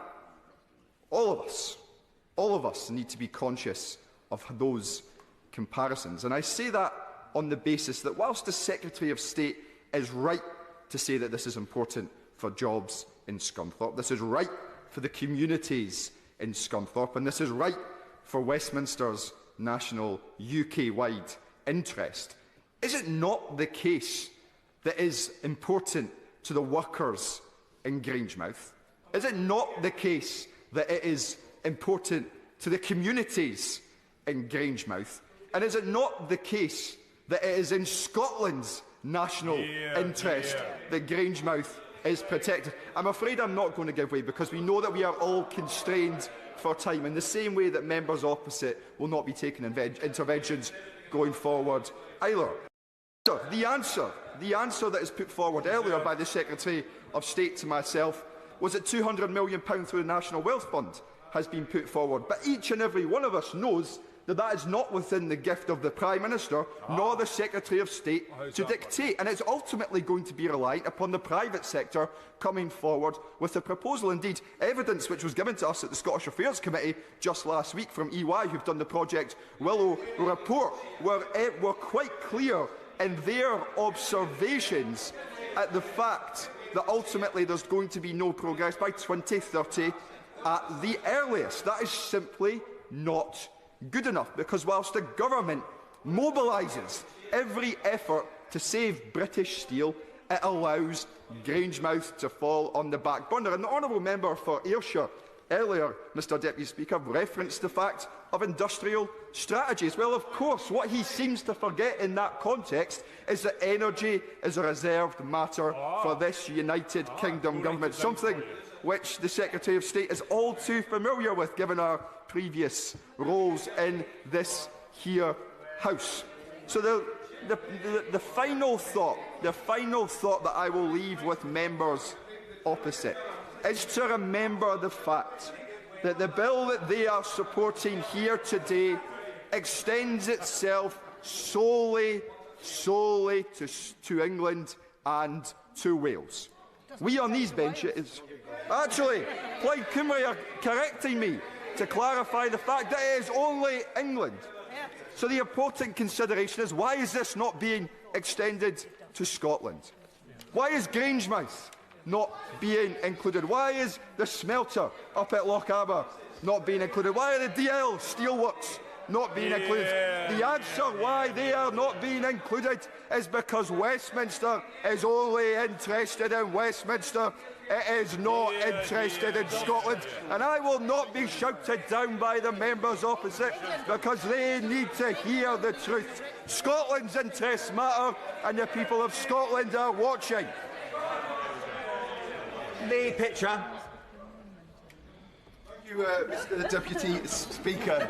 All of us need to be conscious of those comparisons. And I say that on the basis that whilst the Secretary of State is right to say that this is important for jobs in Scunthorpe, this is right for the communities in Scunthorpe, and this is right for Westminster's national UK-wide interest, is it not the case that is important to the workers in Grangemouth? Is it not the case that it is important to the communities in Grangemouth? And is it not the case that it is in Scotland's national interest that Grangemouth is protected? I'm afraid I'm not going to give way, because we know that we are all constrained for time, in the same way that members opposite will not be taking interventions going forward either. The answer that is put forward earlier by the Secretary of State to myself was that £200 million through the National Wealth Fund has been put forward. But each and every one of us knows that is not within the gift of the Prime Minister nor the Secretary of State to dictate, and it's ultimately going to be reliant upon the private sector coming forward with a proposal. Indeed, evidence which was given to us at the Scottish Affairs Committee just last week from EY, who've done the Project Willow report, were quite clear in their observations at the fact that ultimately there's going to be no progress by 2030 at the earliest. That is simply not good enough, because whilst the government mobilises every effort to save British steel, it allows Grangemouth to fall on the back burner. And the honourable member for Ayrshire earlier, Mr Deputy Speaker, referenced the fact of industrial strategies. Well, of course, what he seems to forget in that context is that energy is a reserved matter for this United Kingdom government, something which the Secretary of State is all too familiar with, given our previous roles in this here House. So the final thought that I will leave with members opposite is to remember the fact that the bill that they are supporting here today extends itself solely to England and to Wales. We on these benches, actually, Plaid Cymru are correcting me to clarify the fact that it is only England. So the important consideration is, why is this not being extended to Scotland? Why is Grangemouth not being included? Why is the smelter up at Lochaber not being included? Why are the DL Steelworks not being included? The answer why they are not being included is because Westminster is only interested in Westminster. It is not interested in Scotland, and I will not be shouted down by the members opposite, because they need to hear the truth. Scotland's interests matter, and the people of Scotland are watching. The picture. Thank you, Mr Deputy Speaker.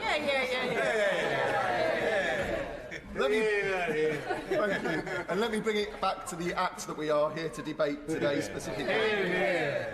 Let me, thank you. And let me bring it back to the act that we are here to debate today specifically.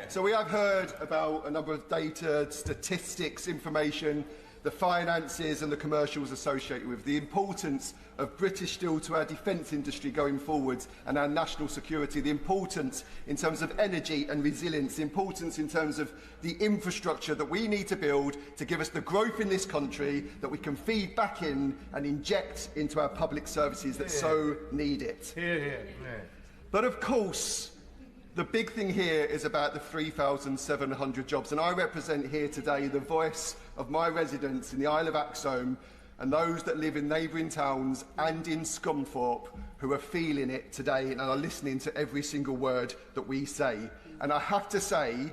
So we have heard about a number of data, statistics, information, the finances and the commercials associated with the importance of British steel to our defence industry going forward and our national security, the importance in terms of energy and resilience, the importance in terms of the infrastructure that we need to build to give us the growth in this country that we can feed back in and inject into our public services that so need it. But of course, the big thing here is about the 3,700 jobs, and I represent here today the voice of my residents in the Isle of Axholme and those that live in neighbouring towns and in Scunthorpe who are feeling it today and are listening to every single word that we say. And I have to say,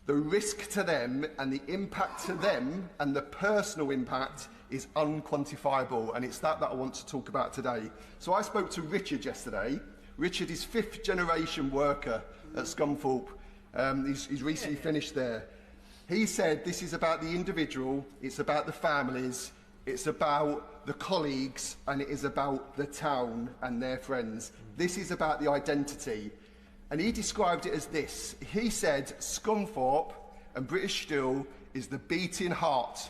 the risk to them and the impact to them and the personal impact is unquantifiable, and it's that I want to talk about today. So I spoke to Richard yesterday. Richard is fifth-generation worker at Scunthorpe. He's recently finished there. He said this is about the individual, it's about the families, it's about the colleagues, and it is about the town and their friends. This is about the identity. And he described it as this. He said Scunthorpe and British Steel is the beating heart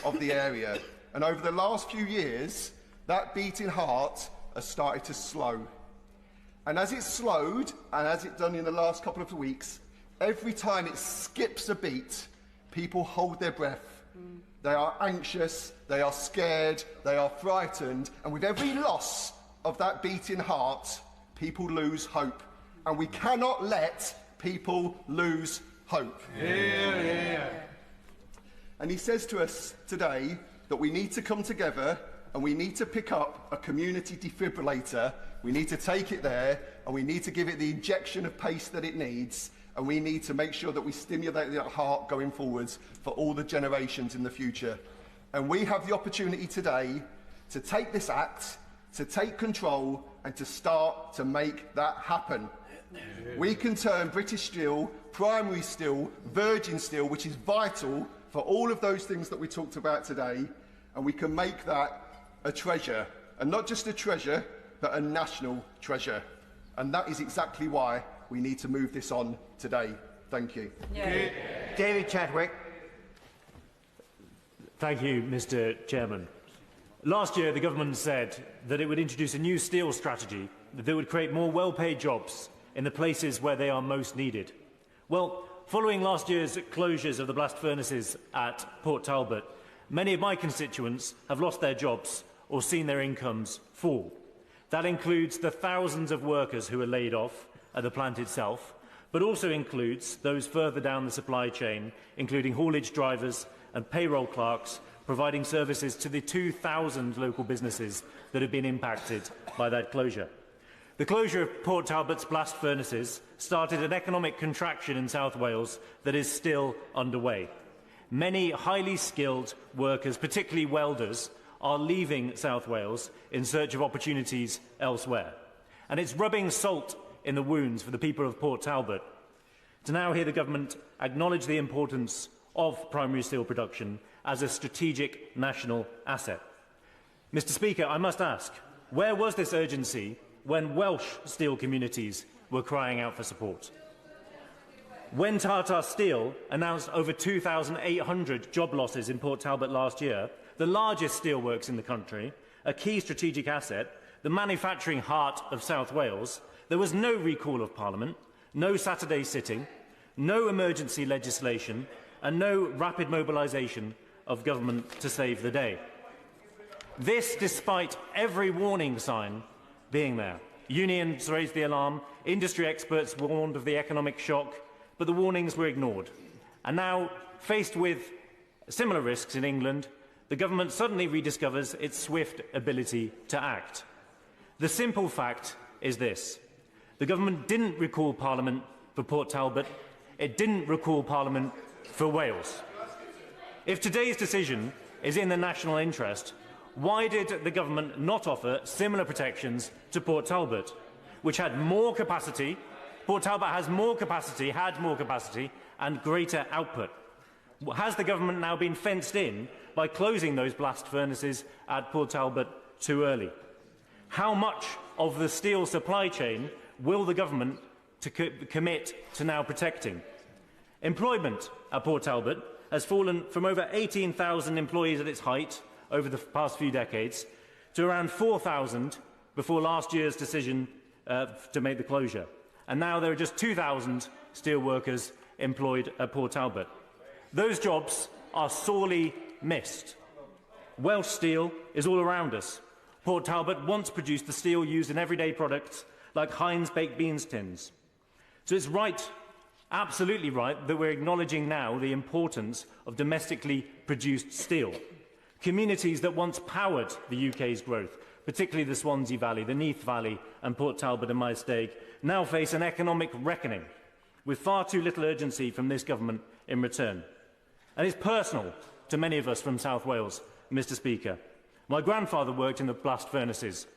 of the area. And over the last few years, that beating heart has started to slow. And as it's slowed, and as it's done in the last couple of weeks, every time it skips a beat, people hold their breath. They are anxious, they are scared, they are frightened, and with every loss of that beating heart, people lose hope. And we cannot let people lose hope. And he says to us today that we need to come together and we need to pick up a community defibrillator. We need to take it there and we need to give it the injection of pace that it needs, and we need to make sure that we stimulate that heart going forwards for all the generations in the future. And we have the opportunity today to take this act, to take control and to start to make that happen. We can turn British Steel, primary steel, virgin steel, which is vital for all of those things that we talked about today, and we can make that a treasure, and not just a treasure, but a national treasure. And that is exactly why we need to move this on today. Thank you. David Chadwick. Thank you, Mr. Chairman. Last year, the government said that it would introduce a new steel strategy that would create more well-paid jobs in the places where they are most needed. Well, following last year's closures of the blast furnaces at Port Talbot, many of my constituents have lost their jobs or seen their incomes fall. That includes the thousands of workers who are laid off at the plant itself, but also includes those further down the supply chain, including haulage drivers and payroll clerks, providing services to the 2,000 local businesses that have been impacted by that closure. The closure of Port Talbot's blast furnaces started an economic contraction in South Wales that is still underway. Many highly skilled workers, particularly welders, are leaving South Wales in search of opportunities elsewhere. And it's rubbing salt in the wounds for the people of Port Talbot to now hear the government acknowledge the importance of primary steel production as a strategic national asset. Mr. Speaker, I must ask, where was this urgency when Welsh steel communities were crying out for support? When Tata Steel announced over 2,800 job losses in Port Talbot last year, the largest steelworks in the country, a key strategic asset, the manufacturing heart of South Wales, there was no recall of Parliament, no Saturday sitting, no emergency legislation, and no rapid mobilisation of government to save the day. This despite every warning sign being there. Unions raised the alarm, industry experts warned of the economic shock, but the warnings were ignored. And now, faced with similar risks in England, the government suddenly rediscovers its swift ability to act. The simple fact is this: the government didn't recall Parliament for Port Talbot, it didn't recall Parliament for Wales. If today's decision is in the national interest, why did the government not offer similar protections to Port Talbot, which had more capacity? Port Talbot has more capacity, had more capacity and greater output. Has the government now been fenced in by closing those blast furnaces at Port Talbot too early? How much of the steel supply chain will the government commit to now protecting? Employment at Port Talbot has fallen from over 18,000 employees at its height over the past few decades to around 4,000 before last year's decision to make the closure. And now there are just 2,000 steel workers employed at Port Talbot. Those jobs are sorely missed. Welsh steel is all around us. Port Talbot once produced the steel used in everyday products like Heinz baked beans tins. So it's right, absolutely right, that we're acknowledging now the importance of domestically produced steel. Communities that once powered the UK's growth, particularly the Swansea Valley, the Neath Valley and Port Talbot and my stake, now face an economic reckoning with far too little urgency from this government in return. And it's personal to many of us from South Wales, Mr. Speaker. My grandfather worked in the blast furnaces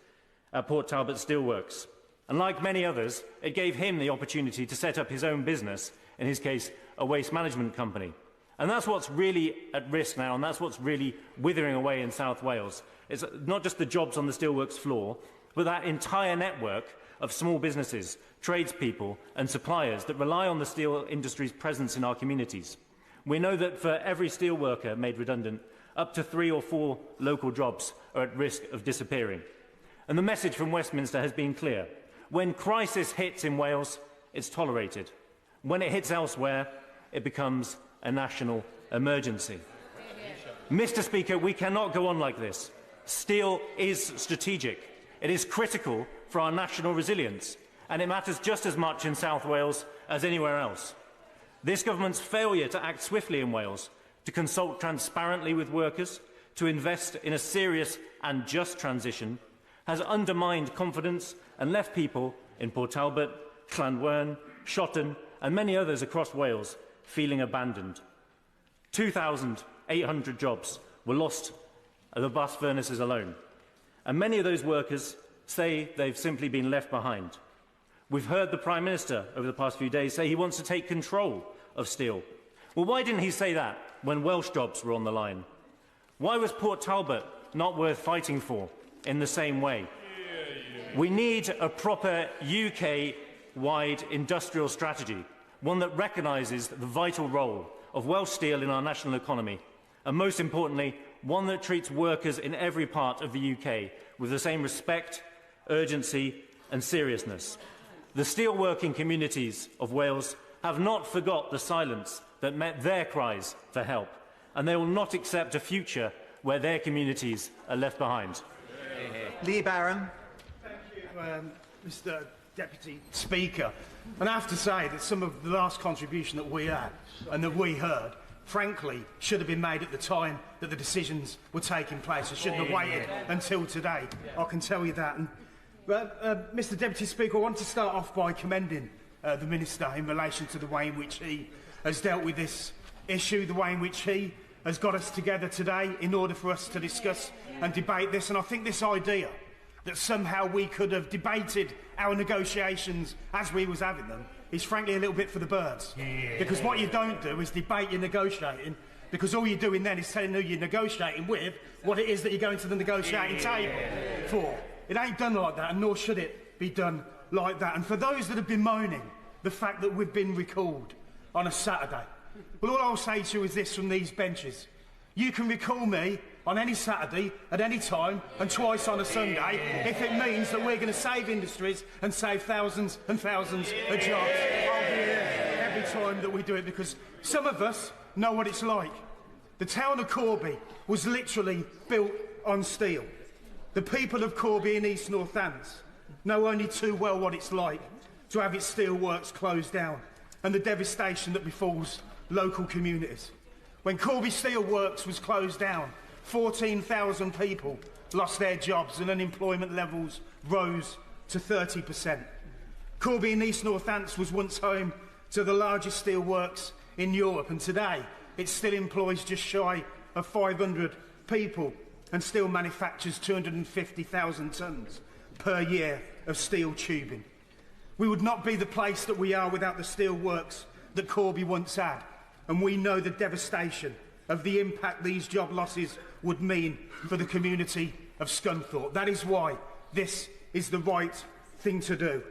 at Port Talbot Steelworks, and like many others, it gave him the opportunity to set up his own business, in his case, a waste management company. And that's what's really at risk now, and that's what's really withering away in South Wales. It's not just the jobs on the steelworks floor, but that entire network of small businesses, tradespeople and suppliers that rely on the steel industry's presence in our communities. We know that for every steel worker made redundant, up to 3 or 4 local jobs are at risk of disappearing. And the message from Westminster has been clear. When crisis hits in Wales, it's tolerated. When it hits elsewhere, it becomes a national emergency. Mr. Speaker, we cannot go on like this. Steel is strategic. It is critical for our national resilience, and it matters just as much in South Wales as anywhere else. This government's failure to act swiftly in Wales, to consult transparently with workers, to invest in a serious and just transition, has undermined confidence and left people in Port Talbot, Llanwern, Shotton and many others across Wales feeling abandoned. 2,800 jobs were lost at the blast furnaces alone, and many of those workers say they've simply been left behind. We've heard the Prime Minister over the past few days say he wants to take control of steel. Well, why didn't he say that when Welsh jobs were on the line? Why was Port Talbot not worth fighting for in the same way? We need a proper UK-wide industrial strategy, one that recognises the vital role of Welsh steel in our national economy, and most importantly, one that treats workers in every part of the UK with the same respect, urgency and seriousness. The steelworking communities of Wales have not forgot the silence that met their cries for help, and they will not accept a future where their communities are left behind. Lee Barron. Thank you, Mr. Deputy Speaker. And I have to say that some of the last contribution that we had and that we heard, frankly, should have been made at the time that the decisions were taking place. It shouldn't have waited until today. I can tell you that. And, Mr. Deputy Speaker, I want to start off by commending the Minister in relation to the way in which he has dealt with this issue, the way in which he has got us together today in order for us to discuss and debate this. And I think this idea that somehow we could have debated our negotiations as we was having them is frankly a little bit for the birds. Because what you don't do is debate your negotiating, because all you're doing then is telling who you're negotiating with what it is that you're going to the negotiating table for. It ain't done like that, and nor should it be done like that. And for those that have been moaning the fact that we've been recalled on a Saturday, well, all I'll say to you is this from these benches. You can recall me on any Saturday, at any time, and twice on a Sunday, if it means that we're going to save industries and save thousands and thousands of jobs. I'll be here every time that we do it, because some of us know what it's like. The town of Corby was literally built on steel. The people of Corby in East Northants know only too well what it's like to have its steelworks closed down and the devastation that befalls local communities. When Corby Steelworks was closed down, 14,000 people lost their jobs and unemployment levels rose to 30%. Corby in East Northants was once home to the largest steelworks in Europe, and today it still employs just shy of 500 people and still manufactures 250,000 tonnes per year of steel tubing. We would not be the place that we are without the steelworks that Corby once had, and we know the devastation of the impact these job losses would mean for the community of Scunthorpe. That is why this is the right thing to do.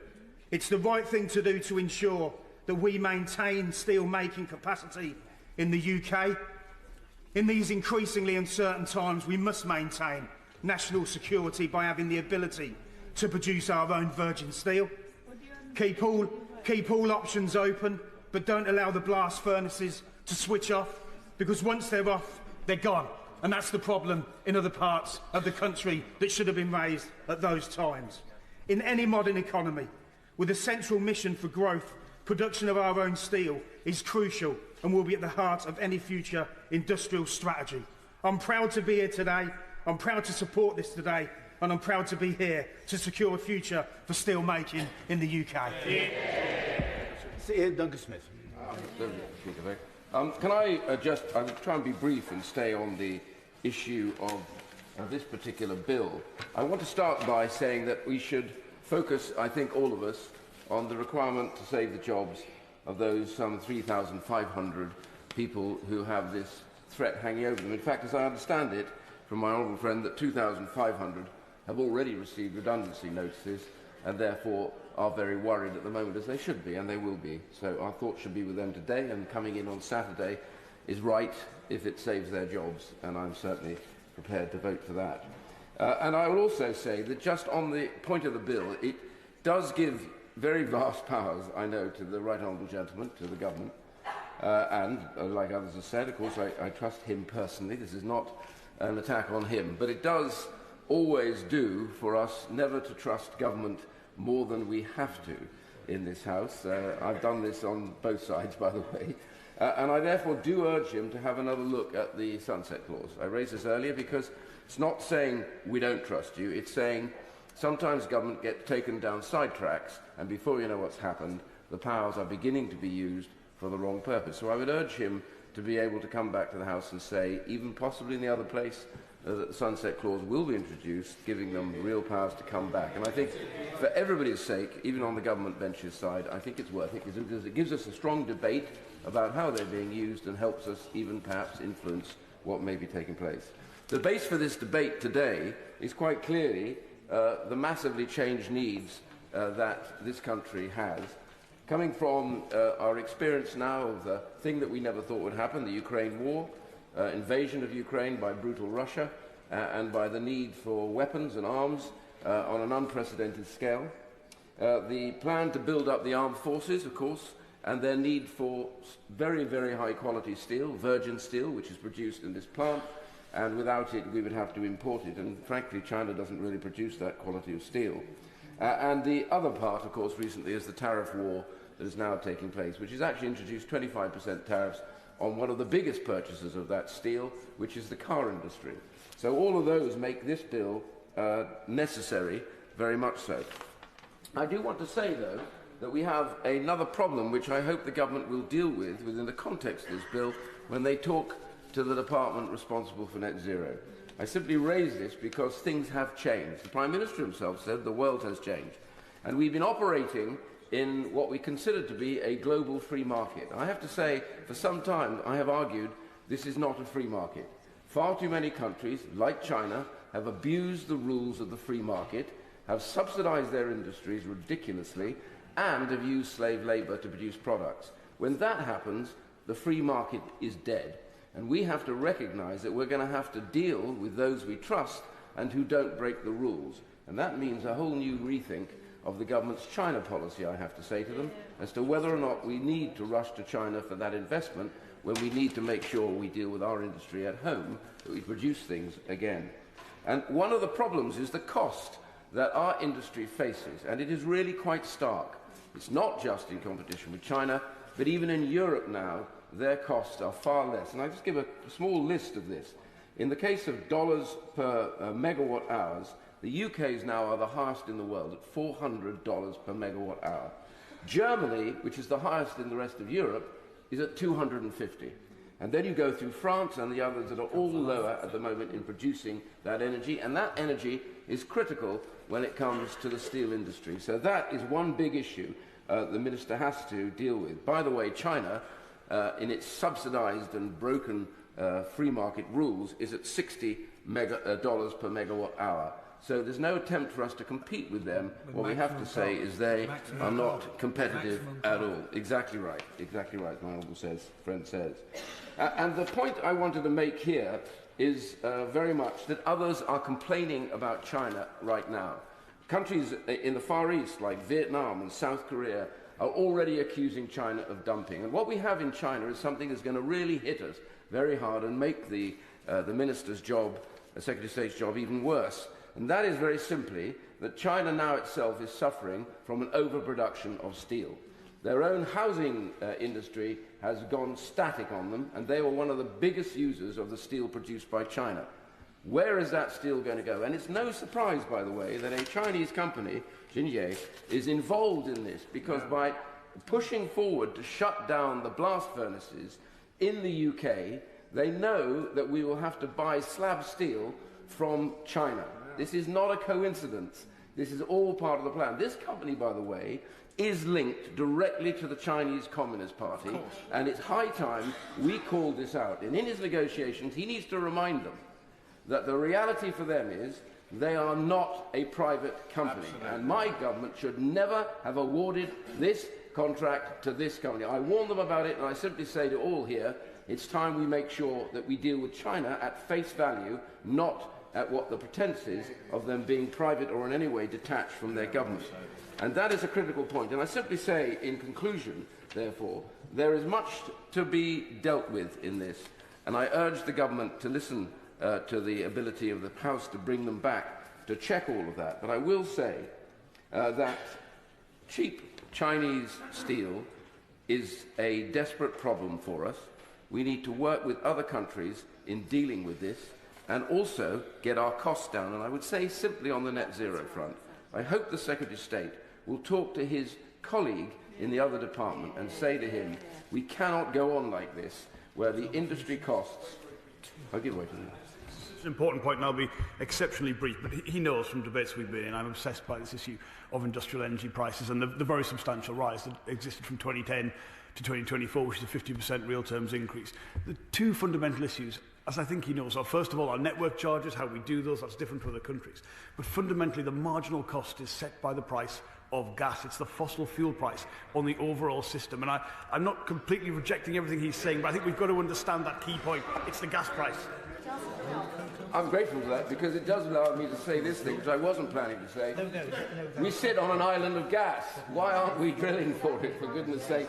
It's the right thing to do to ensure that we maintain steel-making capacity in the UK. In these increasingly uncertain times, we must maintain national security by having the ability to produce our own virgin steel. Keep all options open, but don't allow the blast furnaces to switch off, because once they're off, they're gone. And that's the problem in other parts of the country that should have been raised at those times. In any modern economy, with a central mission for growth, production of our own steel is crucial and will be at the heart of any future industrial strategy. I'm proud to be here today, I'm proud to support this today, and I'm proud to be here to secure a future for steel making in the UK. Duncan Smith. Can I I'll try and be brief and stay on the issue of this particular bill. I want to start by saying that we should focus, I think all of us, on the requirement to save the jobs of those some 3,500 people who have this threat hanging over them. In fact, as I understand it from my honourable friend, that 2,500 have already received redundancy notices and therefore are very worried at the moment, as they should be, and they will be. So our thoughts should be with them today, and coming in on Saturday is right if it saves their jobs, and I'm certainly prepared to vote for that. And I will also say that just on the point of the bill, it does give very vast powers, I know, to the right honourable gentleman, to the government, and, like others have said, of course, I trust him personally. This is not an attack on him, but it does always do for us never to trust government more than we have to in this House. I've done this on both sides, by the way, and I therefore do urge him to have another look at the sunset clause. I raised this earlier because it's not saying we don't trust you, it's saying sometimes government gets taken down side tracks, and before you know what's happened, the powers are beginning to be used for the wrong purpose. So I would urge him to be able to come back to the House and say, even possibly in the other place, that the sunset clause will be introduced, giving them real powers to come back. And I think, for everybody's sake, even on the government bench's side, I think it's worth it, because it gives us a strong debate about how they're being used and helps us even perhaps influence what may be taking place. The base for this debate today is quite clearly the massively changed needs that this country has, coming from our experience now of the thing that we never thought would happen, the Ukraine war, invasion of Ukraine by brutal Russia and by the need for weapons and arms on an unprecedented scale. The plan to build up the armed forces, of course, and their need for very, very high-quality steel, virgin steel, which is produced in this plant, and without it we would have to import it, and frankly China doesn't really produce that quality of steel. And the other part, of course, recently is the tariff war that is now taking place, which has actually introduced 25% tariffs on one of the biggest purchasers of that steel, which is the car industry. So all of those make this bill necessary, very much so. I do want to say, though, that we have another problem which I hope the government will deal with within the context of this bill when they talk to the department responsible for net zero. I simply raise this because things have changed. The Prime Minister himself said the world has changed. And we've been operating in what we consider to be a global free market. I have to say, for some time, I have argued this is not a free market. Far too many countries, like China, have abused the rules of the free market, have subsidized their industries ridiculously, and have used slave labor to produce products. When that happens, the free market is dead. And we have to recognize that we're going to have to deal with those we trust and who don't break the rules. And that means a whole new rethink of the government's China policy, I have to say to them, as to whether or not we need to rush to China for that investment when we need to make sure we deal with our industry at home, that we produce things again. And one of the problems is the cost that our industry faces, and it is really quite stark. It's not just in competition with China, but even in Europe now, their costs are far less. And I'll just give a small list of this. In the case of dollars per megawatt hours, the UK's now are the highest in the world at $400 per megawatt hour. Germany, which is the highest in the rest of Europe, is at 250. And then you go through France and the others that are all lower at the moment in producing that energy, and that energy is critical when it comes to the steel industry. So that is one big issue the Minister has to deal with. By the way, China, in its subsidized and broken free market rules, is at $60 per megawatt hour. So there's no attempt for us to compete with them. What we have to say is they are not competitive at all. Exactly right, my honourable friend says. And the point I wanted to make here is very much that others are complaining about China right now. Countries in the Far East, like Vietnam and South Korea, are already accusing China of dumping. And what we have in China is something that's going to really hit us very hard and make the Minister's job, the Secretary of State's job, even worse. And that is very simply that China now itself is suffering from an overproduction of steel. Their own housing industry has gone static on them, and they were one of the biggest users of the steel produced by China. Where is that steel going to go? And it's no surprise, by the way, that a Chinese company, Jinye, is involved in this, because by pushing forward to shut down the blast furnaces in the UK, they know that we will have to buy slab steel from China. This is not a coincidence. This is all part of the plan. This company, by the way, is linked directly to the Chinese Communist Party, and it's high time we called this out. And in his negotiations, he needs to remind them that the reality for them is they are not a private company. Absolutely. And my government should never have awarded this contract to this company. I warn them about it, and I simply say to all here, it's time we make sure that we deal with China at face value, not at what the pretense is of them being private or in any way detached from their government. And that is a critical point. And I simply say, in conclusion, therefore, there is much to be dealt with in this. And I urge the government to listen to the ability of the House to bring them back to check all of that. But I will say that cheap Chinese steel is a desperate problem for us. We need to work with other countries in dealing with this and also get our costs down. And I would say simply on the net zero front, I hope the Secretary of State will talk to his colleague in the other department and say to him, we cannot go on like this, where the industry costs... I'll give way to him. It's an important point, and I'll be exceptionally brief, but he knows from debates we've been in, I'm obsessed by this issue of industrial energy prices and the very substantial rise that existed from 2010 to 2024, which is a 50% real terms increase. The two fundamental issues, as I think he knows, are first of all our network charges, how we do those, that's different to other countries. But fundamentally, the marginal cost is set by the price of gas. It's the fossil fuel price on the overall system. And I'm not completely rejecting everything he's saying, but I think we've got to understand that key point. It's the gas price. I'm grateful for that because it does allow me to say this thing, which I wasn't planning to say. We sit on an island of gas. Why aren't we drilling for it, for goodness sake,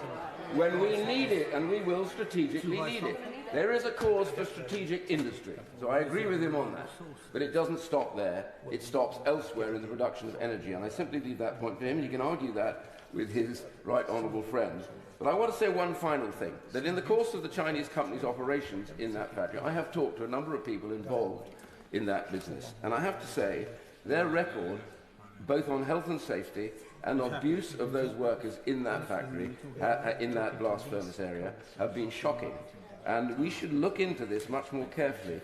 when we need it, and we will strategically need it? There is a cause for strategic industry, so I agree with him on that. But it doesn't stop there. It stops elsewhere in the production of energy, and I simply leave that point to him, and you can argue that with his right honourable friend. But I want to say one final thing, that in the course of the Chinese company's operations in that factory, I have talked to a number of people involved in that business. And I have to say, their record, both on health and safety and on abuse of those workers in that factory, in that blast furnace area, have been shocking. And we should look into this much more carefully.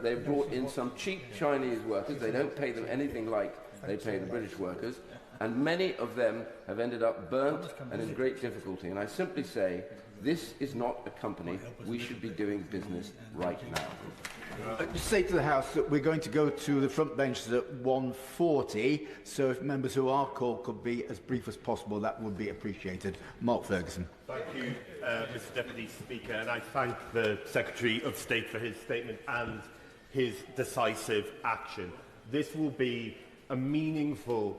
They've brought in some cheap Chinese workers. They don't pay them anything like they pay the British workers. And many of them have ended up burnt and in great difficulty. And I simply say, this is not a company we should be doing business right now. Just say to the House that we're going to go to the front benches at 1:40, so if members who are called could be as brief as possible, that would be appreciated. Mark Ferguson. Thank you, Mr Deputy Speaker, and I thank the Secretary of State for his statement and his decisive action. This will be a meaningful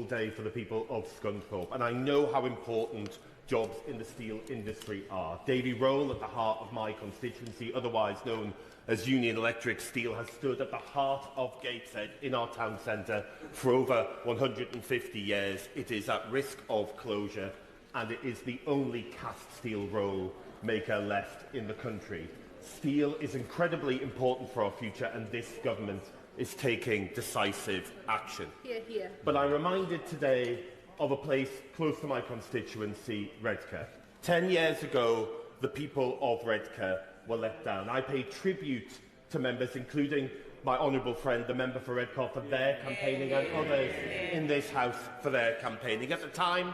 day for the people of Scunthorpe, and I know how important jobs in the steel industry are. Davy Roll, at the heart of my constituency, otherwise known as Union Electric Steel, has stood at the heart of Gateshead in our town centre for over 150 years. It is at risk of closure, and it is the only cast steel roll maker left in the country. Steel is incredibly important for our future, and this government is taking decisive action. Hear, hear. But I'm reminded today of a place close to my constituency, Redcar. 10 years ago, the people of Redcar were let down. I pay tribute to members, including my honourable friend, the member for Redcar, for their campaigning, and others in this House for their campaigning. At the time,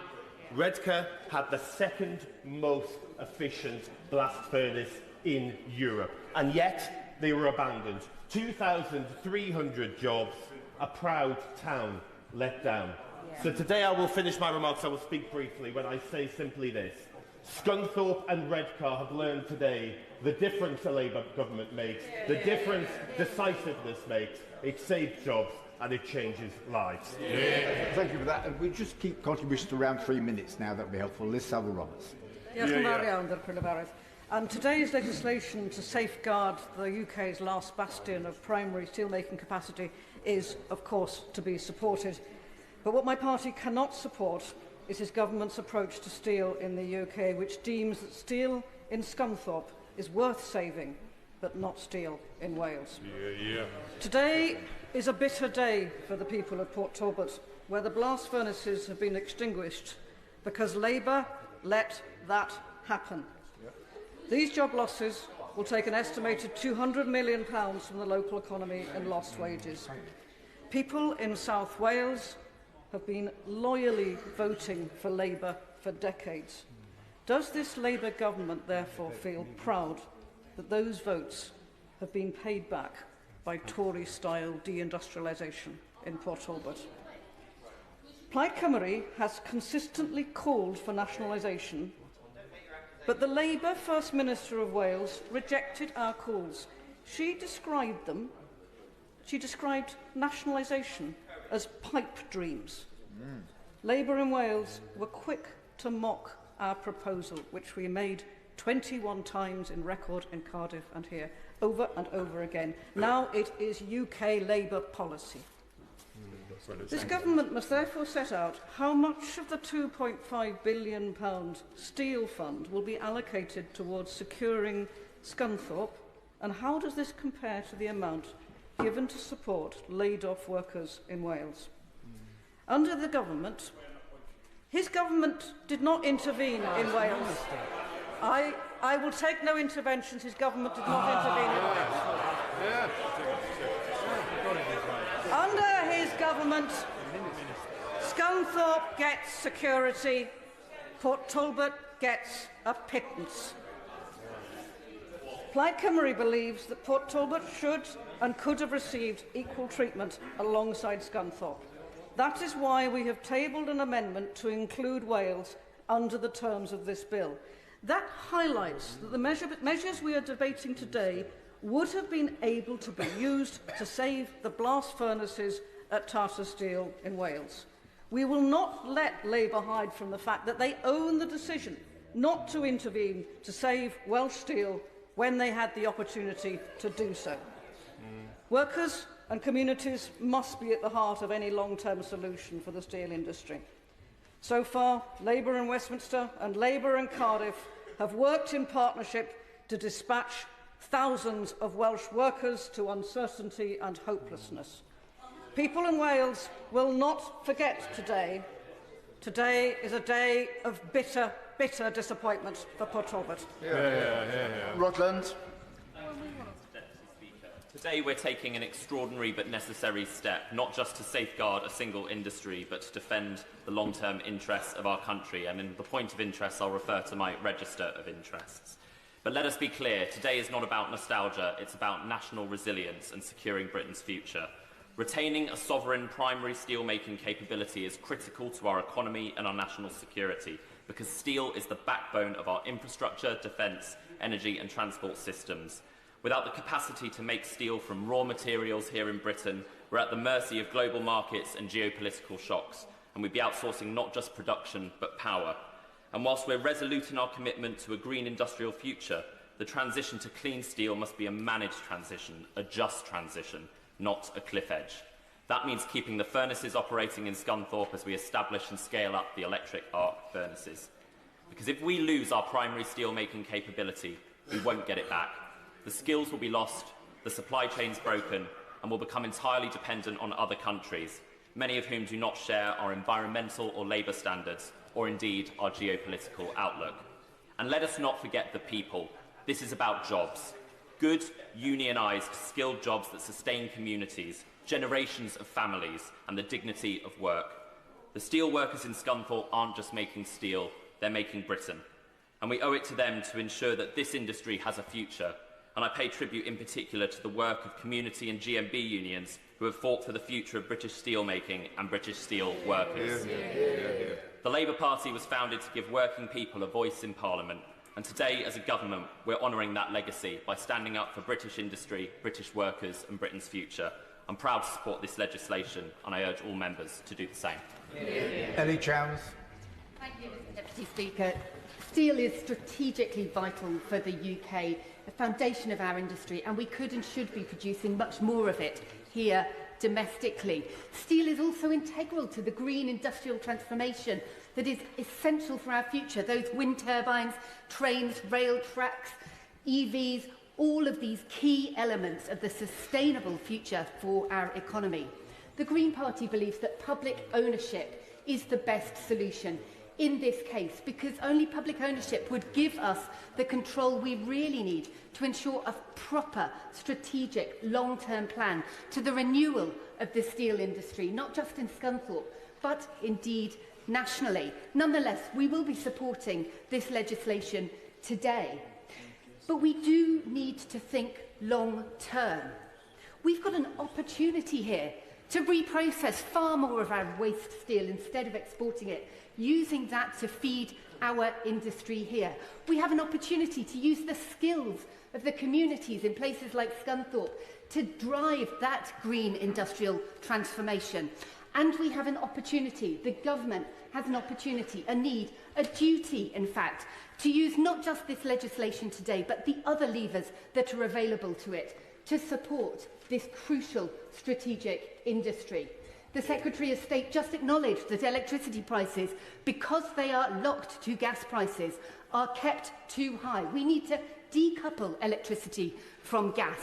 Redcar had the second most efficient blast furnace in Europe, and yet they were abandoned. 2,300 jobs, a proud town let down. So today I will finish my remarks, I will speak briefly when I say simply this. Scunthorpe and Redcar have learned today the difference a Labour government makes, the difference decisiveness makes. It saves jobs and it changes lives. Thank you for that. And we just keep contributions to around 3 minutes now. That would be helpful. Liz Saville-Roberts. And today's legislation to safeguard the UK's last bastion of primary steelmaking capacity is, of course, to be supported. But what my party cannot support is his government's approach to steel in the UK, which deems that steel in Scunthorpe is worth saving, but not steel in Wales. Today is a bitter day for the people of Port Talbot, where the blast furnaces have been extinguished because Labour let that happen. These job losses will take an estimated £200 million from the local economy in lost wages. People in South Wales have been loyally voting for Labour for decades. Does this Labour government therefore feel proud that those votes have been paid back by Tory-style deindustrialisation in Port Talbot? Plaid Cymru has consistently called for nationalisation, but the Labour First Minister of Wales rejected our calls. She described nationalisation as pipe dreams. Labour in Wales were quick to mock our proposal, which we made 21 times in record in Cardiff and here, over and over again. Now it is UK Labour policy. This government must therefore set out how much of the £2.5 billion steel fund will be allocated towards securing Scunthorpe, and how does this compare to the amount given to support laid-off workers in Wales? Under the government, his government did not intervene in Wales. I will take no interventions. His government did not intervene in Wales. Under his government, Scunthorpe gets security, Port Talbot gets a pittance. Plaid Cymru believes that Port Talbot should and could have received equal treatment alongside Scunthorpe. That is why we have tabled an amendment to include Wales under the terms of this bill. That highlights that the measures we are debating today would have been able to be used to save the blast furnaces at Tata Steel in Wales. We will not let Labour hide from the fact that they own the decision not to intervene to save Welsh steel when they had the opportunity to do so. Workers and communities must be at the heart of any long-term solution for the steel industry. So far, Labour in Westminster and Labour in Cardiff have worked in partnership to dispatch thousands of Welsh workers to uncertainty and hopelessness. People in Wales will not forget today. Today is a day of bitter, bitter disappointment for Port Talbot. Rutland. Today we're taking an extraordinary but necessary step, not just to safeguard a single industry, but to defend the long-term interests of our country. And in the point of interest, I'll refer to my register of interests. But let us be clear, today is not about nostalgia, it's about national resilience and securing Britain's future. Retaining a sovereign primary steel-making capability is critical to our economy and our national security, because steel is the backbone of our infrastructure, defence, energy and transport systems. Without the capacity to make steel from raw materials here in Britain, we're at the mercy of global markets and geopolitical shocks, and we'd be outsourcing not just production, but power. And whilst we're resolute in our commitment to a green industrial future, the transition to clean steel must be a managed transition, a just transition, not a cliff edge. That means keeping the furnaces operating in Scunthorpe as we establish and scale up the electric arc furnaces. Because if we lose our primary steel-making capability, we won't get it back. The skills will be lost, the supply chain's broken, and will become entirely dependent on other countries, many of whom do not share our environmental or labour standards, or indeed our geopolitical outlook. And let us not forget the people. This is about jobs. Good, unionised, skilled jobs that sustain communities, generations of families, and the dignity of work. The steel workers in Scunthorpe aren't just making steel, they're making Britain. And we owe it to them to ensure that this industry has a future. And I pay tribute in particular to the work of community and GMB unions who have fought for the future of British steelmaking and British steel workers. The Labour Party was founded to give working people a voice in Parliament, and today, as a government, we're honouring that legacy by standing up for British industry, British workers and Britain's future. I'm proud to support this legislation, and I urge all members to do the same. Ellie Chowns. Thank you, Mr Deputy Speaker. Steel is strategically vital for the UK, the foundation of our industry, and we could and should be producing much more of it here domestically. Steel is also integral to the green industrial transformation that is essential for our future. Those wind turbines, trains, rail tracks, EVs, all of these key elements of the sustainable future for our economy. The Green Party believes that public ownership is the best solution in this case, because only public ownership would give us the control we really need to ensure a proper, strategic, long-term plan to the renewal of the steel industry, not just in Scunthorpe, but indeed nationally. Nonetheless, we will be supporting this legislation today. But we do need to think long-term. We've got an opportunity here to reprocess far more of our waste steel instead of exporting it, using that to feed our industry here. We have an opportunity to use the skills of the communities in places like Scunthorpe to drive that green industrial transformation. And we have an opportunity, the government has an opportunity, a need, a duty, in fact, to use not just this legislation today, but the other levers that are available to it to support this crucial strategic industry. The Secretary of State just acknowledged that electricity prices, because they are locked to gas prices, are kept too high. We need to decouple electricity from gas.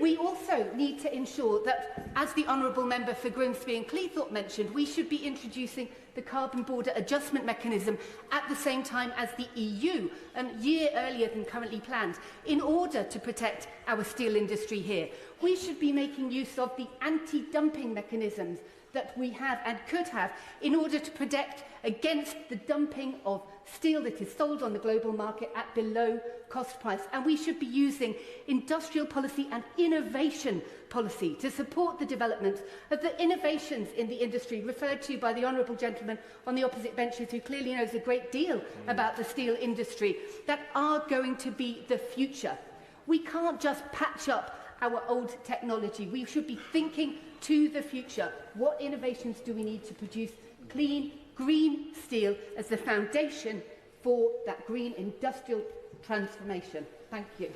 We also need to ensure that, as the Honourable Member for Grimsby and Cleethorpes mentioned, we should be introducing the Carbon Border Adjustment Mechanism at the same time as the EU, a year earlier than currently planned, in order to protect our steel industry here. We should be making use of the anti-dumping mechanisms that we have and could have in order to protect against the dumping of steel that is sold on the global market at below cost price. And we should be using industrial policy and innovation policy to support the development of the innovations in the industry referred to by the honourable gentleman on the opposite benches, who clearly knows a great deal about the steel industry, that are going to be the future. We can't just patch up our old technology. We should be thinking to the future. What innovations do we need to produce clean, green steel as the foundation for that green industrial transformation? Thank you.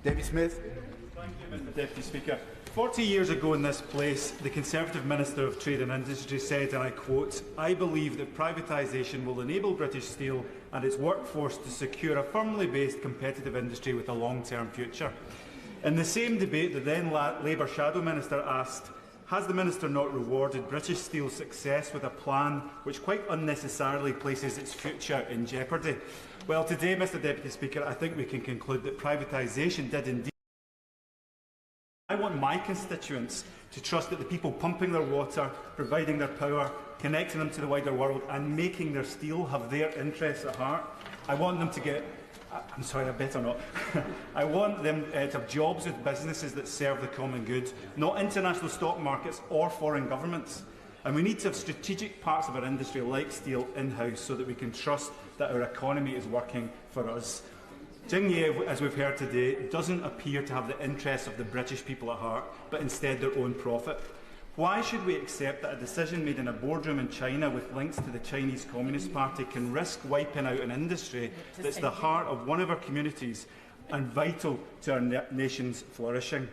David Smith. Thank you, Mr Deputy Speaker. 40 years ago in this place, the Conservative Minister of Trade and Industry said, and I quote, "I believe that privatisation will enable British Steel and its workforce to secure a firmly based competitive industry with a long-term future." In the same debate, the then Labour Shadow Minister asked, has the Minister not rewarded British Steel's success with a plan which quite unnecessarily places its future in jeopardy? Well, today, Mr Deputy Speaker, I think we can conclude that privatisation did indeed. I want my constituents to trust that the people pumping their water, providing their power, connecting them to the wider world and making their steel have their interests at heart. I want them to get... I'm sorry, I better not. I want them to have jobs with businesses that serve the common good, not international stock markets or foreign governments. And we need to have strategic parts of our industry like steel in-house so that we can trust that our economy is working for us. Jingye, as we've heard today, doesn't appear to have the interests of the British people at heart, but instead their own profit. Why should we accept that a decision made in a boardroom in China with links to the Chinese Communist Party can risk wiping out an industry that's the heart of one of our communities and vital to our nation's flourishing?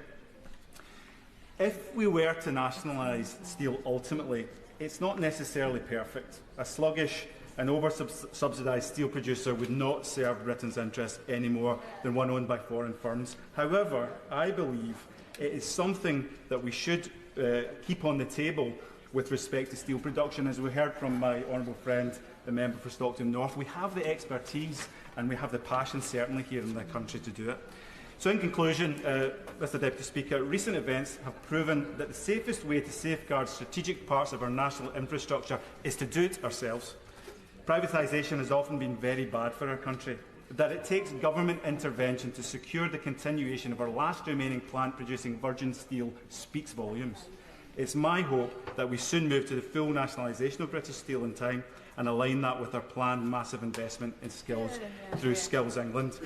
If we were to nationalise steel ultimately, it's not necessarily perfect. A sluggish and over-subsidised steel producer would not serve Britain's interests any more than one owned by foreign firms. However, I believe it is something that we should keep on the table with respect to steel production. As we heard from my honourable friend, the member for Stockton North, we have the expertise and we have the passion, certainly here in the country, to do it. So in conclusion, Mr Deputy Speaker, recent events have proven that the safest way to safeguard strategic parts of our national infrastructure is to do it ourselves. Privatisation has often been very bad for our country. That it takes government intervention to secure the continuation of our last remaining plant producing virgin steel speaks volumes. It's my hope that we soon move to the full nationalisation of British Steel in time and align that with our planned massive investment in skills through Skills England.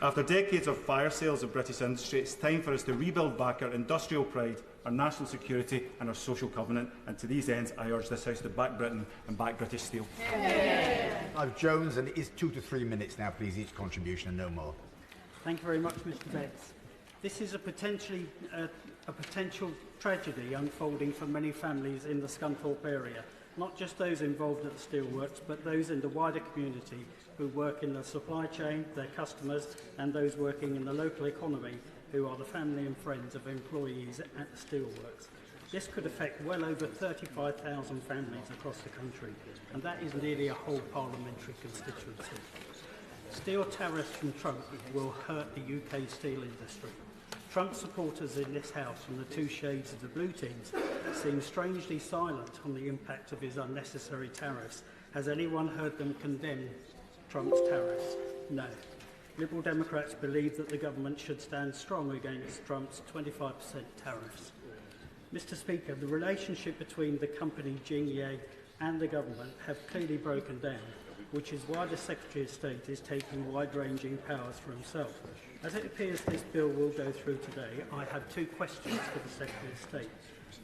After decades of fire sales of British industry, it's time for us to rebuild back our industrial pride, our national security and our social covenant. And to these ends, I urge this House to back Britain and back British Steel. Jones, and it is 2 to 3 minutes now, please, each contribution and no more. Thank you very much, Mr Betts. This is a potential tragedy unfolding for many families in the Scunthorpe area, not just those involved at the steelworks, but those in the wider community who work in the supply chain, their customers, and those working in the local economy who are the family and friends of employees at the steelworks. This could affect well over 35,000 families across the country, and that is nearly a whole parliamentary constituency. Steel tariffs from Trump will hurt the UK steel industry. Trump supporters in this House from the two shades of the blue teams seem strangely silent on the impact of his unnecessary tariffs. Has anyone heard them condemn Trump's tariffs? No. Liberal Democrats believe that the government should stand strong against Trump's 25% tariffs. Mr Speaker, the relationship between the company Jingye and the government have clearly broken down, which is why the Secretary of State is taking wide-ranging powers for himself. As it appears this bill will go through today, I have two questions for the Secretary of State.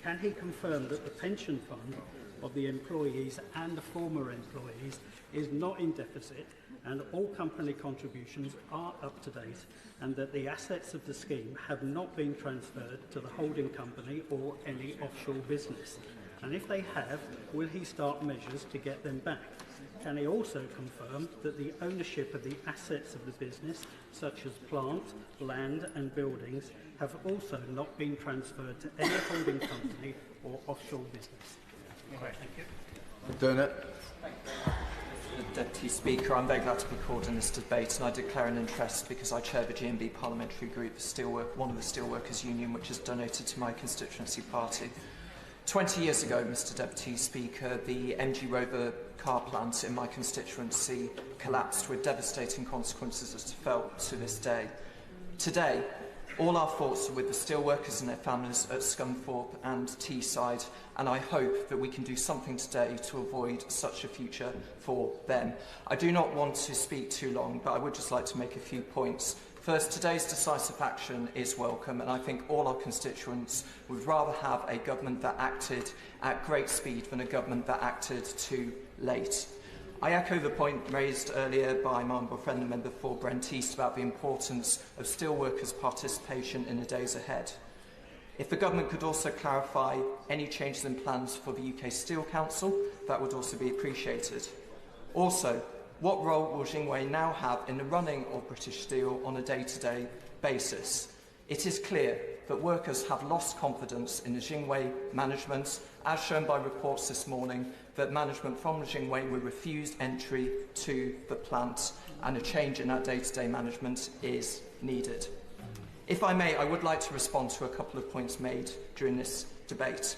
Can he confirm that the pension fund of the employees and the former employees is not in deficit and all company contributions are up to date, and that the assets of the scheme have not been transferred to the holding company or any offshore business? And if they have, will he start measures to get them back? Can he also confirm that the ownership of the assets of the business, such as plant, land and buildings, have also not been transferred to any holding company or offshore business? Thank you. Turner. Deputy Speaker, I'm very glad to be called in this debate, and I declare an interest because I chair the GMB parliamentary group, one of the steelworkers union, which is donated to my constituency party. 20 years ago, Mr Deputy Speaker, the MG Rover car plant in my constituency collapsed with devastating consequences as felt to this day. Today, all our thoughts are with the steelworkers and their families at Scunthorpe and Teesside, and I hope that we can do something today to avoid such a future for them. I do not want to speak too long, but I would just like to make a few points. First, today's decisive action is welcome, and I think all our constituents would rather have a government that acted at great speed than a government that acted too late. I echo the point raised earlier by my honourable friend, the member for Brent East, about the importance of steelworkers' participation in the days ahead. If the government could also clarify any changes in plans for the UK Steel Council, that would also be appreciated. Also, what role will Jingwei now have in the running of British Steel on a day-to-day basis? It is clear that workers have lost confidence in the Jingwei management, as shown by reports this morning that management from Jingwei were refused entry to the plant, and a change in that day-to-day management is needed. If I may, I would like to respond to a couple of points made during this debate.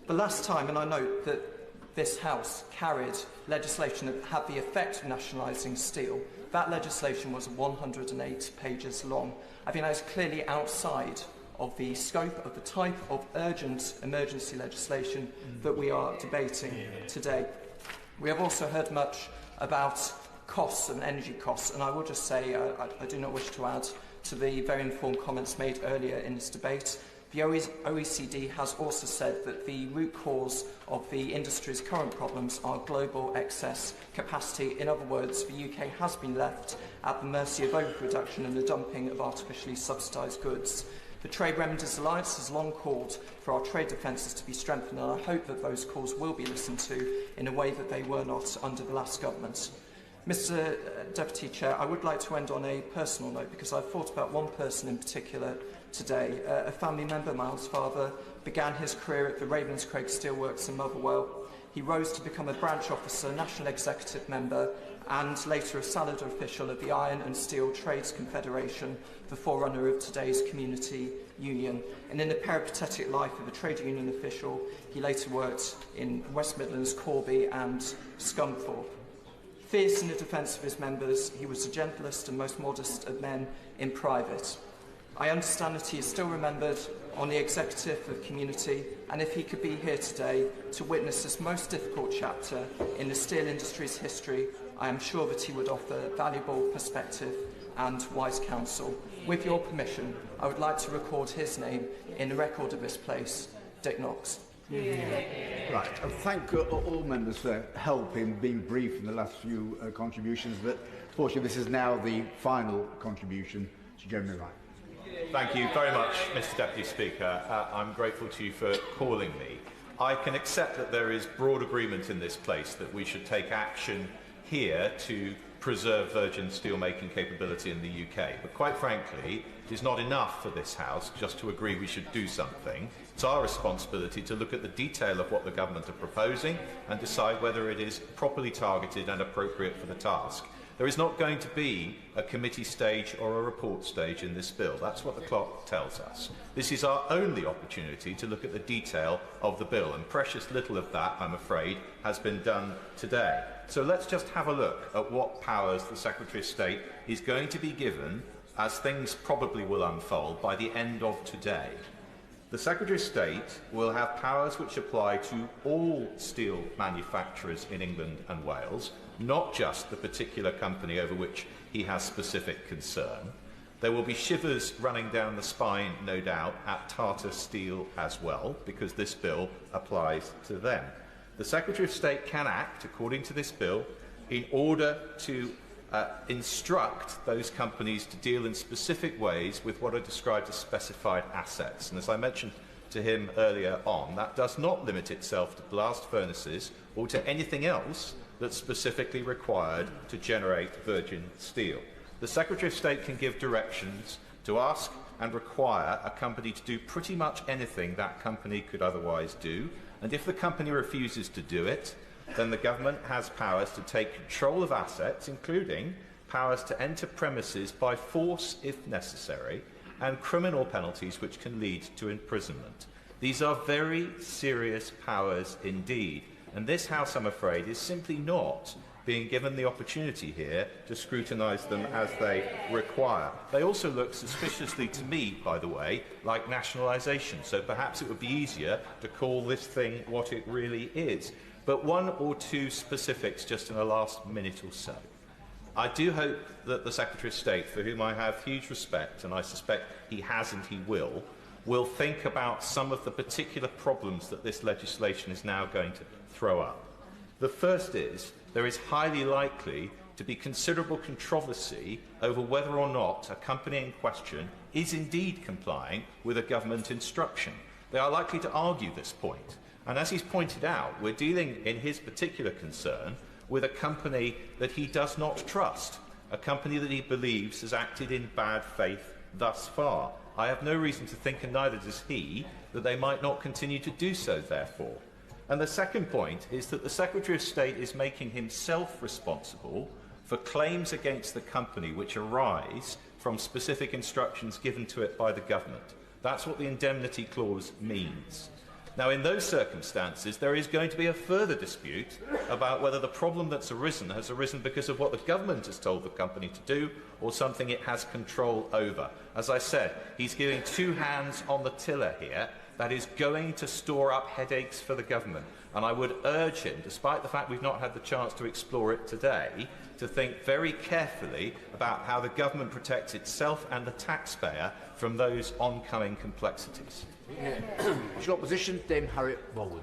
The last time, and I note that this House carried legislation that had the effect of nationalising steel, that legislation was 108 pages long. I think that is clearly outside of the scope of the type of urgent emergency legislation that we are debating today. We have also heard much about costs and energy costs, and I will just say I do not wish to add to the very informed comments made earlier in this debate. The OECD has also said that the root cause of the industry's current problems are global excess capacity. In other words, the UK has been left at the mercy of overproduction and the dumping of artificially subsidised goods. The Trade Remedies Alliance has long called for our trade defences to be strengthened, and I hope that those calls will be listened to in a way that they were not under the last government. Mr Deputy Chair, I would like to end on a personal note, because I've thought about one person in particular today. A family member, Miles' father, began his career at the Ravenscraig Steelworks in Motherwell. He rose to become a branch officer, national executive member, and later a salaried official of the Iron and Steel Trades Confederation, the forerunner of today's community union. And in the peripatetic life of a trade union official, he later worked in West Midlands, Corby and Scunthorpe. Fierce in the defence of his members, he was the gentlest and most modest of men in private. I understand that he is still remembered on the executive of community, and if he could be here today to witness this most difficult chapter in the steel industry's history, I am sure that he would offer valuable perspective and wise counsel. With your permission, I would like to record his name in the record of this place, Dick Knox. Right. Thank all members for help in being brief in the last few contributions, but fortunately this is now the final contribution to Jeremy Wright. Thank you very much, Mr Deputy Speaker. I'm grateful to you for calling me. I can accept that there is broad agreement in this place that we should take action here to preserve virgin steelmaking capability in the UK. But quite frankly, it is not enough for this House just to agree we should do something. It's our responsibility to look at the detail of what the government are proposing and decide whether it is properly targeted and appropriate for the task. There is not going to be a committee stage or a report stage in this bill. That's what the clock tells us. This is our only opportunity to look at the detail of the bill, and precious little of that, I'm afraid, has been done today. So let's just have a look at what powers the Secretary of State is going to be given as things probably will unfold by the end of today. The Secretary of State will have powers which apply to all steel manufacturers in England and Wales, not just the particular company over which he has specific concern. There will be shivers running down the spine, no doubt, at Tata Steel as well, because this bill applies to them. The Secretary of State can act, according to this bill, in order to instruct those companies to deal in specific ways with what are described as specified assets. And as I mentioned to him earlier on, that does not limit itself to blast furnaces or to anything else that's specifically required to generate virgin steel. The Secretary of State can give directions to ask and require a company to do pretty much anything that company could otherwise do, and if the company refuses to do it, then the government has powers to take control of assets, including powers to enter premises by force if necessary, and criminal penalties which can lead to imprisonment. These are very serious powers indeed, and this House, I'm afraid, is simply not being given the opportunity here to scrutinise them as they require. They also look suspiciously to me, by the way, like nationalisation, so perhaps it would be easier to call this thing what it really is. But one or two specifics just in the last minute or so. I do hope that the Secretary of State, for whom I have huge respect, and I suspect he has and he will think about some of the particular problems that this legislation is now going to throw up. The first is there is highly likely to be considerable controversy over whether or not a company in question is indeed complying with a government instruction. They are likely to argue this point. And as he's pointed out, we're dealing, in his particular concern, with a company that he does not trust, a company that he believes has acted in bad faith thus far. I have no reason to think, and neither does he, that they might not continue to do so, therefore. And the second point is that the Secretary of State is making himself responsible for claims against the company which arise from specific instructions given to it by the government. That's what the indemnity clause means. Now, in those circumstances, there is going to be a further dispute about whether the problem that's arisen has arisen because of what the government has told the company to do or something it has control over. As I said, he's giving two hands on the tiller here. That is going to store up headaches for the government. And I would urge him, despite the fact we've not had the chance to explore it today, to think very carefully about how the government protects itself and the taxpayer from those oncoming complexities. Opposition, Dame Harriet Bowen.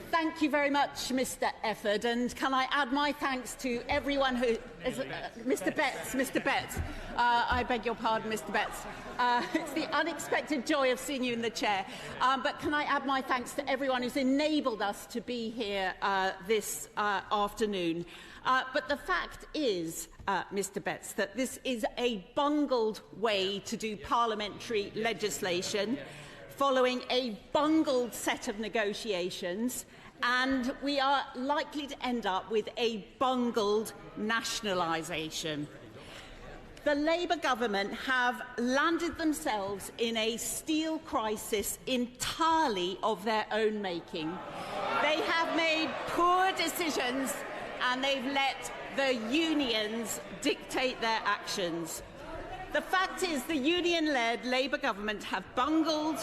Thank you very much, Mr. Efford, and can I add my thanks to everyone who... Mr. Betts, I beg your pardon, Mr. Betts. It's the unexpected joy of seeing you in the chair. But can I add my thanks to everyone who's enabled us to be here this afternoon. But the fact is, Mr. Betts, that this is a bungled way to do parliamentary legislation, following a bungled set of negotiations, and we are likely to end up with a bungled nationalisation. The Labour government have landed themselves in a steel crisis entirely of their own making. They have made poor decisions and they've let the unions dictate their actions. The fact is the union-led Labour government have bungled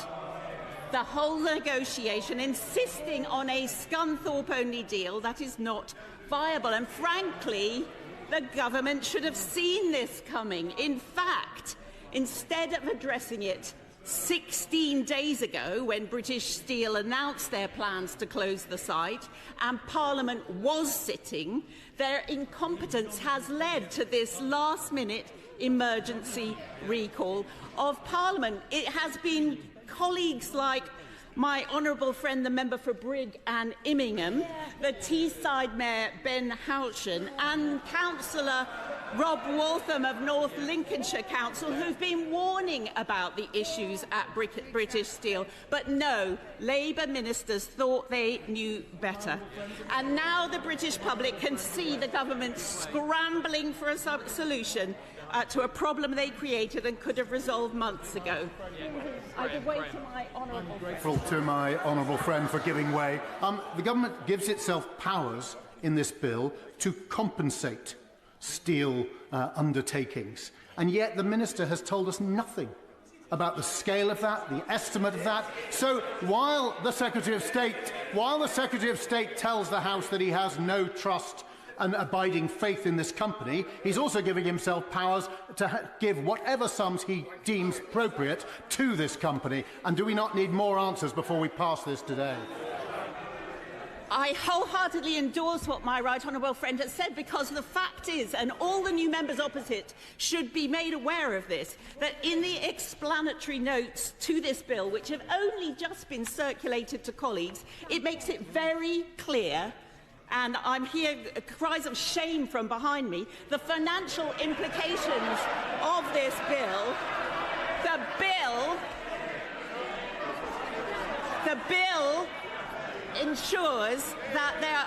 the whole negotiation, insisting on a Scunthorpe-only deal that is not viable. And frankly, the government should have seen this coming. In fact, instead of addressing it 16 days ago, when British Steel announced their plans to close the site and Parliament was sitting, their incompetence has led to this last-minute emergency recall of Parliament. It has been colleagues like my honourable friend, the member for Brigg and Immingham, the Teesside Mayor Ben Houchen, and Councillor Rob Waltham of North Lincolnshire Council, who've been warning about the issues at British Steel. But no, Labour ministers thought they knew better. And now the British public can see the government scrambling for a solution to a problem they created and could have resolved months ago. I give way to my honourable friend. Grateful to my honourable friend for giving way. The government gives itself powers in this bill to compensate steel undertakings, and yet the minister has told us nothing about the scale of that, the estimate of that. So while the Secretary of State tells the House that he has no trust and abiding faith in this company, he's also giving himself powers to give whatever sums he deems appropriate to this company. And do we not need more answers before we pass this today? I wholeheartedly endorse what my right honourable friend has said, because the fact is, and all the new members opposite should be made aware of this, that in the explanatory notes to this bill, which have only just been circulated to colleagues, it makes it very clear, and I'm hearing cries of shame from behind me, the financial implications of this bill. The bill ensures that there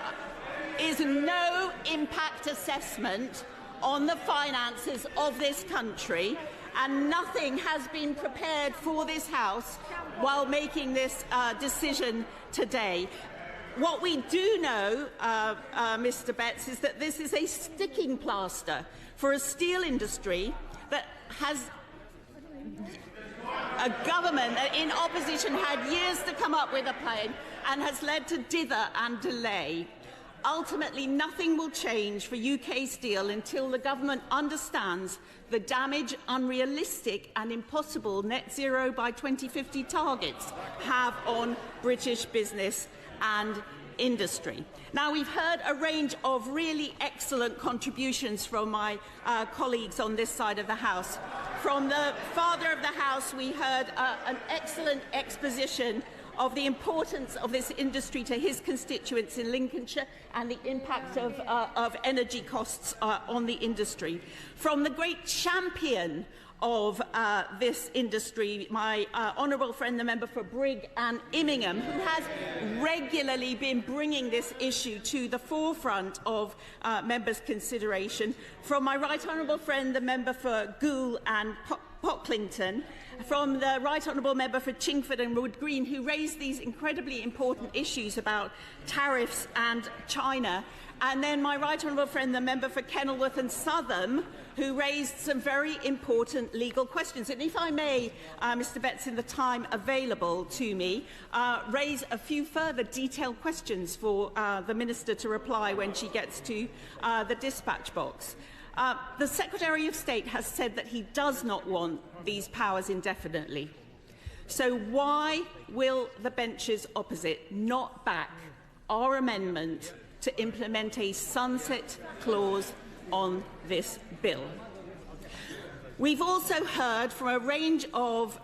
is no impact assessment on the finances of this country, and nothing has been prepared for this House while making this decision today. What we do know, Mr. Betts, is that this is a sticking plaster for a steel industry that has a government in opposition had years to come up with a plan and has led to dither and delay. Ultimately, nothing will change for UK steel until the government understands the damage unrealistic and impossible net zero by 2050 targets have on British business and industry. Now, we've heard a range of really excellent contributions from my colleagues on this side of the House. From the Father of the House, we heard an excellent exposition of the importance of this industry to his constituents in Lincolnshire and the impact of energy costs on the industry. From the great champion of this industry, my honourable friend, the member for Brigg and Immingham, who has regularly been bringing this issue to the forefront of members' consideration. From my right honourable friend, the member for Goole and Pocklington, from the right honourable member for Chingford and Wood Green, who raised these incredibly important issues about tariffs and China, and then my right honourable friend, the member for Kenilworth and Southam, who raised some very important legal questions. And if I may, Mr. Betts, in the time available to me, raise a few further detailed questions for the Minister to reply when she gets to the dispatch box. The Secretary of State has said that he does not want these powers indefinitely. So why will the benches opposite not back our amendment to implement a sunset clause on this bill? We've also heard from a range of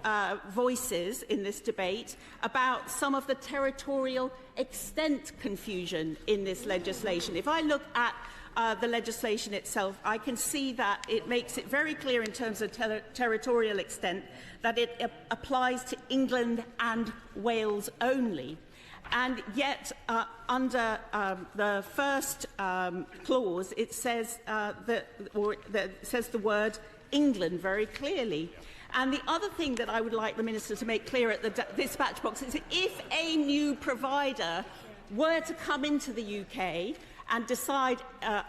voices in this debate about some of the territorial extent confusion in this legislation. If I look at the legislation itself, I can see that it makes it very clear in terms of territorial extent that it applies to England and Wales only. And yet, under the first clause, it says says the word England very clearly. And the other thing that I would like the Minister to make clear at the dispatch box is that if a new provider were to come into the UK and decide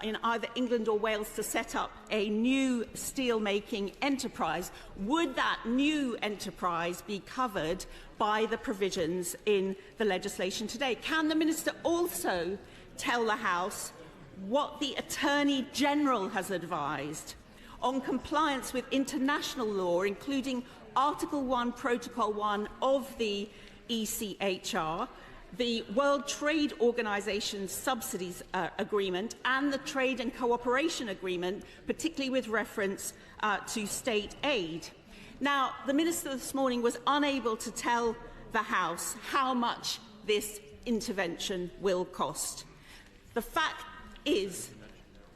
in either England or Wales to set up a new steel-making enterprise, would that new enterprise be covered by the provisions in the legislation today? Can the Minister also tell the House what the Attorney General has advised on compliance with international law, including Article 1, Protocol 1 of the ECHR, the World Trade Organization's subsidies agreement and the Trade and Cooperation Agreement, particularly with reference to state aid? Now, the Minister this morning was unable to tell the House how much this intervention will cost. The fact is,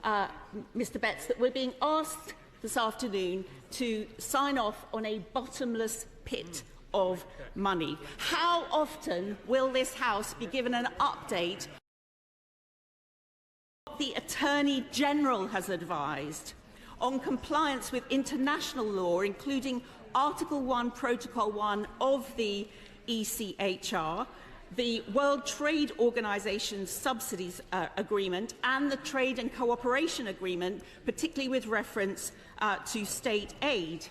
Mr. Betts, that we're being asked this afternoon to sign off on a bottomless pit of money. How often will this House be given an update on what the Attorney General has advised on compliance with international law, including Article 1, Protocol 1 of the ECHR, the World Trade Organization's subsidies agreement and the Trade and Cooperation Agreement, particularly with reference to state aid?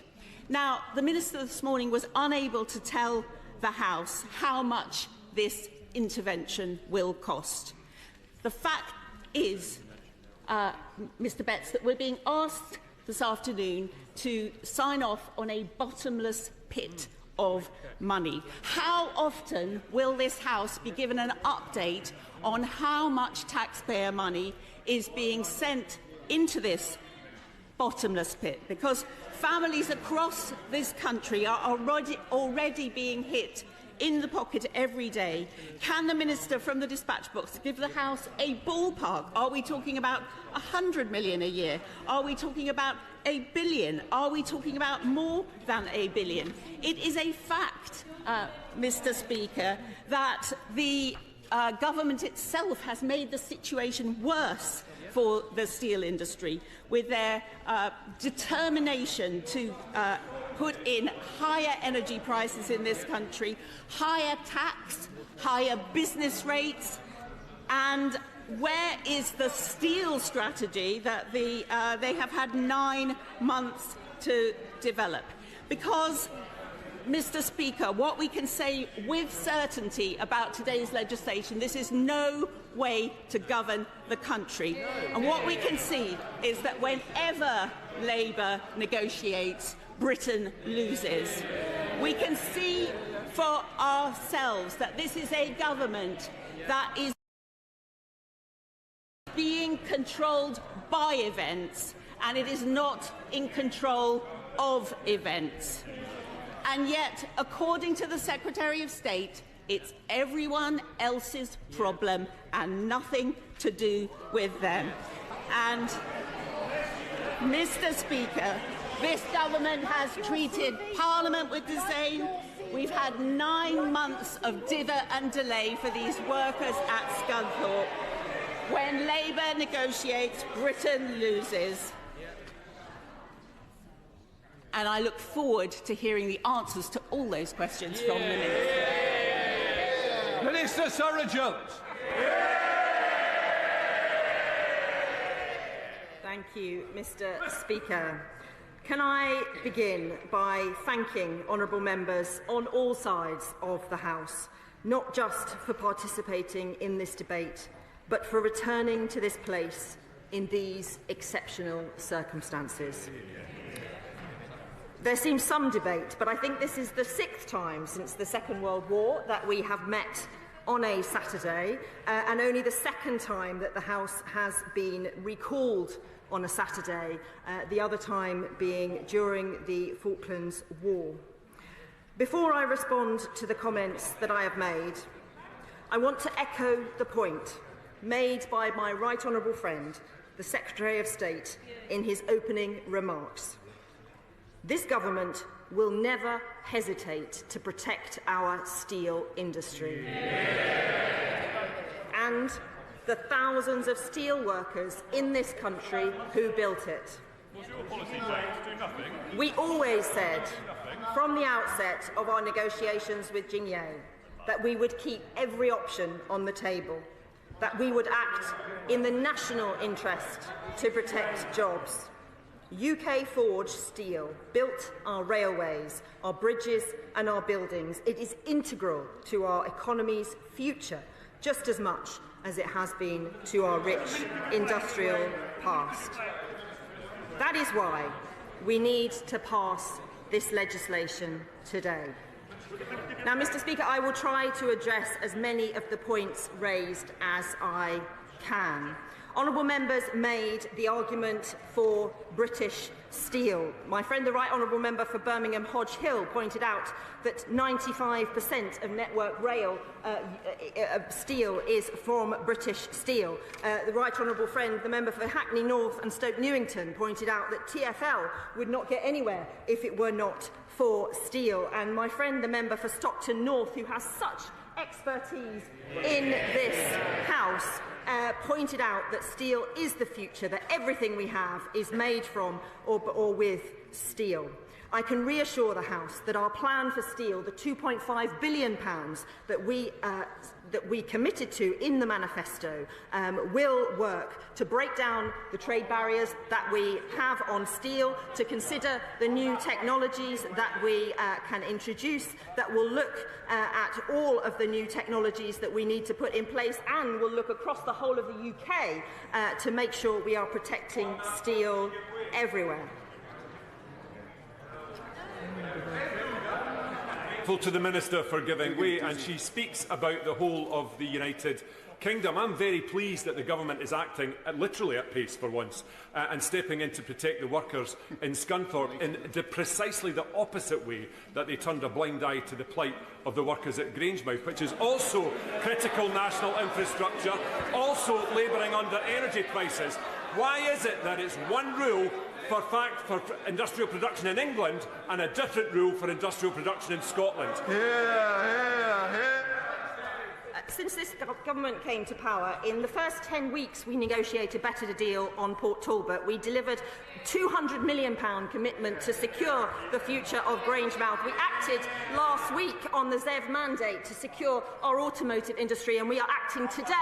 Now, the Minister this morning was unable to tell the House how much this intervention will cost. The fact is, Mr. Betts, that we're being asked this afternoon to sign off on a bottomless pit of money. How often will this House be given an update on how much taxpayer money is being sent into this bottomless pit? Because families across this country are already being hit in the pocket every day. Can the Minister from the dispatch box give the House a ballpark? Are we talking about 100 million a year? Are we talking about a billion? Are we talking about more than a billion? It is a fact, Mr. Speaker, that the government itself has made the situation worse for the steel industry, with their determination to put in higher energy prices in this country, higher tax, higher business rates, and where is the steel strategy that they have had 9 months to develop? Because, Mr. Speaker, what we can say with certainty about today's legislation, this is no way to govern the country. And what we can see is that whenever Labour negotiates, Britain loses. We can see for ourselves that this is a government that is being controlled by events, and it is not in control of events. And yet, according to the Secretary of State, it's everyone else's problem and nothing to do with them. And, Mr. Speaker, this government has treated Parliament with disdain. We've had 9 months of dither and delay for these workers at Scunthorpe. When Labour negotiates, Britain loses. And I look forward to hearing the answers to all those questions from the Minister. Minister Surrey-Jones. Thank you, Mr. Speaker. Can I begin by thanking honourable members on all sides of the House, not just for participating in this debate, but for returning to this place in these exceptional circumstances. There seems some debate, but I think this is the 6th time since the Second World War that we have met on a Saturday, and only the 2nd time that the House has been recalled on a Saturday, the other time being during the Falklands War. Before I respond to the comments that I have made, I want to echo the point made by my right honourable friend, the Secretary of State, in his opening remarks. This government will never hesitate to protect our steel industry. And the thousands of steel workers in this country who built it. We always said, from the outset of our negotiations with Jingye, that we would keep every option on the table, that we would act in the national interest to protect jobs. UK forged steel built our railways, our bridges and our buildings. It is integral to our economy's future, just as much as it has been to our rich industrial past. That is why we need to pass this legislation today. Now, Mr. Speaker, I will try to address as many of the points raised as I can. Honourable members made the argument for British steel. My friend, the Right Honourable Member for Birmingham Hodge Hill, pointed out that 95% of Network Rail steel is from British steel. The Right Honourable friend, the member for Hackney North and Stoke Newington, pointed out that TfL would not get anywhere if it were not for steel. And my friend, the member for Stockton North, who has such expertise in this House, pointed out that steel is the future, that everything we have is made from or with steel. I can reassure the House that our plan for steel, the £2.5 billion that we committed to in the manifesto, will work to break down the trade barriers that we have on steel, to consider the new technologies that we can introduce, that will look at all of the new technologies that we need to put in place, and will look across the whole of the UK to make sure we are protecting steel everywhere. To the Minister for giving way, and she speaks about the whole of the United Kingdom. I'm very pleased that the Government is acting literally at pace for once and stepping in to protect the workers in Scunthorpe in precisely the opposite way that they turned a blind eye to the plight of the workers at Grangemouth, which is also critical national infrastructure, also labouring under energy prices. Why is it that it's one rule for industrial production in England and a different rule for industrial production in Scotland? Since this government came to power, in the first 10 weeks we negotiated better deal on Port Talbot. We delivered £200 million commitment to secure the future of Grangemouth. We acted last week on the ZEV mandate to secure our automotive industry, and we are acting today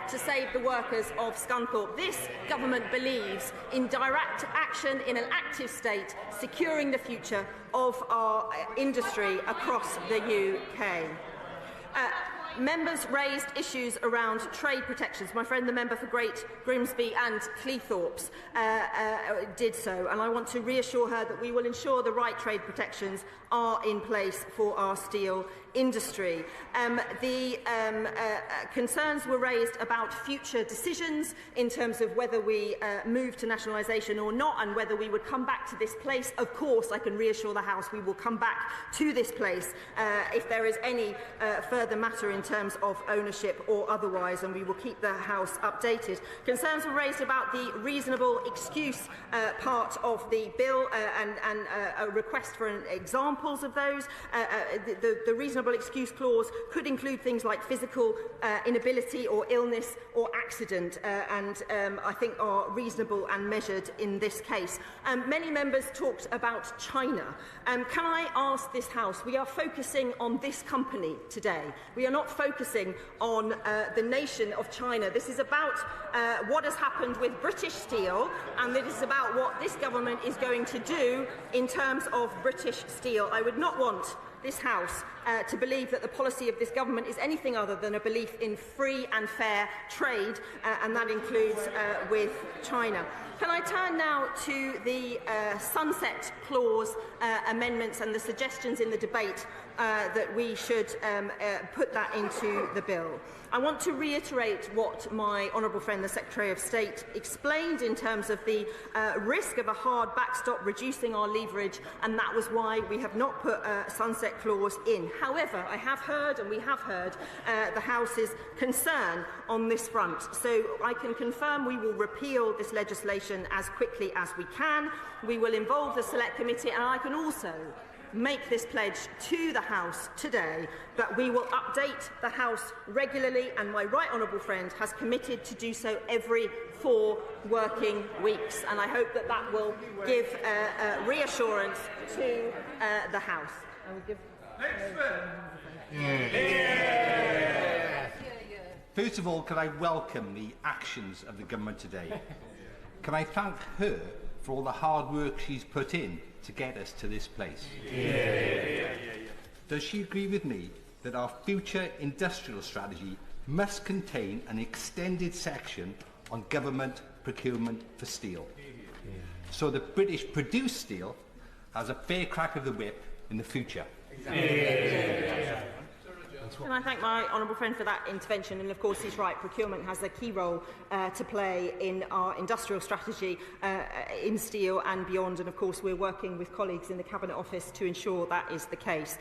to save the workers of Scunthorpe. This government believes in direct action in an active state, securing the future of our industry across the UK. Members raised issues around trade protections. My friend, the member for Great Grimsby and Cleethorpes, did so, and I want to reassure her that we will ensure the right trade protections are in place for our steel industry. The concerns were raised about future decisions in terms of whether we move to nationalisation or not, and whether we would come back to this place. Of course, I can reassure the House we will come back to this place if there is any further matter in terms of ownership or otherwise, and we will keep the House updated. Concerns were raised about the reasonable excuse part of the bill and a request for examples of those. The reasonable excuse clause could include things like physical inability or illness or accident, and I think are reasonable and measured in this case. Many members talked about China. Can I ask this House, we are focusing on this company today. We are not focusing on the nation of China. This is about what has happened with British steel, and it is about what this government is going to do in terms of British steel. I would not want this House to believe that the policy of this government is anything other than a belief in free and fair trade, and that includes with China. Can I turn now to the sunset clause amendments and the suggestions in the debate that we should put that into the bill? I want to reiterate what my honourable friend, the Secretary of State, explained in terms of the risk of a hard backstop reducing our leverage, and that was why we have not put a sunset clause in. However, I have heard, and we have heard, the House's concern on this front. So I can confirm we will repeal this legislation as quickly as we can. We will involve the Select Committee, and I can also make this pledge to the House today that we will update the House regularly, and my right honourable friend has committed to do so every 4 working weeks, and I hope that that will give reassurance to the House. I will give First of all, can I welcome the actions of the government today? Can I thank her for all the hard work she's put in to get us to this place? Does she agree with me that our future industrial strategy must contain an extended section on government procurement for steel, so that British produced steel has a fair crack of the whip in the future? And I thank my honourable friend for that intervention, and of course he's right, procurement has a key role to play in our industrial strategy in steel and beyond, and of course we're working with colleagues in the Cabinet Office to ensure that is the case.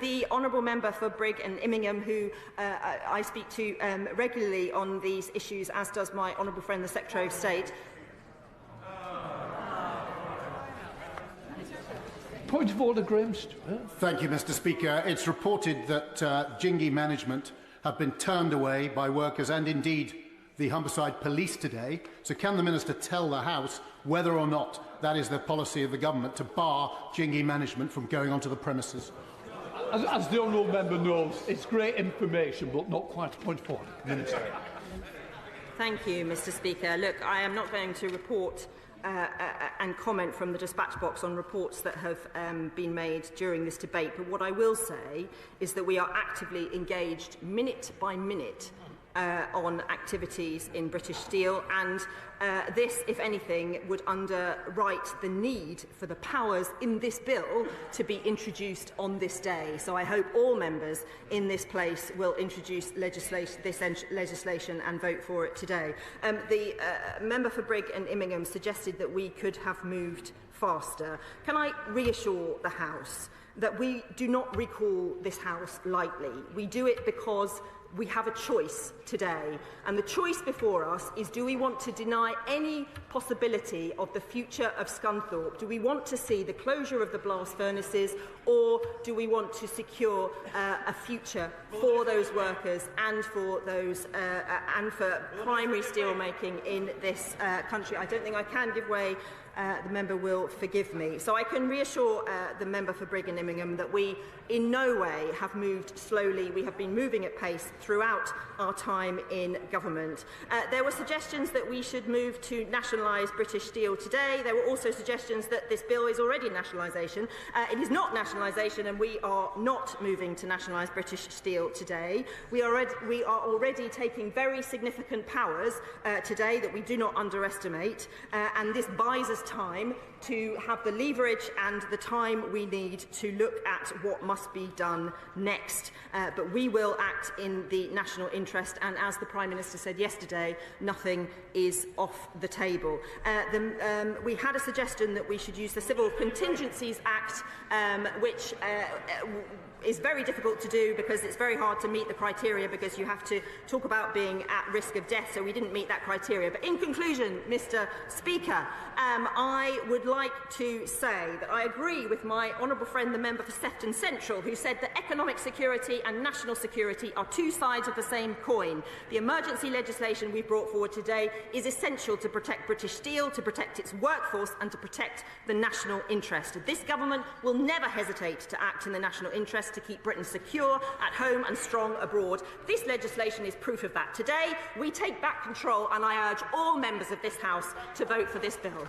The honourable member for Brigg and Immingham, who I speak to regularly on these issues, as does my honourable friend the Secretary of State. Point of order, Graham. Thank you, Mr. Speaker. It's reported that Jingi management have been turned away by workers and indeed the Humberside Police today. So can the Minister tell the House whether or not that is the policy of the government to bar Jingi management from going onto the premises? As the honourable member knows, it's great information, but not quite a point of order. Minister. Thank you, Mr. Speaker. Look, I am not going to report and comment from the dispatch box on reports that have been made during this debate. But what I will say is that we are actively engaged minute by minute on activities in British Steel, and this, if anything, would underwrite the need for the powers in this bill to be introduced on this day. So I hope all members in this place will introduce this legislation and vote for it today. The member for Brigg and Immingham suggested that we could have moved faster. Can I reassure the House that we do not recall this House lightly? We do it because we have a choice today, and the choice before us is: do we want to deny any possibility of the future of Scunthorpe? Do we want to see the closure of the blast furnaces, or do we want to secure a future for those workers and for those and for primary steel making in this country? I don't think I can give way. The member will forgive me. So I can reassure the member for Brigg and Immingham that we in no way have moved slowly. We have been moving at pace throughout our time in government. There were suggestions that we should move to nationalise British Steel today. There were also suggestions that this bill is already nationalisation. It is not nationalisation, and we are not moving to nationalise British Steel today. We are already taking very significant powers today that we do not underestimate, and this buys us time to have the leverage and the time we need to look at what must be done next. But we will act in the national interest, and as the Prime Minister said yesterday, nothing is off the table. We had a suggestion that we should use the Civil Contingencies Act, which is very difficult to do because it's very hard to meet the criteria, because you have to talk about being at risk of death, so we didn't meet that criteria. But in conclusion, Mr. Speaker, I would like to say that I agree with my honourable friend, the member for Sefton Central, who said that economic security and national security are two sides of the same coin. The emergency legislation we brought forward today is essential to protect British Steel, to protect its workforce and to protect the national interest. This government will never hesitate to act in the national interest to keep Britain secure at home and strong abroad. This legislation is proof of that. Today, we take back control, and I urge all members of this House to vote for this bill.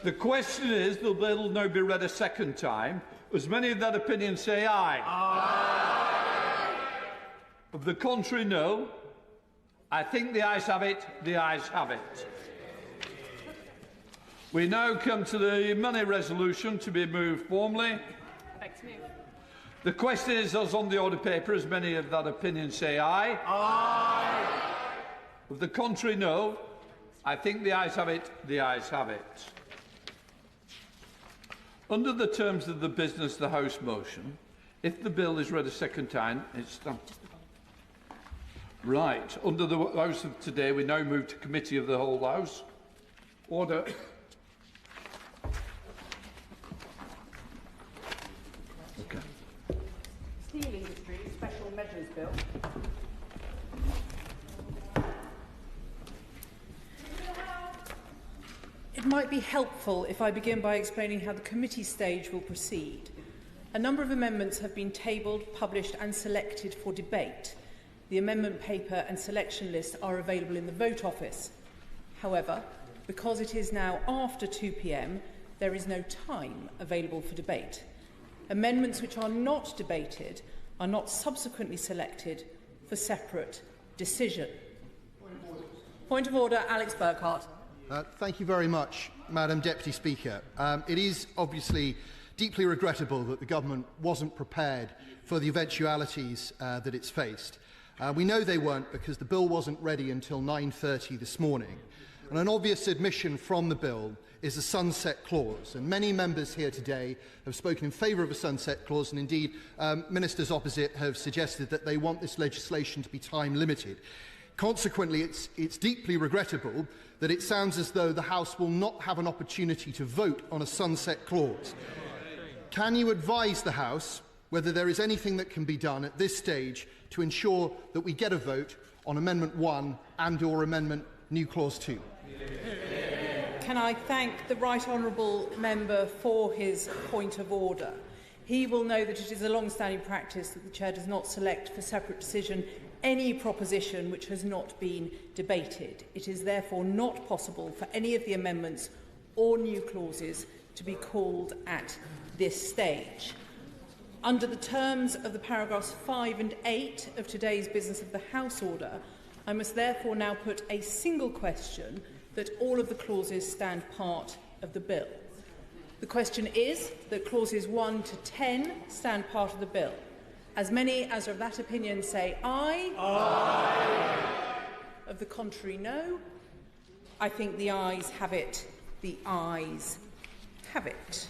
The question is, the bill will now be read a second time. As many of that opinion say aye. Aye. Of the contrary, no. I think the ayes have it. The ayes have it. We now come to the money resolution to be moved formally. The question is, as on the order paper, as many of that opinion say aye. Aye. Of the contrary, no. I think the ayes have it. The ayes have it. Under the terms of the business of the House motion, if the bill is read a second time, it's done. Right. Under the House of today, we now move to Committee of the Whole House. Order. Steel Industry Special Measures Bill. It might be helpful if I begin by explaining how the committee stage will proceed. A number of amendments have been tabled, published and selected for debate. The amendment paper and selection list are available in the vote office. However, because it is now after 2 p.m, there is no time available for debate. Amendments which are not debated are not subsequently selected for separate decision. Point of order, Alex Burkhardt. Thank you very much, Madam Deputy Speaker. It is obviously deeply regrettable that the government wasn't prepared for the eventualities that it's faced. We know they weren't because the bill wasn't ready until 9:30 this morning. And an obvious admission from the bill is a sunset clause. And many members here today have spoken in favour of a sunset clause, and indeed ministers opposite have suggested that they want this legislation to be time limited. Consequently, it's deeply regrettable that it sounds as though the House will not have an opportunity to vote on a sunset clause. Can you advise the House whether there is anything that can be done at this stage to ensure that we get a vote on Amendment 1 and/or Amendment New Clause 2? Can I thank the Right Honourable Member for his point of order. He will know that it is a long-standing practice that the Chair does not select for separate decision any proposition which has not been debated. It is therefore not possible for any of the amendments or new clauses to be called at this stage. Under the terms of the paragraphs 5 and 8 of today's business of the House order, I must therefore now put a single question that all of the clauses stand part of the bill. The question is that clauses 1 to 10 stand part of the bill. As many as are of that opinion say aye. Aye. Of the contrary, no. I think the ayes have it. The ayes have it.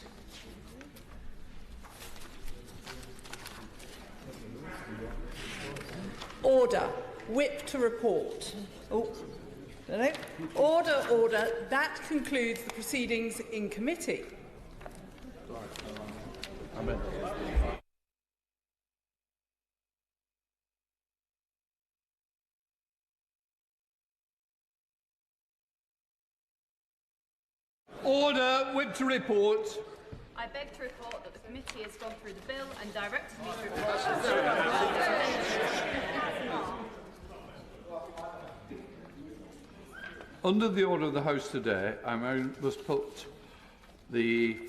Order. Whip to report. Oh, no. Order, order. That concludes the proceedings in committee. Amen. Order. Whip to report. I beg to report that the committee has gone through the bill and directed me to report. Under the order of the House today, I must put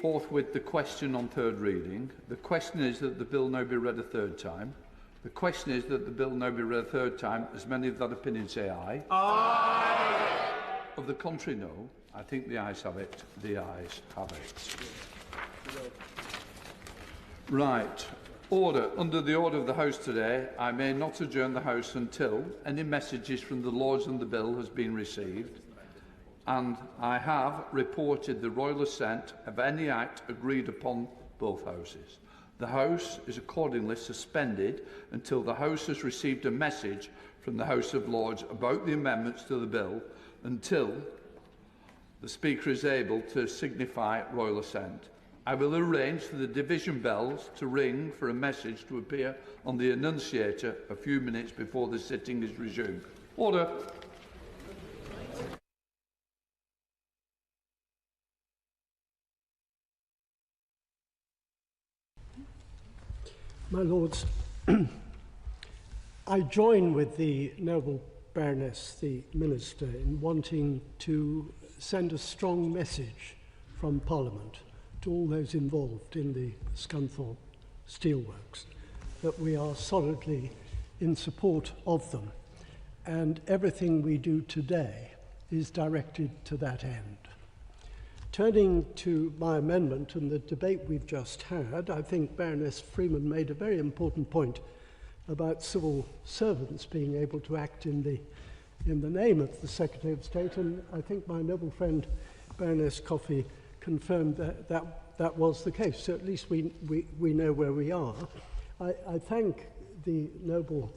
forthwith the question on third reading. The question is that the bill now be read a third time. The question is that the bill now be read a third time. As many of that opinion say aye. Aye. Of the contrary, no. I think the ayes have it. The ayes have it. Right. Order. Under the order of the House today, I may not adjourn the House until any messages from the Lords on the bill has been received, and I have reported the royal assent of any act agreed upon both Houses. The House is accordingly suspended until the House has received a message from the House of Lords about the amendments to the bill, until the Speaker is able to signify royal assent. I will arrange for the division bells to ring for a message to appear on the annunciator a few minutes before the sitting is resumed. Order. My Lords, I join with the noble Baroness, the Minister, in wanting to send a strong message from Parliament to all those involved in the Scunthorpe Steelworks that we are solidly in support of them, and everything we do today is directed to that end. Turning to my amendment and the debate we've just had, I think Baroness Freeman made a very important point about civil servants being able to act in the name of the Secretary of State, and I think my noble friend Baroness Coffey confirmed that was the case. So at least we know where we are. I thank the noble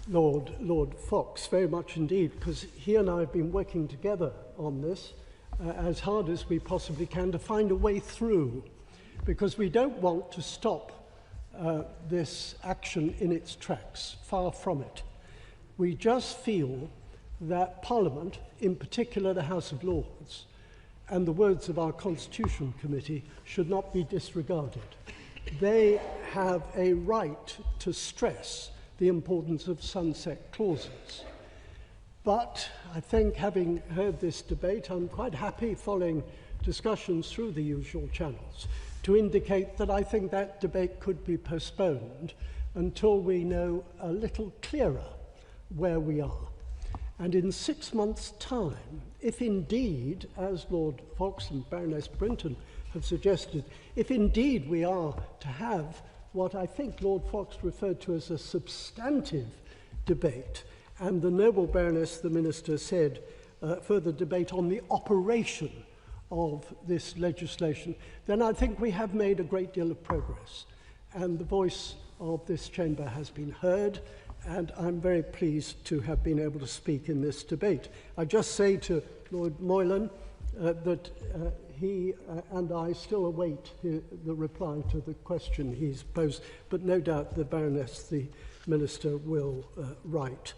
Lord Fox very much indeed, because he and I have been working together on this as hard as we possibly can to find a way through, because we don't want to stop this action in its tracks, far from it. We just feel that Parliament, in particular the House of Lords, and the words of our Constitution Committee should not be disregarded. They have a right to stress the importance of sunset clauses. But I think, having heard this debate, I'm quite happy, following discussions through the usual channels, to indicate that I think that debate could be postponed until we know a little clearer where we are. And in 6 months' time, if indeed, as Lord Fox and Baroness Brinton have suggested, if indeed we are to have what I think Lord Fox referred to as a substantive debate, and the noble Baroness, the Minister, said further debate on the operation of this legislation, then I think we have made a great deal of progress. And the voice of this chamber has been heard, and I'm very pleased to have been able to speak in this debate. I just say to Lord Moylan that he and I still await the reply to the question he's posed, but no doubt the Baroness, the Minister, will write.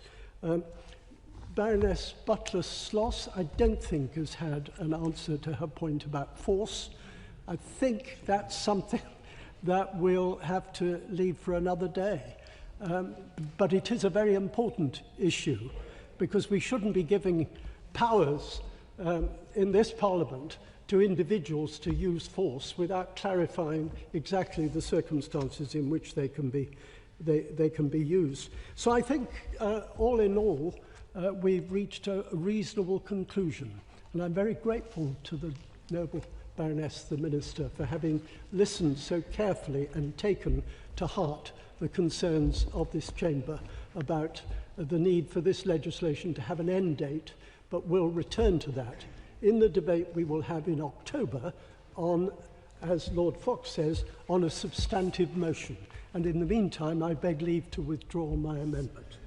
Baroness Butler-Sloss, I don't think has had an answer to her point about force. I think that's something that we'll have to leave for another day. But it is a very important issue, because we shouldn't be giving powers in this Parliament to individuals to use force without clarifying exactly the circumstances in which they can be used. So I think, all in all, we've reached a reasonable conclusion, and I'm very grateful to the noble Baroness, the Minister, for having listened so carefully and taken to heart the concerns of this chamber about the need for this legislation to have an end date, but we'll return to that in the debate we will have in October on, as Lord Fox says, on a substantive motion. And in the meantime, I beg leave to withdraw my amendment.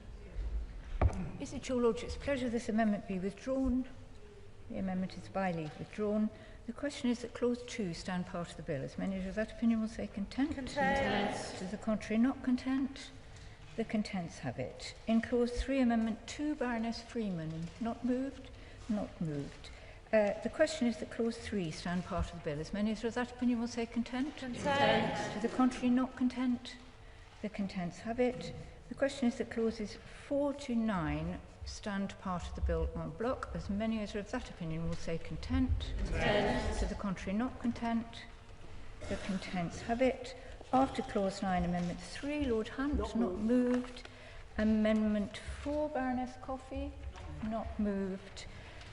Is it your Lordship's pleasure this amendment be withdrawn? The amendment is by leave withdrawn. The question is that Clause 2 stand part of the bill. As many of that opinion will say content. Content. To the contrary, not content. The contents have it. In Clause 3, Amendment 2, Baroness Freeman. Not moved? Not moved. The question is that Clause 3 stand part of the bill. As many of that opinion will say content. Content. To the contrary, not content. The contents have it. The question is that Clauses 4 to 9 stand part of the bill en bloc. As many as are of that opinion will say content. Content. To the contrary, not content. The contents have it. After Clause 9, Amendment 3, Lord Hunt, not moved. Amendment 4, Baroness Coffey, not moved.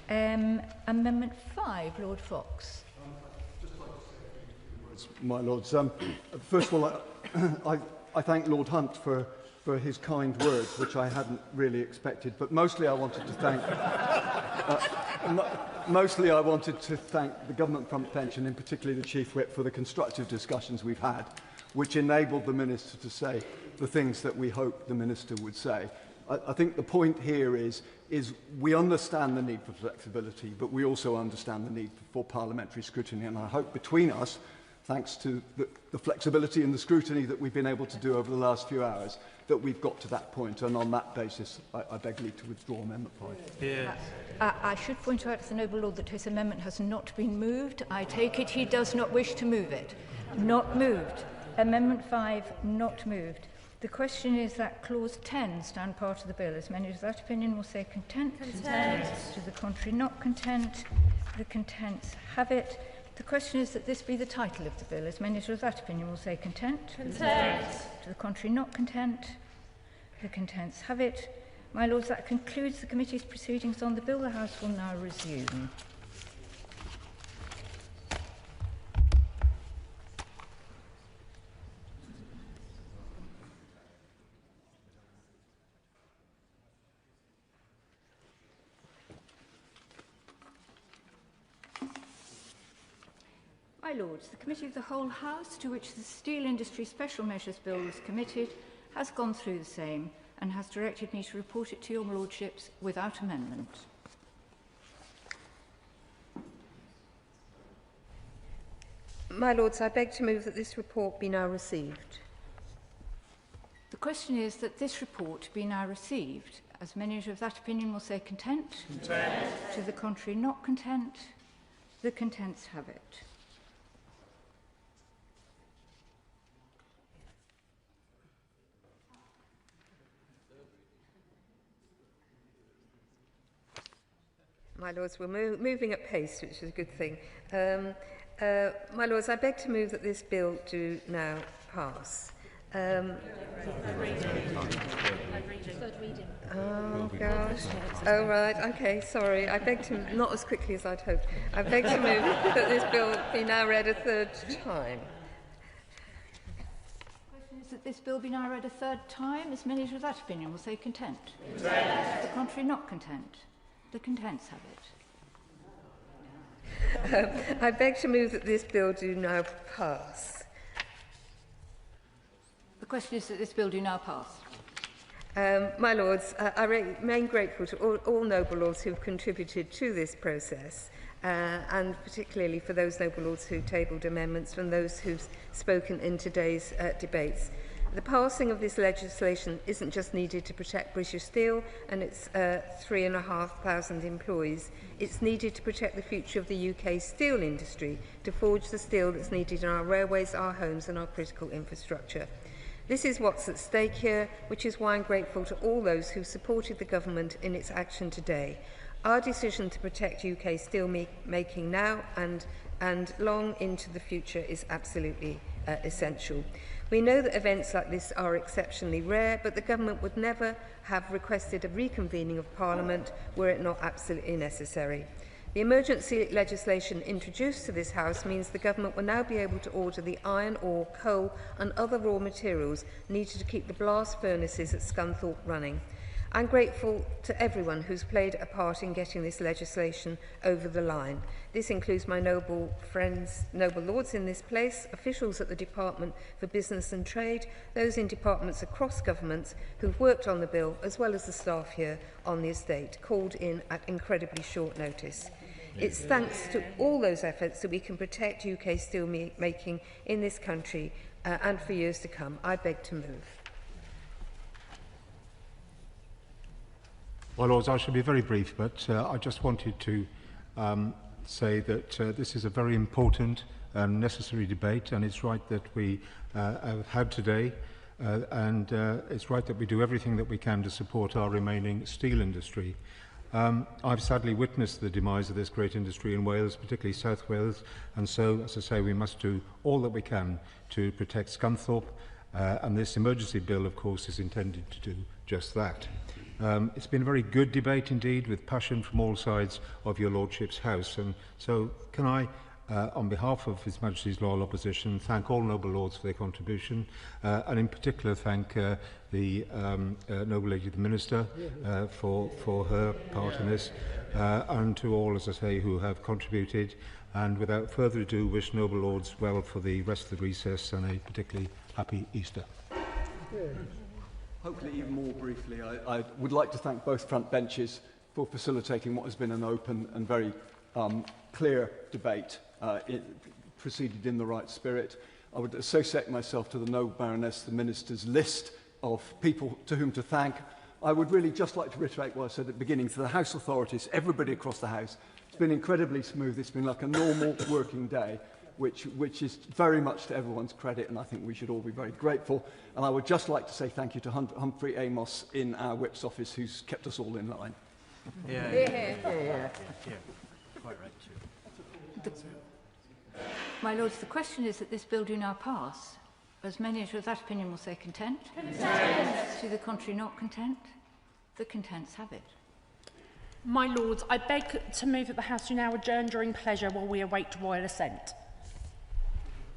Amendment 5, Lord Fox. My Lords, first of all, I thank Lord Hunt for his kind words, which I hadn't really expected. But mostly I wanted to thank, the government front bench and in particularly the Chief Whip for the constructive discussions we've had, which enabled the Minister to say the things that we hoped the Minister would say. I think the point here is we understand the need for flexibility, but we also understand the need for parliamentary scrutiny. And I hope between us, thanks to the flexibility and the scrutiny that we've been able to do over the last few hours, that we've got to that point. And on that basis, I beg leave to withdraw Amendment 5. Yeah. I should point out to the noble lord that his amendment has not been moved. I take it he does not wish to move it. Not moved. Amendment 5, not moved. The question is that Clause 10 stand part of the bill. As many as that opinion will say content. Content. To the contrary, not content. The contents have it. The question is that this be the title of the bill. As many as that opinion will say content. Content. To the contrary, not content. The contents have it. My Lords, that concludes the committee's proceedings on the bill. The House will now resume. My Lords, the Committee of the Whole House, to which the Steel Industry Special Measures Bill was committed, has gone through the same and has directed me to report it to your Lordships without amendment. My Lords, I beg to move that this report be now received. The question is that this report be now received. As many of that opinion will say content. Content. To the contrary, not content. The contents have it. My Lords, we're moving at pace, which is a good thing. My Lords, I beg to move that this bill do now pass. Third reading. Oh, gosh. Oh, right. Okay, sorry. I beg to, not as quickly as I'd hoped. I beg to move that this bill be now read a third time. The question is that this bill be now read a third time. As many of that opinion will say content. Content. To the contrary, not content. The contents have it. I beg to move that this bill do now pass. The question is that this bill do now pass. My Lords, I remain grateful to all noble lords who have contributed to this process, and particularly for those noble lords who tabled amendments and those who've spoken in today's debates. The passing of this legislation isn't just needed to protect British Steel and its 3,500 employees. It's needed to protect the future of the UK steel industry, to forge the steel that's needed in our railways, our homes and our critical infrastructure. This is what's at stake here, which is why I'm grateful to all those who supported the government in its action today. Our decision to protect UK steel making now and long into the future is absolutely essential. We know that events like this are exceptionally rare, but the government would never have requested a reconvening of Parliament were it not absolutely necessary. The emergency legislation introduced to this House means the government will now be able to order the iron ore, coal and other raw materials needed to keep the blast furnaces at Scunthorpe running. I'm grateful to everyone who's played a part in getting this legislation over the line. This includes my noble friends, noble lords in this place, officials at the Department for Business and Trade, those in departments across governments who've worked on the bill, as well as the staff here on the estate, called in at incredibly short notice. It's thanks to all those efforts that we can protect UK steel making in this country and for years to come. I beg to move. My Lords, I shall be very brief, but I just wanted to say that this is a very important and necessary debate, and it's right that we have had today, and it's right that we do everything that we can to support our remaining steel industry. I've sadly witnessed the demise of this great industry in Wales, particularly South Wales, and so, as I say, we must do all that we can to protect Scunthorpe, and this emergency bill, of course, is intended to do just that. It's been a very good debate indeed, with passion from all sides of your Lordship's House, and so can I, on behalf of His Majesty's Loyal Opposition, thank all noble lords for their contribution, and in particular thank the noble lady the Minister for her part in this, and to all, as I say, who have contributed, and without further ado wish noble lords well for the rest of the recess and a particularly happy Easter. Hopefully, even more briefly, I would like to thank both front benches for facilitating what has been an open and very clear debate. It proceeded in the right spirit. I would associate myself to the noble Baroness, the Minister's list of people to whom to thank. I would really just like to reiterate what I said at the beginning to the House authorities, everybody across the House. It's been incredibly smooth. It's been like a normal working day, which is very much to everyone's credit, and I think we should all be very grateful. And I would just like to say thank you to Humphrey Amos in our Whip's office, who's kept us all in line. Yeah. Quite right. My Lords, the question is that this bill do now pass. As many as are of that opinion will say content. Content. To the contrary, not content. The contents have it. My Lords, I beg to move that the House do now adjourn during pleasure while we await royal assent.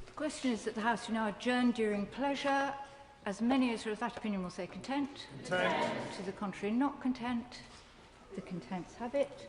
The question is that the House do now adjourn during pleasure. As many as are of that opinion will say content. Content. To the contrary, not content. The contents have it.